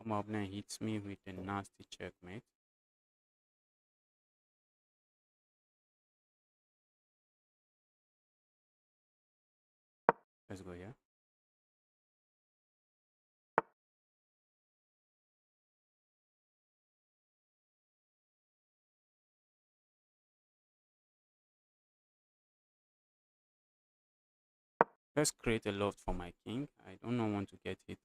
My opponent hits me with a nasty checkmate. Let's go here. Let's create a loft for my king. I do not want to get it.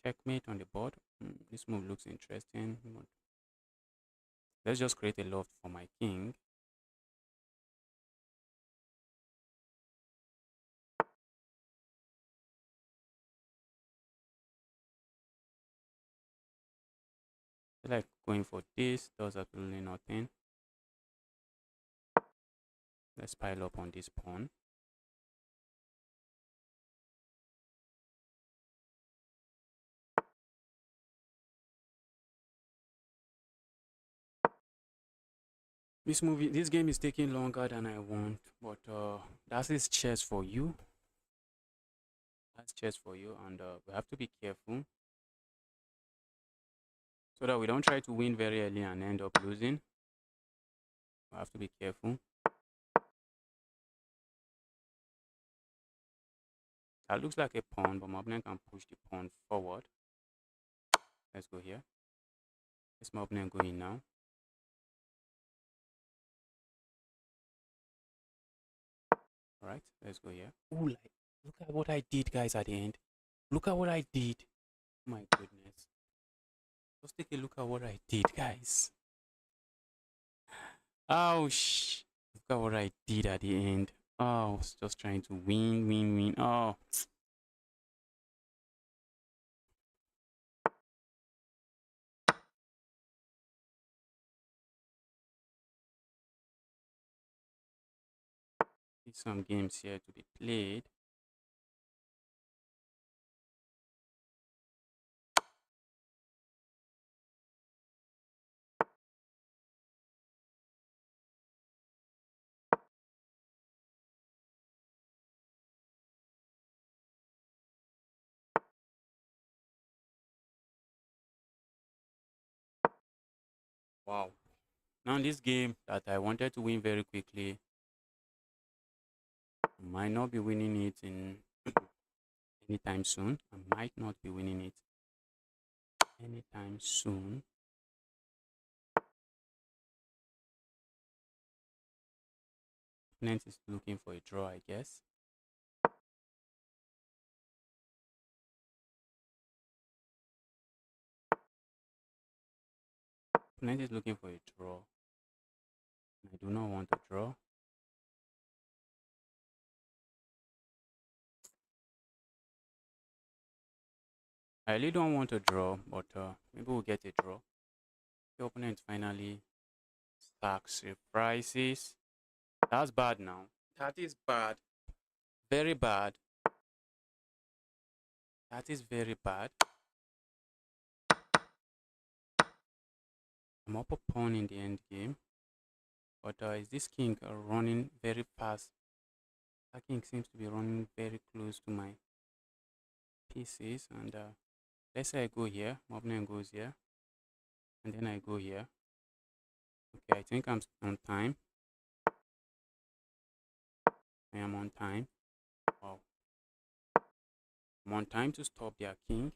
Checkmate on the board. This move looks interesting. Let's just create a loft for my king. I like going for this. Does absolutely nothing. Let's pile up on this pawn. This game is taking longer than I want, but that is chess for you. That's chess for you, and we have to be careful so that we don't try to win very early and end up losing. We have to be careful. That looks like a pawn, but my opponent can push the pawn forward. Let's go here. Let's my opponent go in now. All right, let's go here. Oh, like, look at what I did, guys, at the end. Look at what I did. Oh my goodness. Just take a look at what I did, guys. Ouch. Look at what I did at the end. Oh, I was just trying to win. Oh. There's some games here to be played. Wow. Now this game that I wanted to win very quickly, I might not be winning it in anytime soon. I might not be winning it anytime soon. Opponent is looking for a draw, I guess. Opponent is looking for a draw. I do not want a draw. I really don't want a draw, but maybe we'll get a draw. The opponent finally sacrifices. That's bad now. That is bad. Very bad. That is very bad. I'm up a pawn in the end game. But is this king running very fast? That king seems to be running very close to my pieces. And let's say I go here. My opponent goes here. And then I go here. Okay, I think I'm on time. I am on time. Wow. I'm on time to stop their king.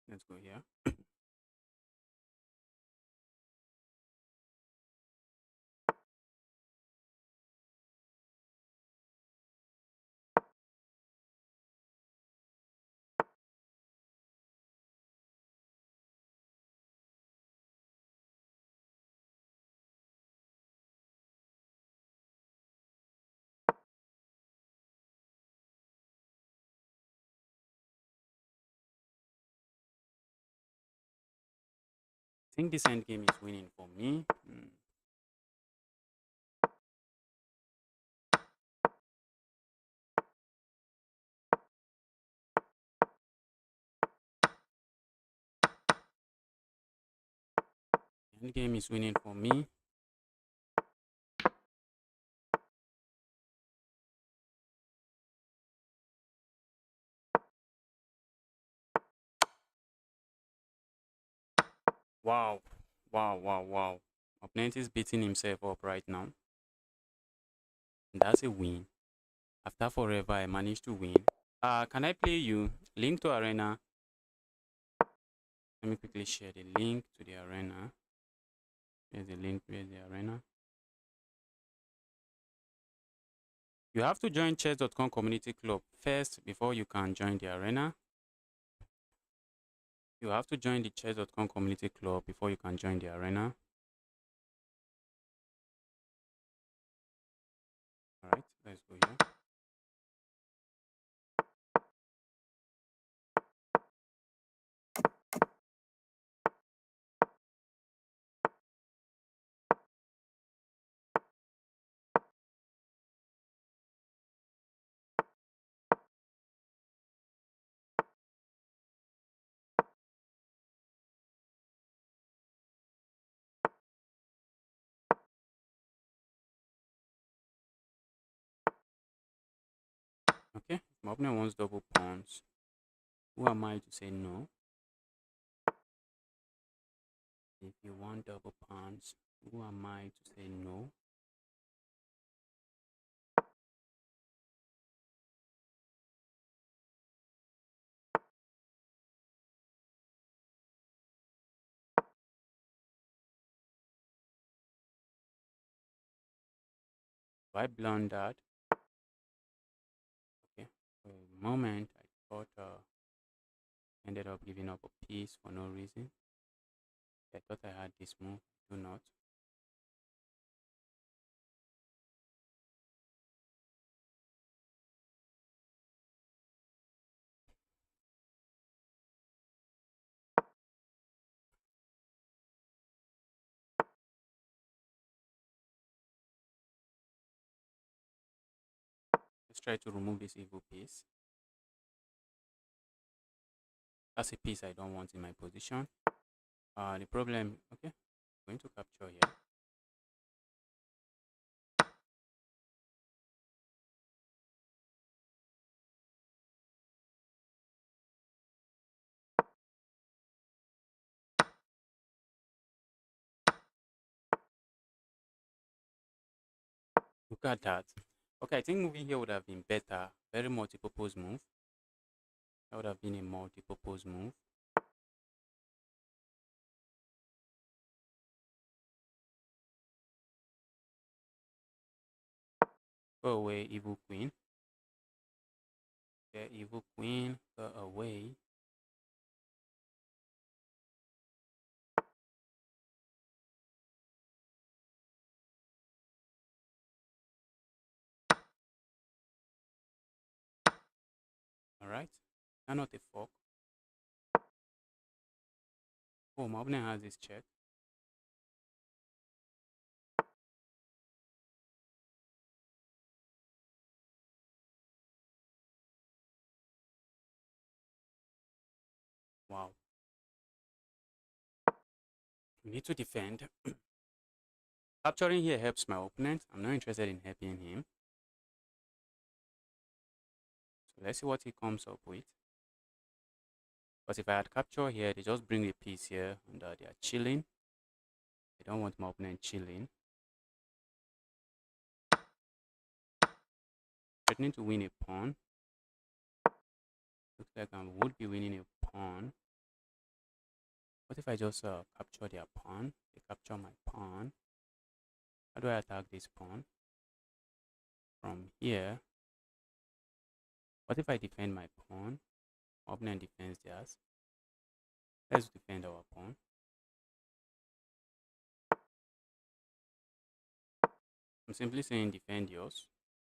Let's go here. I think this end game is winning for me. End game is winning for me. Wow. Wow. Opponent is beating himself up right now. And that's a win. After forever, I managed to win. Can I play you? Link to arena. Let me quickly share the link to the arena. Here's the link. Here's the arena. You have to join chess.com community club first before you can join the arena. You have to join the chess.com community club before you can join the arena. All right, let's go here. Okay, my opponent wants double pawns. Who am I to say no? If you want double pawns, who am I to say no? I blundered. Okay, for a moment I thought ended up giving up a piece for no reason. I thought I had this move, do not. Let's try to remove this evil piece. That's a piece I don't want in my position. The problem, okay, I'm going to capture here. Look at that. Okay, I think moving here would have been better. Very multi-purpose move. That would have been a multi-purpose move. Go away, evil queen. Okay, evil queen, go away. Alright. Now not a fork. Oh, my opponent has this check. Wow. We need to defend. Capturing here helps my opponent. I'm not interested in helping him. So let's see what he comes up with. Because if I had captured here, they just bring a piece here and they are chilling. I don't want my opponent chilling. Threatening to win a pawn. Looks like I would be winning a pawn. What if I just capture their pawn? They capture my pawn. How do I attack this pawn? From here. What if I defend my pawn? My opponent defends theirs. Let's defend our pawn. I'm simply saying defend yours.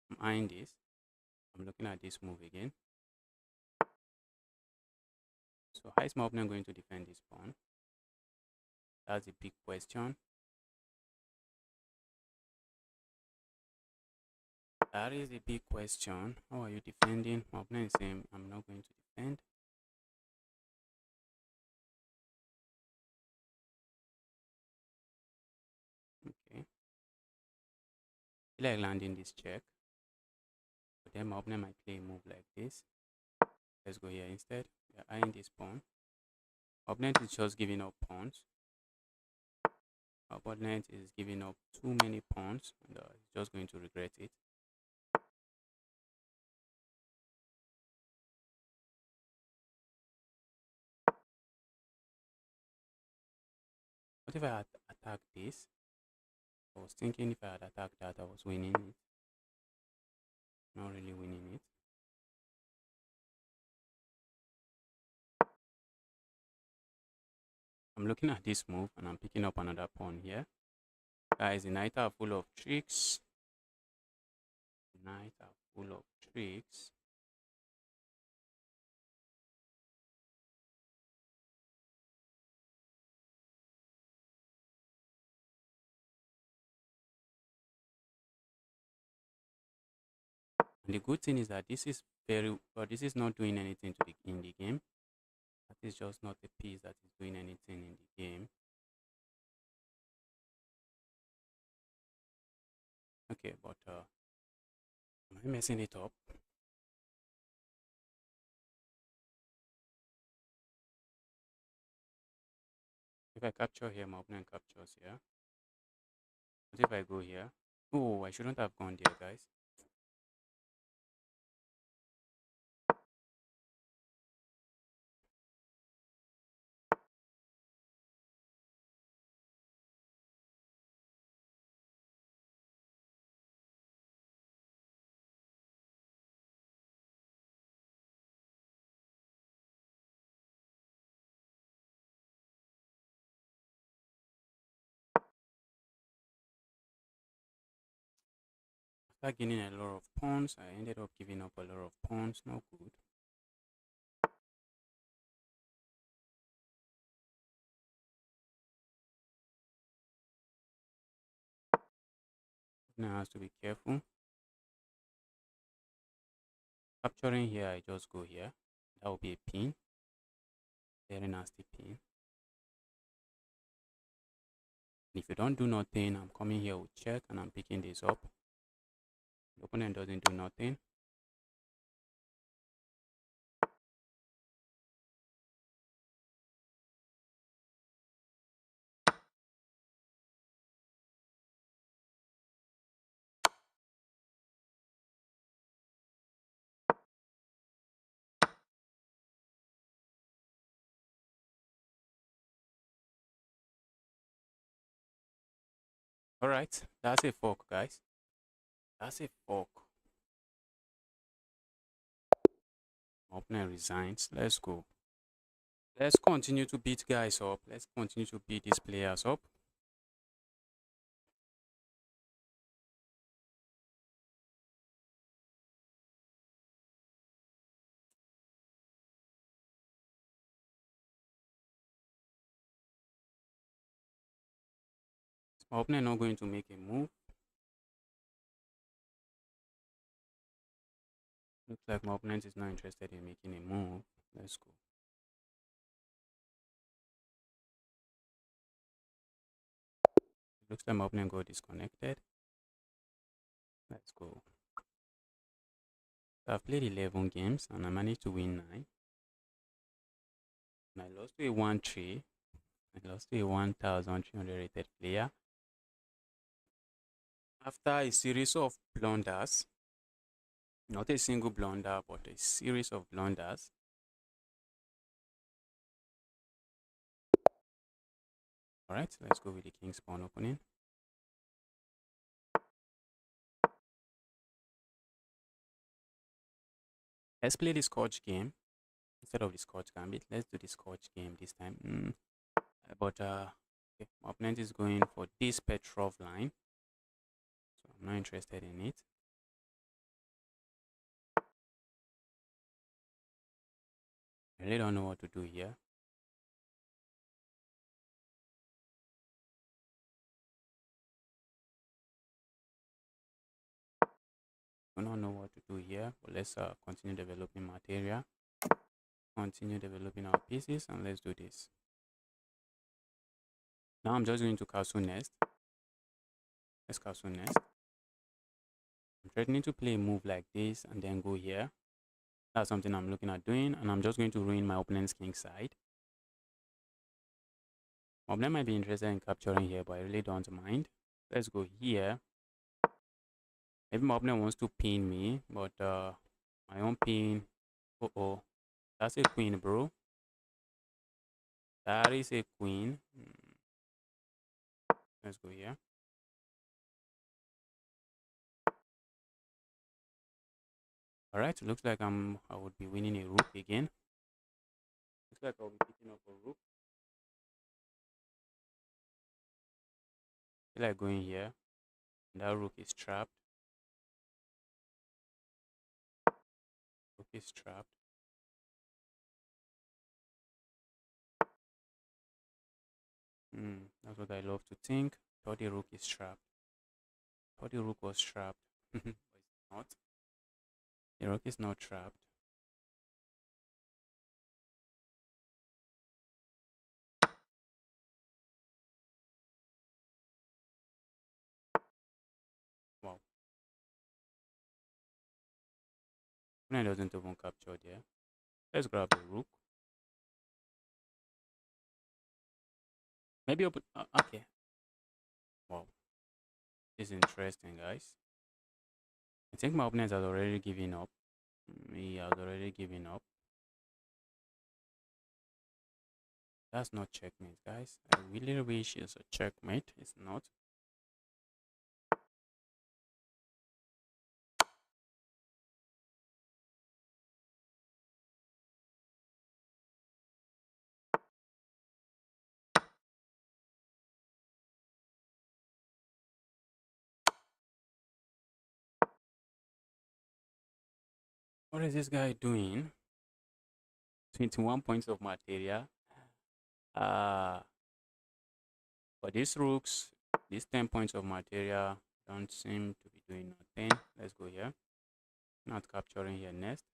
I'm eyeing this. I'm looking at this move again. So how is my opponent going to defend this pawn? That's a big question. That is a big question. How are you defending? My opponent is saying I'm not going to defend. Okay. I feel like landing this check. But then my opponent might play a move like this. Let's go here instead. We are eyeing this pawn. My opponent is just giving up pawns. My opponent is giving up too many pawns and he's just going to regret it. What if I had attacked this? I was thinking if I had attacked that, I was winning it. Not really winning it. I'm looking at this move and I'm picking up another pawn here. Guys, the knights are full of tricks. The knights are full of tricks. And the good thing is that this is this is not doing anything to in the game. That is just not a piece that is doing anything in the game. Okay, but am I messing it up? If I capture here, my opponent captures here. What if I go here? Oh, I shouldn't have gone there, guys. After gaining a lot of pawns, I ended up giving up a lot of pawns. No good. Now has to be careful. Capturing here, I just go here. That will be a pin. Very nasty pin. If you don't do nothing, I'm coming here with check and I'm picking this up. The opponent doesn't do nothing. Alright, that's a fork, guys. That's a fork. My opponent resigns. Let's go. Let's continue to beat guys up. Let's continue to beat these players up. My opponent not going to make a move. Looks like my opponent is not interested in making a move. Let's go. Looks like my opponent got disconnected. Let's go. So I've played 11 games and I managed to win 9. And I lost to a 1-3. I lost to a 1,300 rated player. After a series of blunders, not a single blunder, but a series of blunders. Alright, let's go with the king's pawn opening. Let's play the Scotch game. Instead of the Scotch gambit, let's do the Scotch game this time. But okay, my opponent is going for this Petrov line. So I'm not interested in it. I really don't know what to do here. I don't know what to do here, but let's continue developing material. Continue developing our pieces, and let's do this. Now I'm just going to castle nest. Let's castle nest. I'm threatening to play a move like this and then go here. That's something I'm looking at doing, and I'm just going to ruin my opponent's king side. My opponent might be interested in capturing here, but I really don't mind. Let's go here. Maybe my opponent wants to pin me, but my own pin. Oh, that's a queen, bro. That is a queen. Let's go here. All right, looks like I would be winning a rook again. Looks like I'll be picking up a rook. I feel like going here. And that rook is trapped. Rook is trapped. That's what I love to think. Thought the rook is trapped. Thought the rook was trapped. But it's not. The rook is not trapped. Wow. Knight doesn't even capture there. Let's grab the rook. Maybe open. Okay. Wow. This is interesting, guys. I think my opponent has already given up. He has already given up. That's not checkmate, guys. I really wish it's a checkmate. It's not. What is this guy doing? 21 points of material. For these rooks, these 10 points of material don't seem to be doing nothing. Let's go here. Not capturing here next.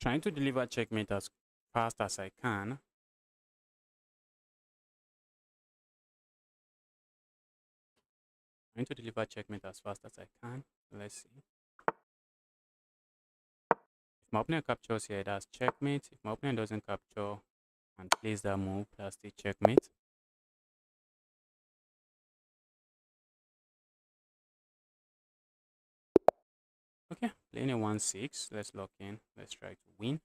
Trying to deliver checkmate as fast as I can. Trying to deliver checkmate as fast as I can. Let's see. If my opponent captures here, that's checkmate. If my opponent doesn't capture and plays that move, that's the checkmate. Okay, playing a 1-6. Let's lock in. Let's try to win.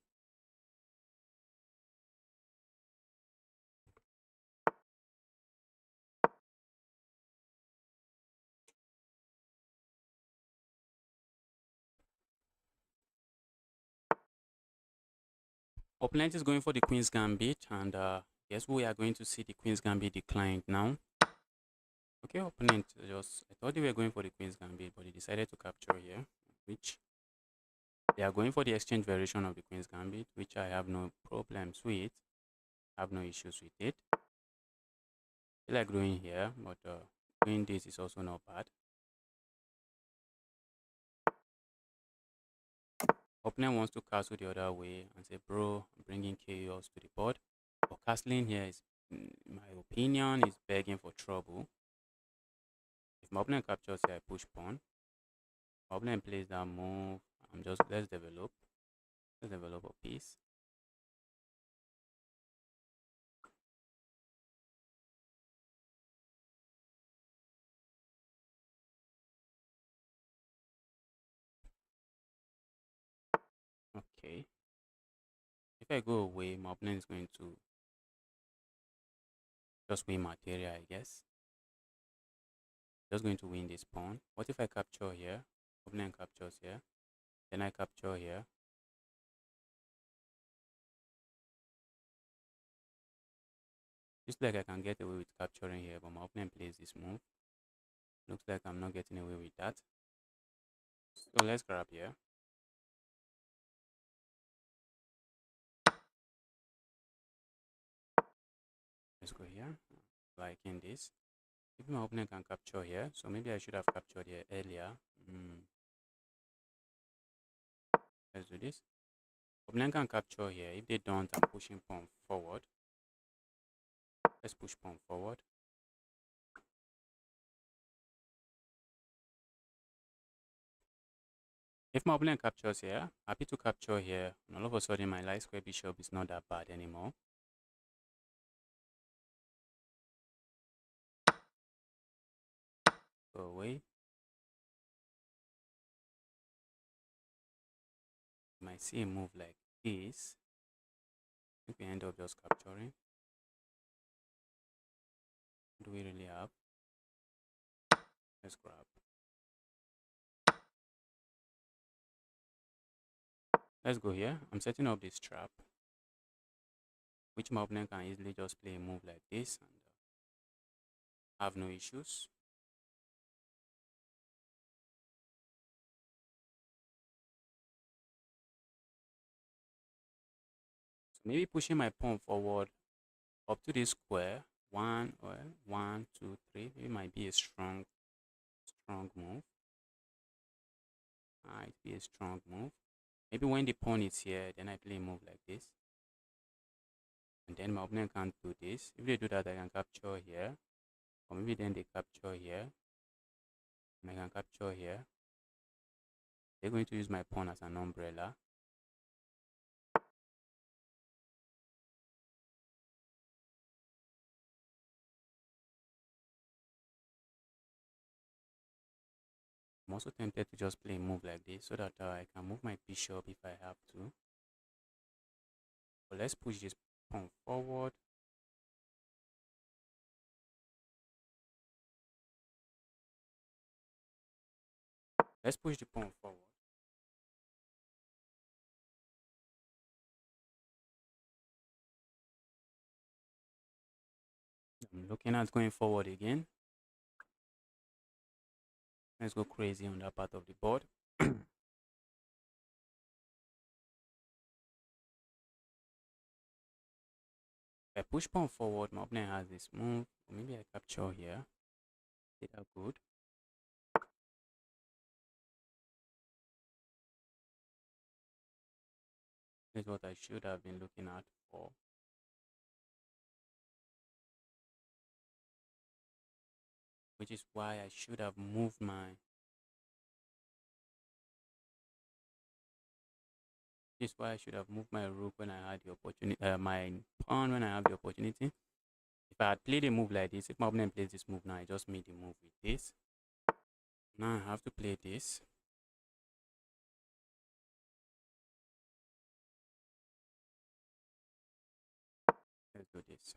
Opponent is going for the Queen's Gambit, and guess we are going to see the Queen's Gambit declined now. Okay, opponent just, I thought they were going for the Queen's Gambit, but they decided to capture here, which they are going for the exchange variation of the Queen's Gambit, which I have no problems with. I have no issues with it. I feel like doing here, but doing this is also not bad. Opponent wants to castle the other way and say, bro, I'm bringing chaos to the board. But castling here is, in my opinion, is begging for trouble. If my opponent captures here, I push pawn. My opponent plays that move. Let's develop. Let's develop a piece. Okay. If I go away, my opponent is going to just win material, I guess. Just going to win this pawn. What if I capture here? Opponent captures here. Then I capture here. Looks like I can get away with capturing here, but my opponent plays this move. Looks like I'm not getting away with that. So let's grab here. Let's go here. Liking this. If my opponent can capture here, so maybe I should have captured here earlier. Let's do this. Opponent can capture here. If they don't, I'm pushing pawn forward. Let's push pawn forward. If my opponent captures here, happy to capture here, and all of a sudden my light square bishop is not that bad anymore. Go away. You might see a move like this. I think we end up just capturing. Do we really have? Let's grab. Let's go here. I'm setting up this trap, which my opponent can easily just play a move like this and have no issues. So maybe pushing my pawn forward up to this square. One, two, three. It might be a strong move. Might be a strong move. Maybe when the pawn is here, then I play a move like this. And then my opponent can't do this. If they do that, I can capture here. Or maybe then they capture here. And I can capture here. They're going to use my pawn as an umbrella. I'm also tempted to just play a move like this so that I can move my bishop if I have to. But let's push this pawn forward. Let's push the pawn forward. I'm looking at going forward again. Let's go crazy on that part of the board. If I push pawn forward, my opponent has this move. Or maybe I capture here. Is that good? This is what I should have been looking at for. Which is why I should have moved my rook when I had the opportunity, my pawn when I have the opportunity. If I had played a move like this, if my opponent plays this move now, I just made the move with this. Now I have to play this. Let's do this.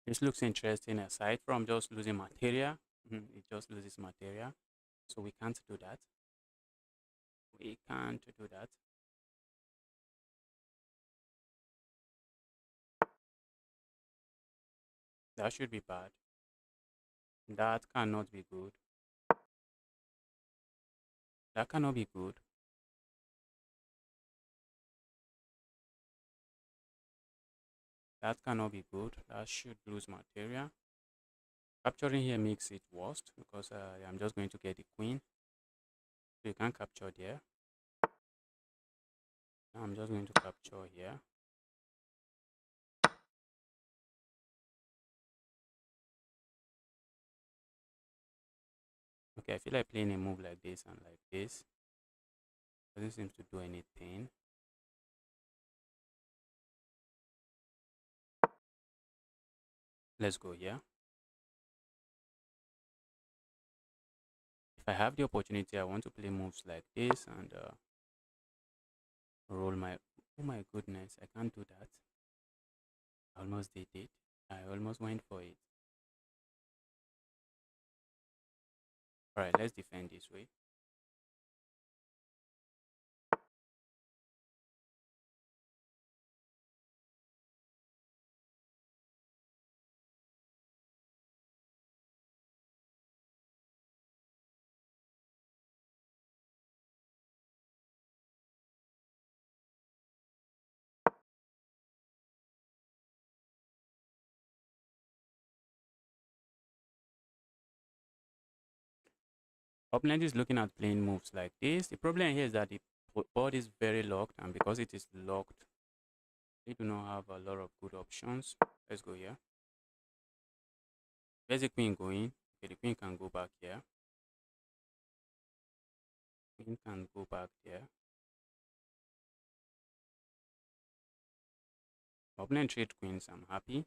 This looks interesting aside from just losing material. It just loses material. So we can't do that. We can't do that. That should be bad. That cannot be good. That cannot be good. That cannot be good. That should lose material. Capturing here makes it worst because I'm just going to get the queen. So you can't capture there. Now I'm just going to capture here. Okay, I feel like playing a move like this and like this. Doesn't seem to do anything. Let's go here. If I have the opportunity, I want to play moves like this and roll my... Oh my goodness, I can't do that. I almost did it. I almost went for it. Alright, let's defend this way. Opponent is looking at playing moves like this. The problem here is that the board is very locked, and because it is locked, they do not have a lot of good options. Let's go here. Where's the queen going? Okay, the queen can go back here. Queen can go back there. Opponent trade queens, I'm happy.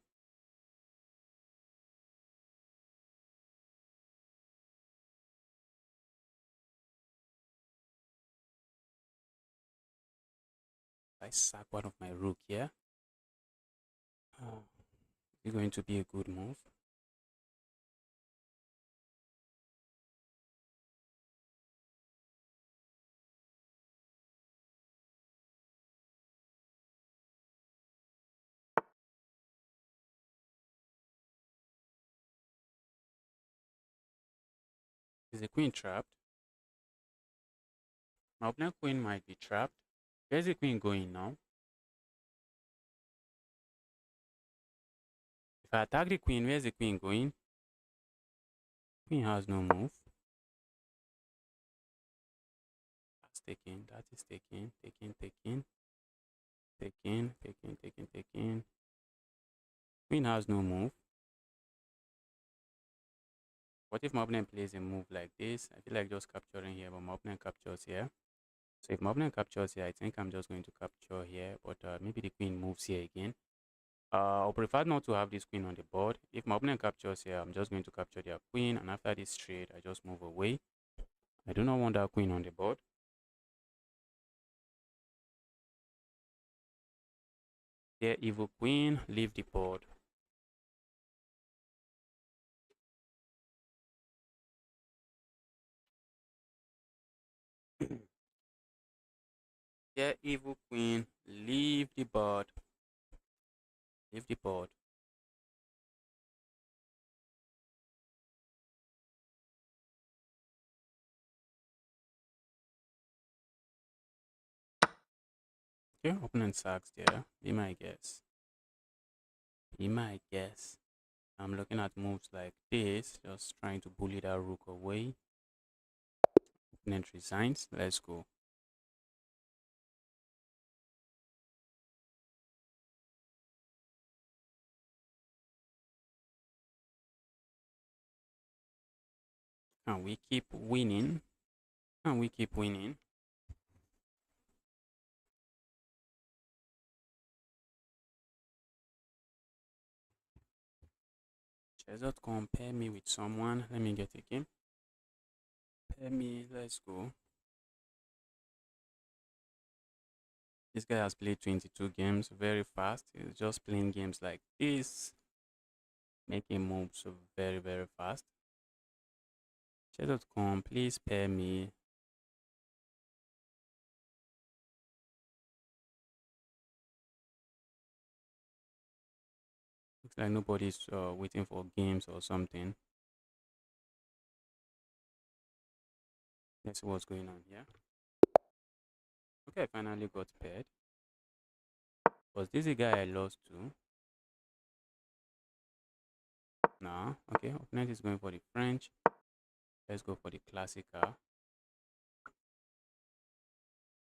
I sack one of my rook here. Is it going to be a good move? Is the queen trapped? My opponent queen might be trapped. Where's the queen going now? If I attack the queen, where's the queen going? Queen has no move. That's taken. That is taken. Taken. Queen has no move. What if my opponent plays a move like this? I feel like just capturing here, but my opponent captures here. So if my opponent captures here, I think I'm just going to capture here, but maybe the queen moves here again. I'll prefer not to have this queen on the board. If my opponent captures here, I'm just going to capture their queen, and after this trade, I just move away. I do not want that queen on the board. Their evil queen, leave the board. Their evil queen, leave the board. Leave the board. Okay, opponent sacks there. Be my guess. Be my guess. I'm looking at moves like this, just trying to bully that rook away. Opponent resigns. Let's go. Can we keep winning? Can we keep winning? Chess.com, pair me with someone. Let me get a game. Pair me. Let's go. This guy has played 22 games very fast. He's just playing games like this, making moves very, very fast. Chess.com, please pair me. Looks like nobody's waiting for games or something. Let's see what's going on here. Okay, I finally got paired. Was this the guy I lost to? Nah. Okay, opponent is going for the French. Let's go for the classical.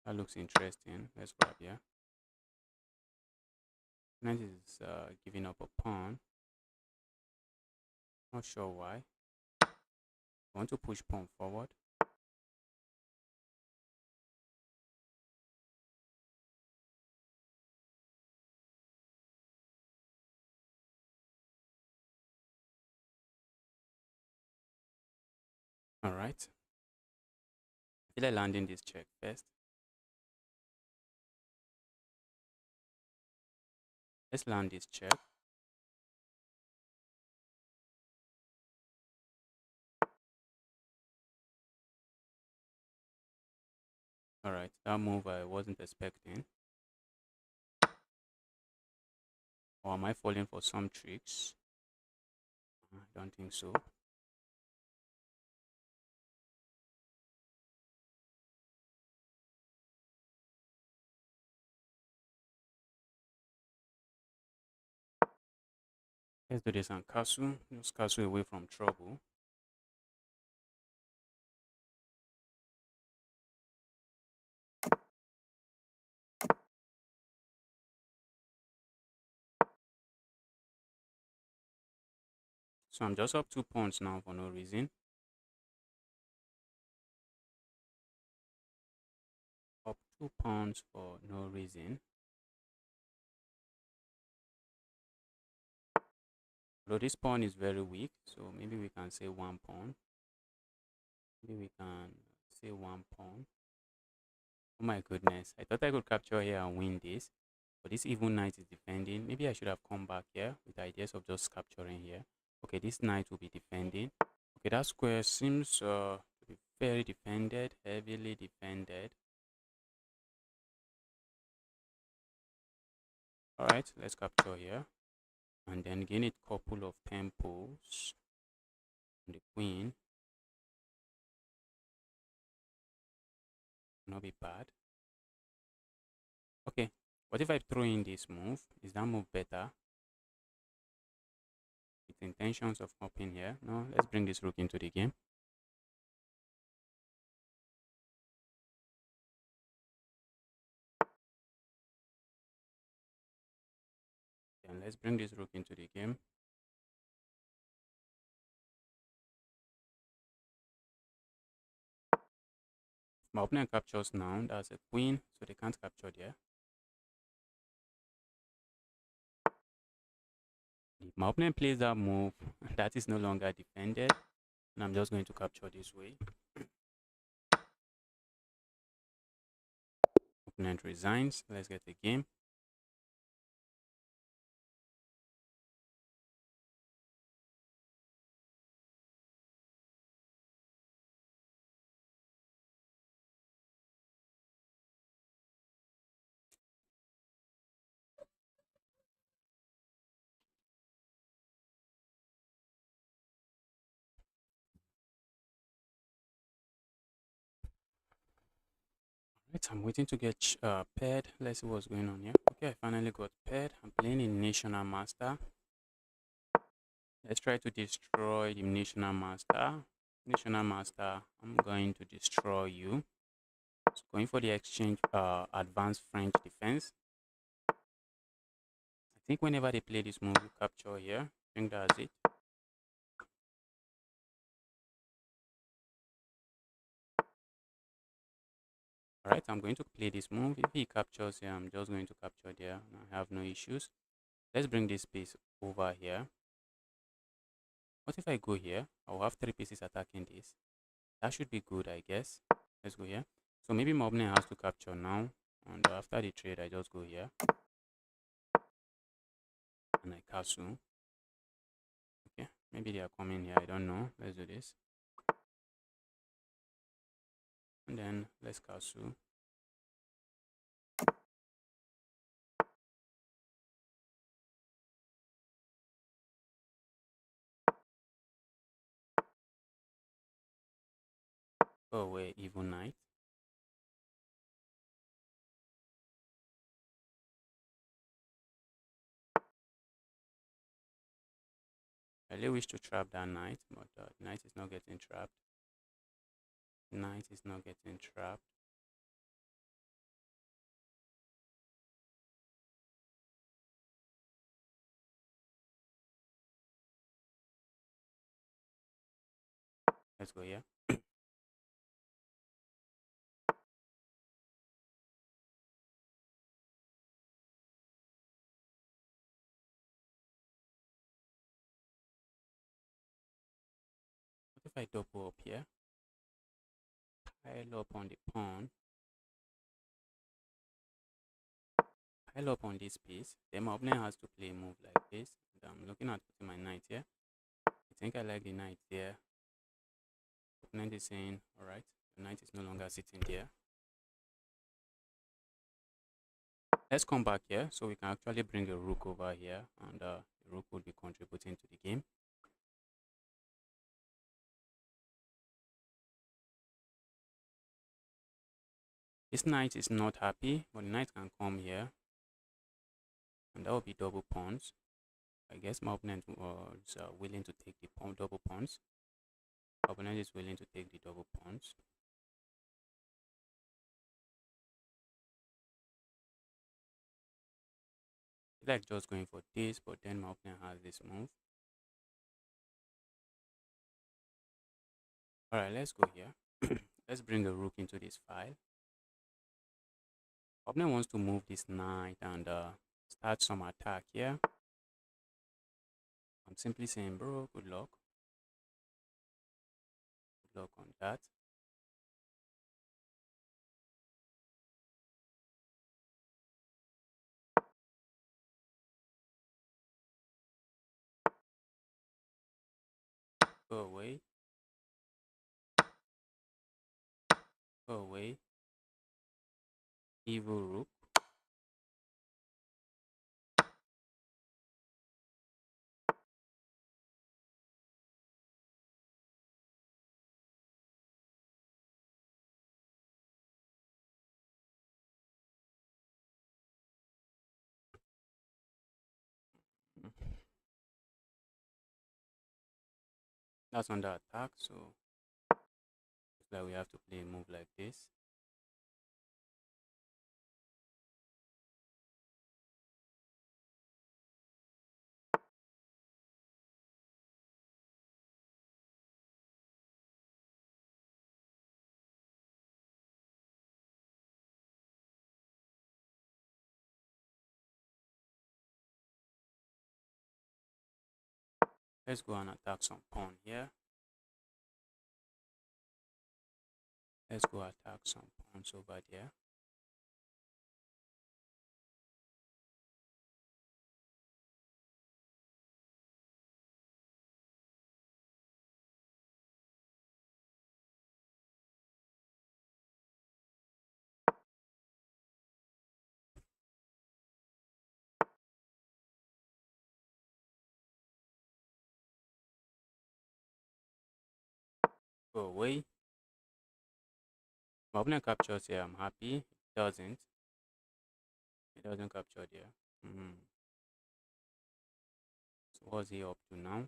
That looks interesting. Let's grab here. Opponent is giving up a pawn. Not sure why. I want to push pawn forward. All right. I feel like landing this check first. Let's land this check. All right, that move I wasn't expecting. Or am I falling for some tricks? I don't think so. Let's do this and castle. Just castle away from trouble. So I'm just up 2 pawns now for no reason. Up 2 pawns for no reason. Although this pawn is very weak, so maybe we can say 1 pawn. Maybe we can say 1 pawn. Oh my goodness, I thought I could capture here and win this. But this evil knight is defending. Maybe I should have come back here with ideas of just capturing here. Okay, this knight will be defending. Okay, that square seems to be very defended, heavily defended. Alright, let's capture here. And then gain a couple of tempos on the queen. Not be bad. Okay, what if I throw in this move? Is that move better? With intentions of hopping here. No, let's bring this rook into the game. And let's bring this rook into the game. My opponent captures now. That's a queen, so they can't capture there. If my opponent plays that move, that is no longer defended. And I'm just going to capture this way. Opponent resigns. Let's get the game. Right, I'm waiting to get paired. Let's see what's going on here. Okay, I finally got paired. I'm playing in National Master. Let's try to destroy the National Master. National Master, I'm going to destroy you. So going for the exchange advanced French defense. I think whenever they play this move, you capture here. I think that's it. Alright, I'm going to play this move. If he captures here, I'm just going to capture there. I have no issues. Let's bring this piece over here. What if I go here? I'll have 3 pieces attacking this. That should be good, I guess. Let's go here. So maybe my opponent has to capture now. And after the trade, I just go here. And I castle. Okay, maybe they are coming here. I don't know. Let's do this. And then let's castle. Go away, evil knight. I really wish to trap that knight, but the knight is not getting trapped. Knight is not getting trapped. Let's go here. What if I double up here? Pile up on the pawn. Pile up on this piece. Then my opponent has to play a move like this. And I'm looking at putting my knight here. I think I like the knight there. Opponent is saying, alright, the knight is no longer sitting there. Let's come back here so we can actually bring a rook over here, and the rook will be contributing to the game. This knight is not happy, but the knight can come here, and that will be double pawns. I guess my opponent is willing to take the double pawns. My opponent is willing to take the double pawns. I like just going for this, but then my opponent has this move. All right, let's go here. Let's bring a rook into this file. Opponent wants to move this knight and start some attack here. I'm simply saying, bro, good luck. Good luck on that. Go away. Go away. Evil rook. That's under attack, so it's like we have to play a move like this. Let's go and attack some pawn here. Let's go attack some pawns over there. Go away. My opponent captures here, I'm happy. It doesn't. It doesn't capture there. So what's he up to now?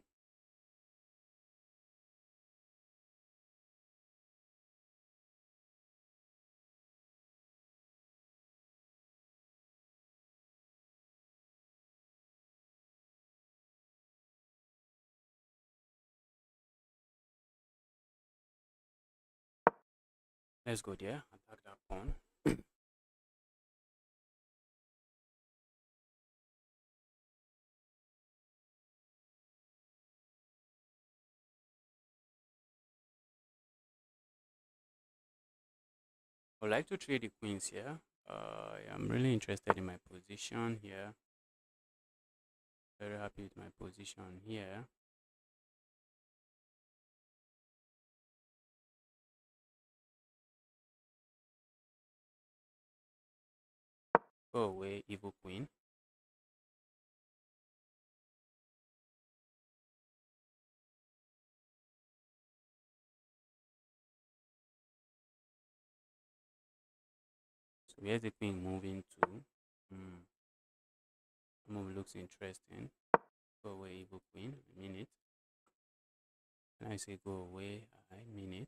Let's go there. Attack that pawn. I would like to trade the queens here. I'm really interested in my position here. Very happy with my position here. Go away, evil queen. So where's the queen moving to? The move looks interesting. Go away, evil queen. I mean it. When I say go away, I mean it.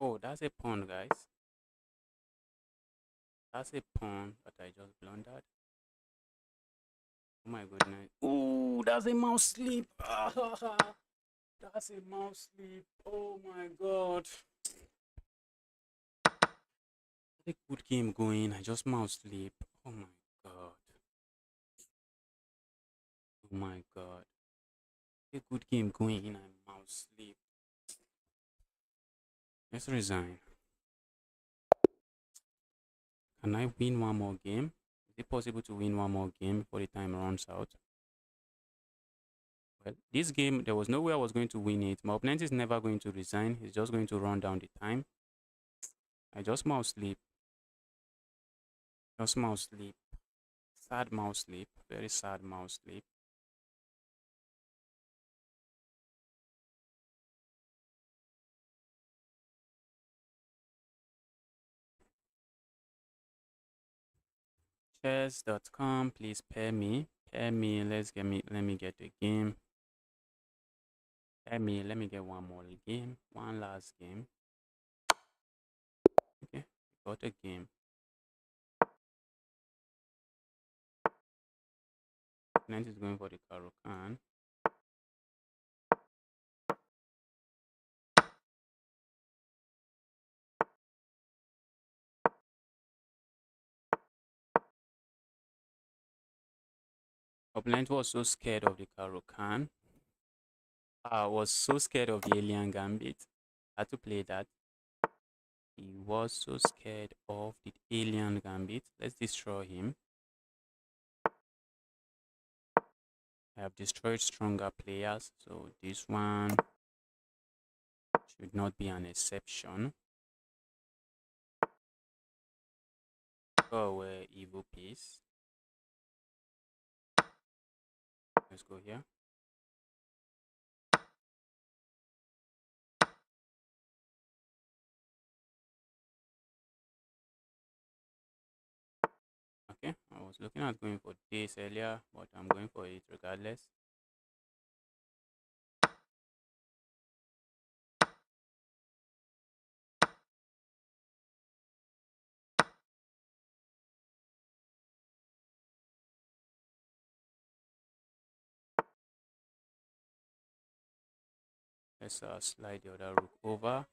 Oh, that's a pawn, guys. That's a pawn that I just blundered. Oh my goodness. Oh, that's a mouse sleep. That's a mouse sleep. Oh my god. A good game going. I just mouse sleep. Oh my god. Oh my god. A good game going and I mouse sleep. Let's resign. Can I win one more game? Is it possible to win one more game before the time runs out? Well, this game, there was no way I was going to win it. My opponent is never going to resign. He's just going to run down the time. I just mouse sleep. Just mouse sleep. Sad mouse sleep. Very sad mouse sleep. Chess.com, please pair me. Pair me. Let me get a game. Pair me. Let me get one more game. One last game. Okay. Got a game. Opponent is going for the Karukan. Opponent was so scared of the Karukan. I was so scared of the Alien Gambit. I had to play that. He was so scared of the Alien Gambit. Let's destroy him. I have destroyed stronger players, so this one should not be an exception. Go away, evil piece. Let's go here. Okay, I was looking at going for this earlier, but I'm going for it regardless. Let's slide the other rook over.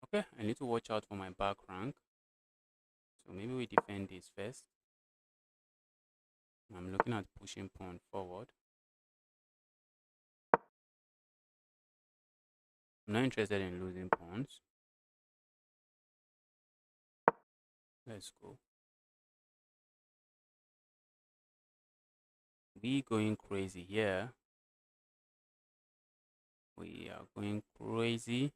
Okay, I need to watch out for my back rank. So maybe we defend this first. I'm looking at pushing pawn forward. I'm not interested in losing pawns. Let's go. We going crazy here. We are going crazy.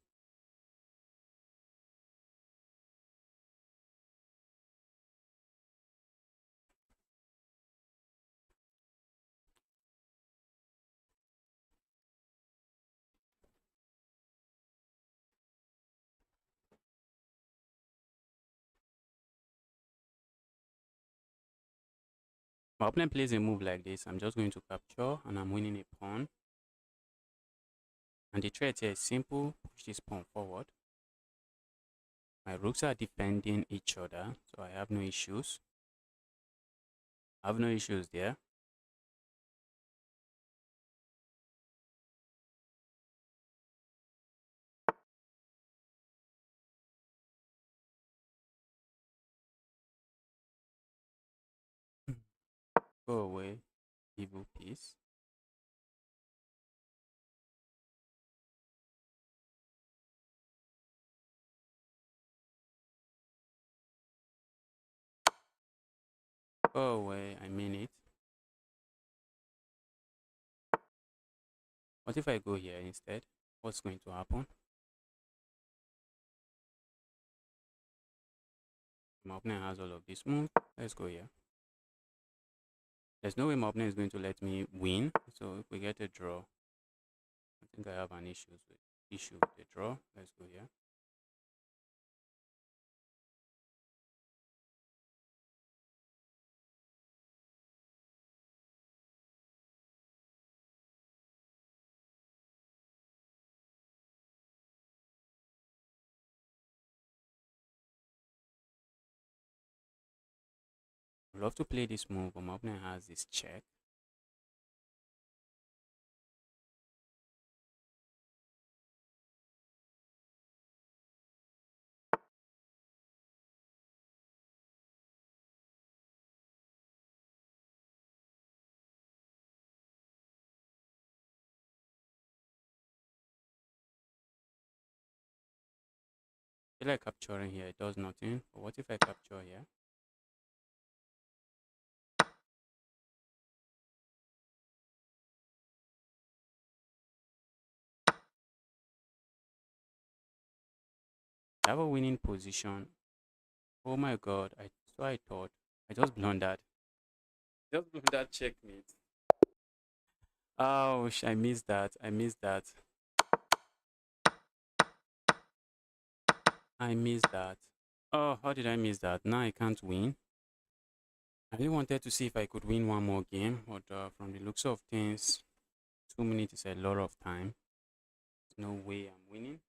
My opponent plays a move like this. I'm just going to capture and I'm winning a pawn. And the threat here is simple. Push this pawn forward. My rooks are defending each other, so I have no issues. I have no issues there. Go away, evil piece. Go away, I mean it. What if I go here instead? What's going to happen? My opponent has all of this move. Let's go here. There's no way my opponent is going to let me win. So if we get a draw, I think I have an issue with the draw. Let's go here. I'd love to play this move, but my opponent has this check. I feel feel like capturing here. It does nothing. But what if I capture here? I have a winning position. Oh my god, I thought. I just blundered. Just blundered checkmate. Ouch, I missed that. I missed that. I missed that. Oh, how did I miss that? Now I can't win. I really wanted to see if I could win one more game, but from the looks of things, 2 minutes is a lot of time. There's no way I'm winning.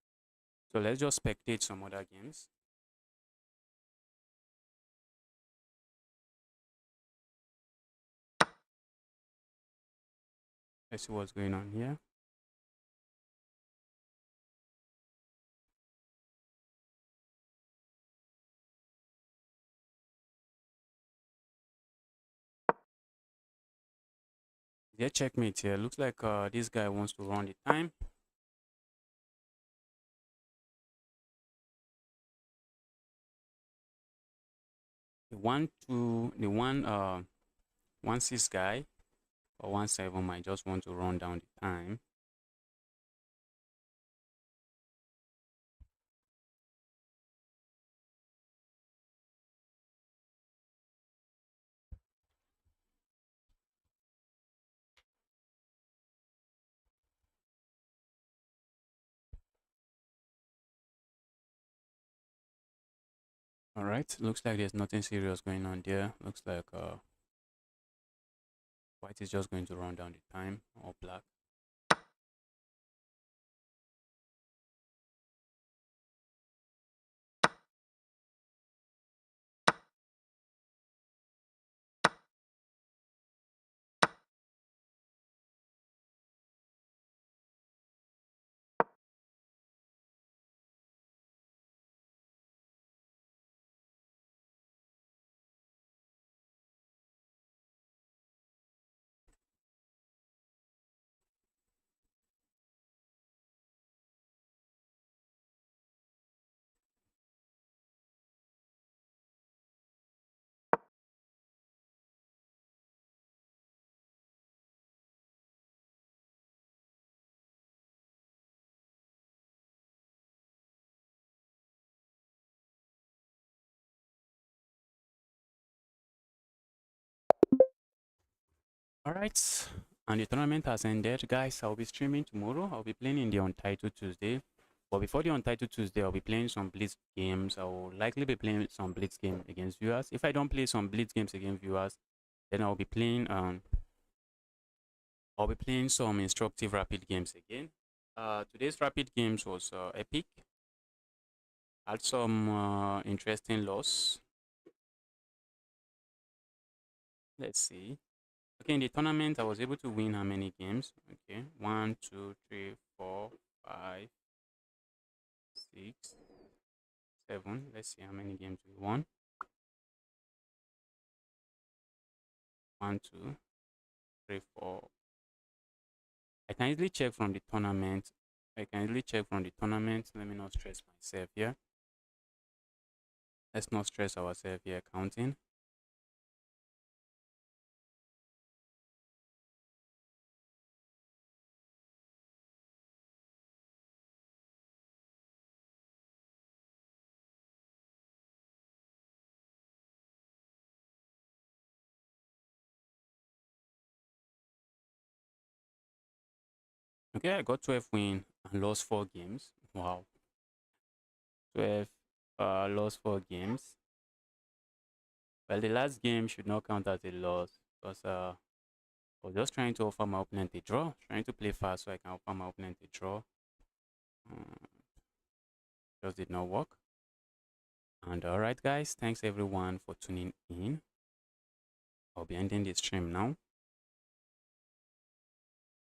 So let's just spectate some other games. Let's see what's going on here. Yeah, checkmate here. Looks like this guy wants to run the time. The 1-6 guy or 1-7 might just want to run down the time. All right, looks like there's nothing serious going on there. Looks like white is just going to run down the time, or black. All right, and the tournament has ended, guys. I'll be streaming tomorrow. I'll be playing in the Untitled Tuesday. But before the Untitled Tuesday, I'll be playing some Blitz games. I will likely be playing some Blitz game against viewers. If I don't play some Blitz games against viewers, then I'll be playing some instructive rapid games again. Today's rapid games was epic. Had some interesting loss. Let's see. Okay, in the tournament, I was able to win how many games? Okay, 1, 2, 3, 4, 5, 6, 7. Let's see how many games we won. 1, 2, 3, 4. I can easily check from the tournament. Let me not stress myself here. Let's not stress ourselves here counting. Okay, I got 12 win and lost 4 games. Wow. 12 lost 4 games. Well, the last game should not count as a loss because I was just trying to offer my opponent a draw, trying to play fast so I can offer my opponent a draw. Just did not work. And alright, guys, thanks everyone for tuning in. I'll be ending the stream now.